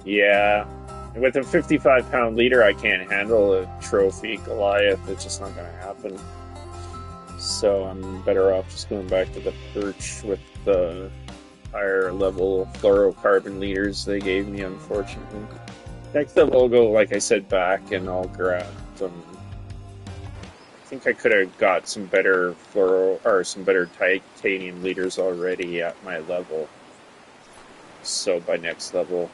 Yeah. With a 55-pound leader, I can't handle a trophy Goliath. It's just not going to happen. So I'm better off just going back to the perch with the higher level fluorocarbon leaders they gave me, unfortunately. Next up, I'll go, like I said, back and I'll grab them. I think I could have got some better fluoro or some better titanium leaders already at my level. So by next level.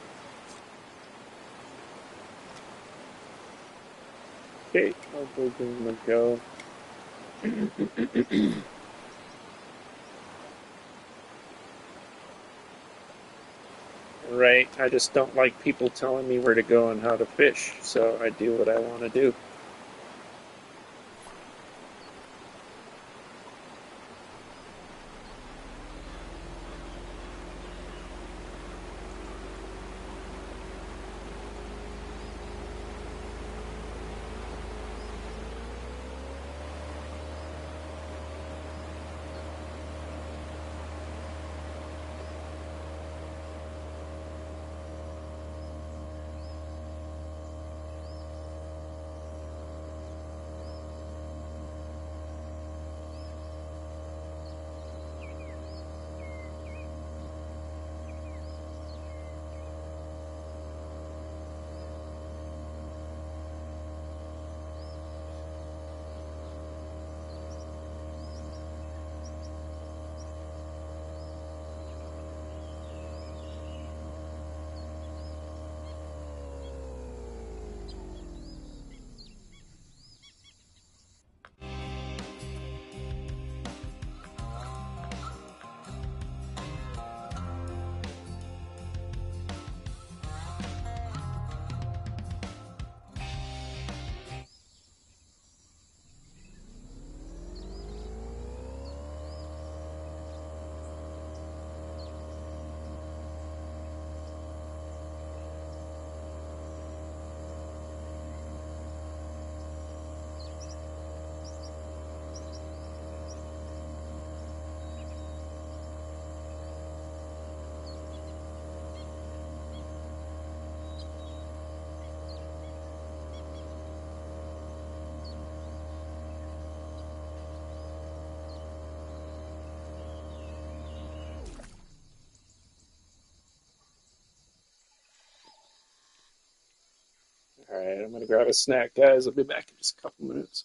Okay, I'll go give them a go. Right, I just don't like people telling me where to go and how to fish, so I do what I want to do. right, I'm gonna grab a snack, guys. I'll be back in just a couple minutes.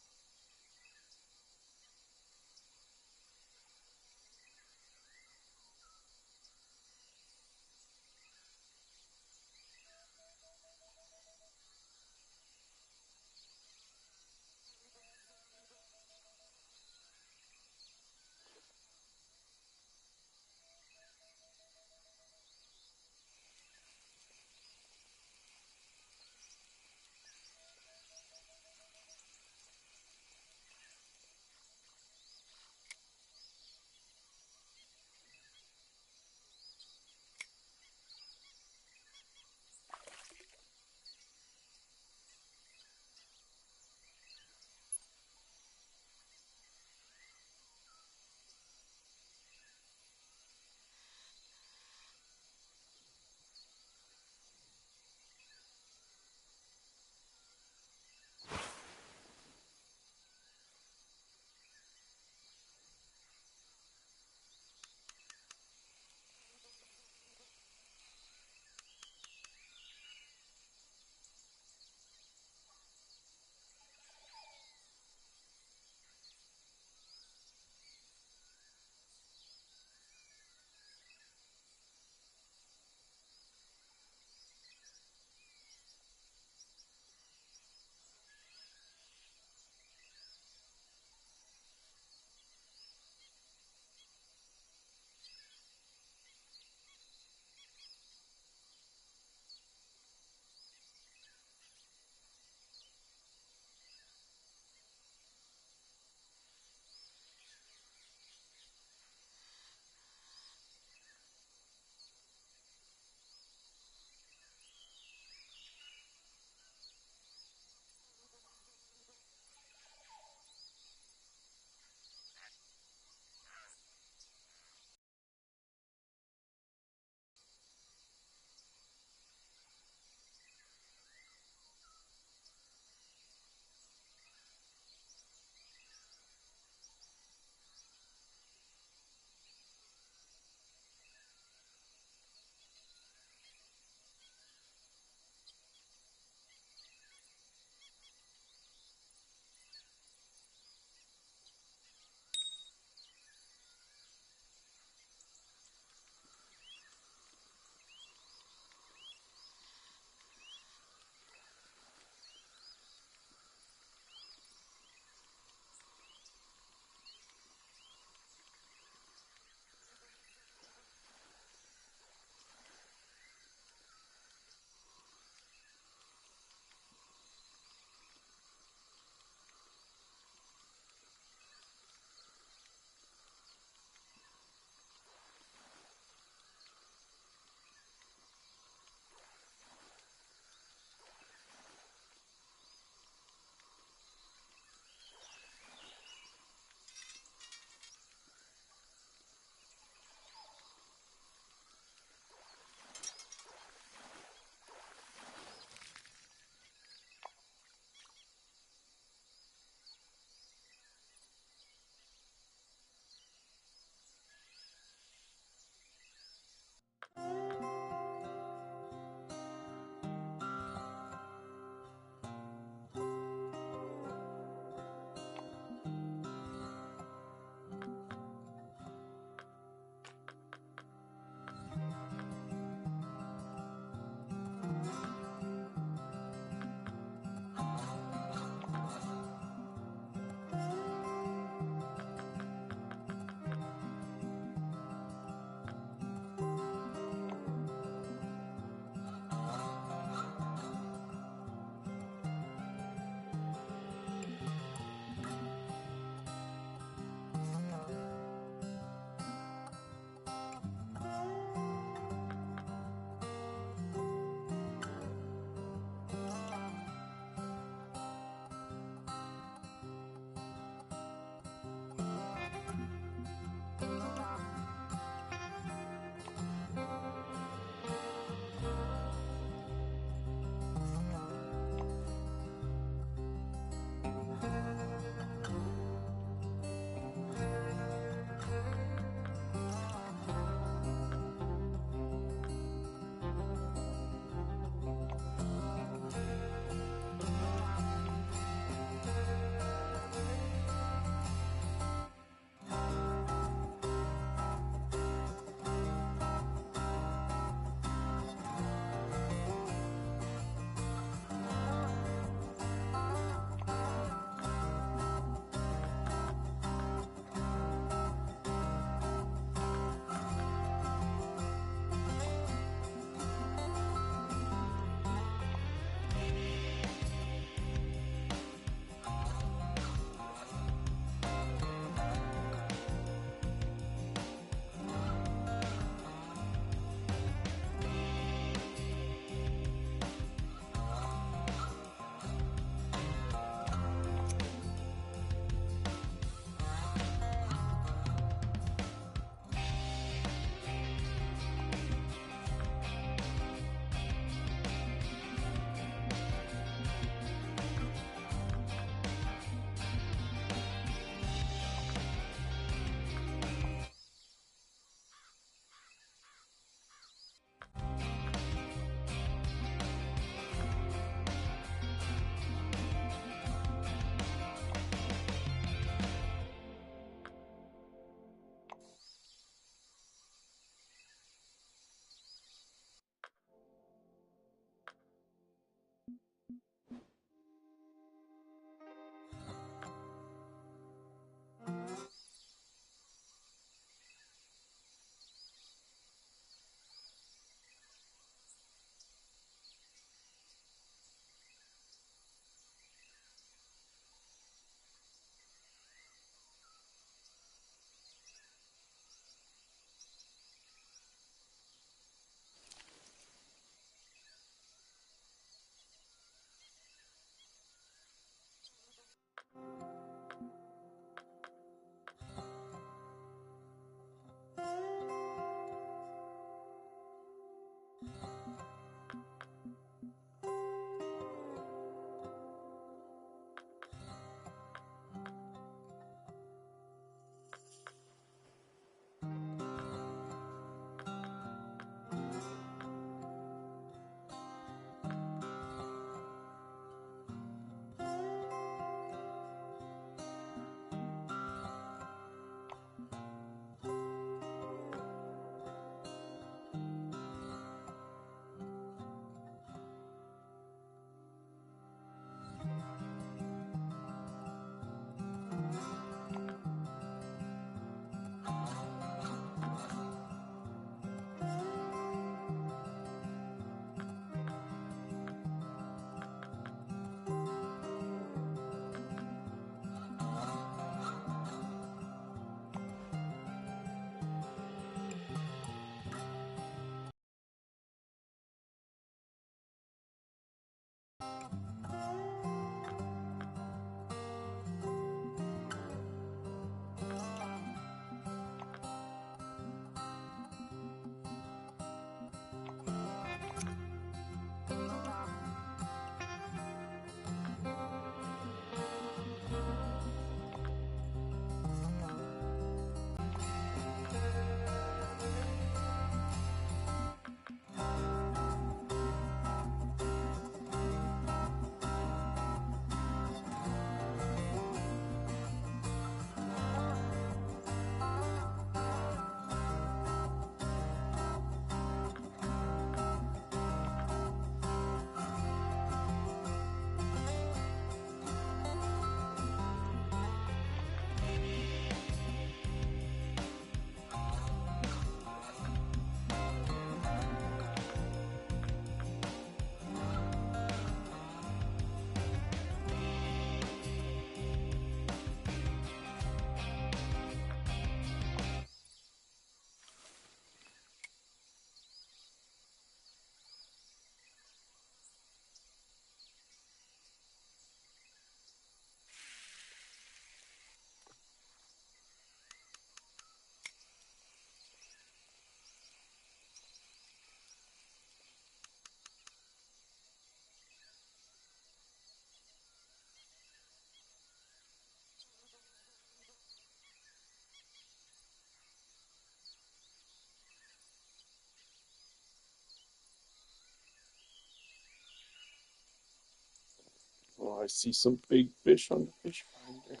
Oh, I see some big fish on the fish finder.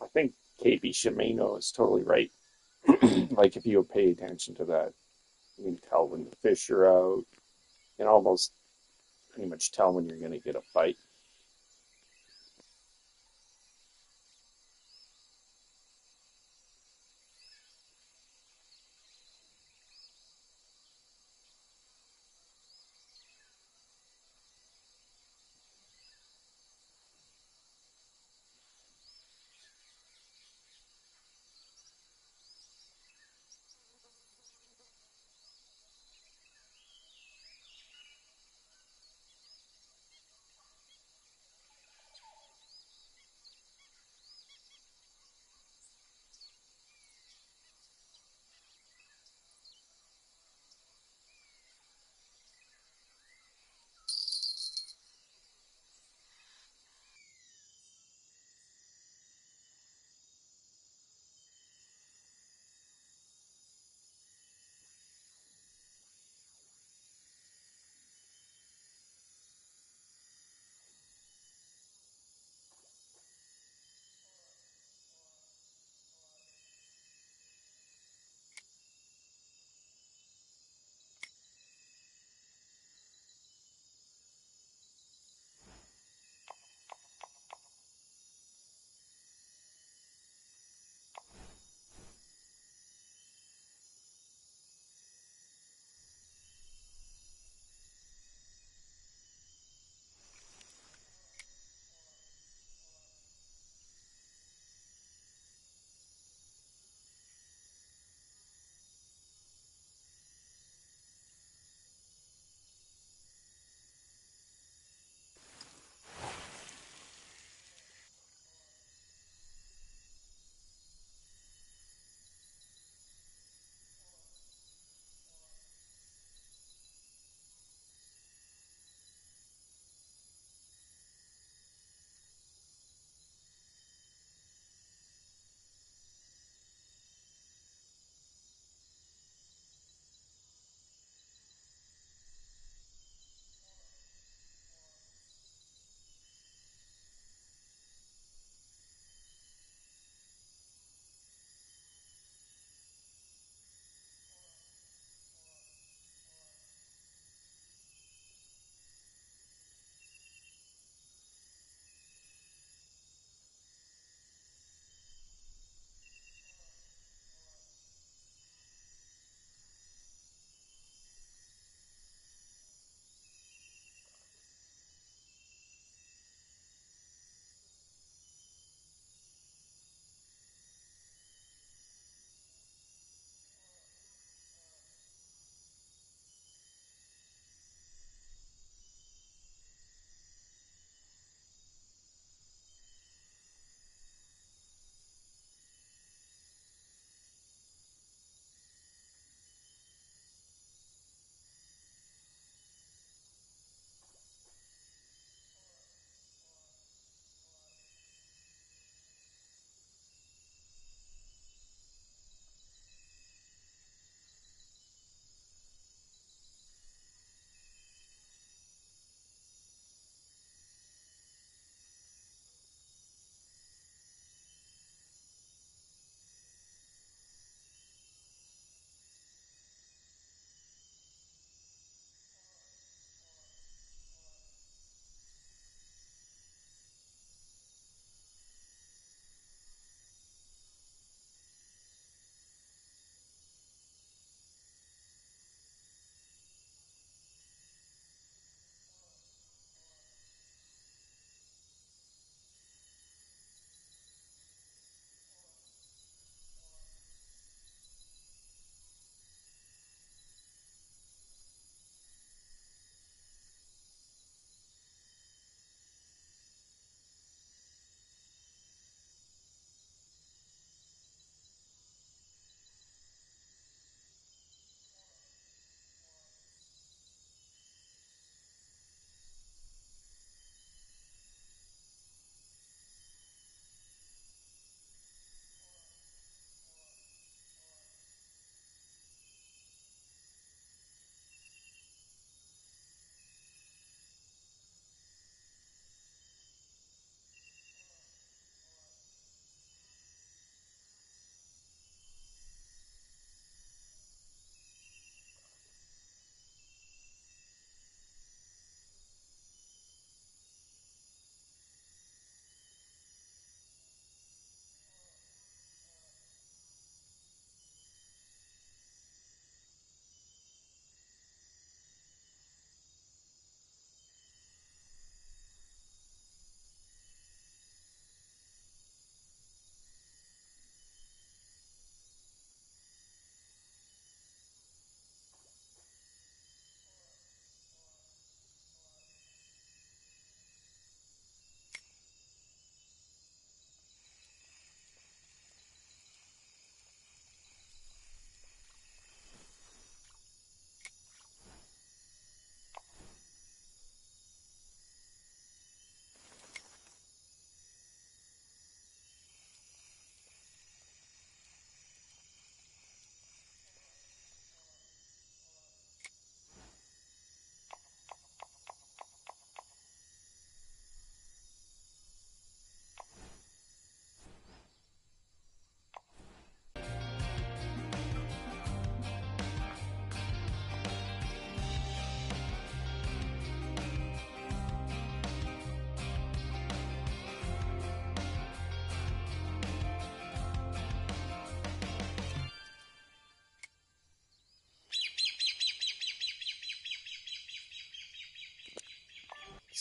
I think KB Shimano is totally right. Like if you pay attention to that, you can tell when the fish are out. You can almost pretty much tell when you're going to get a bite.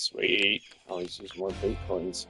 Sweet. Always use more bait coins.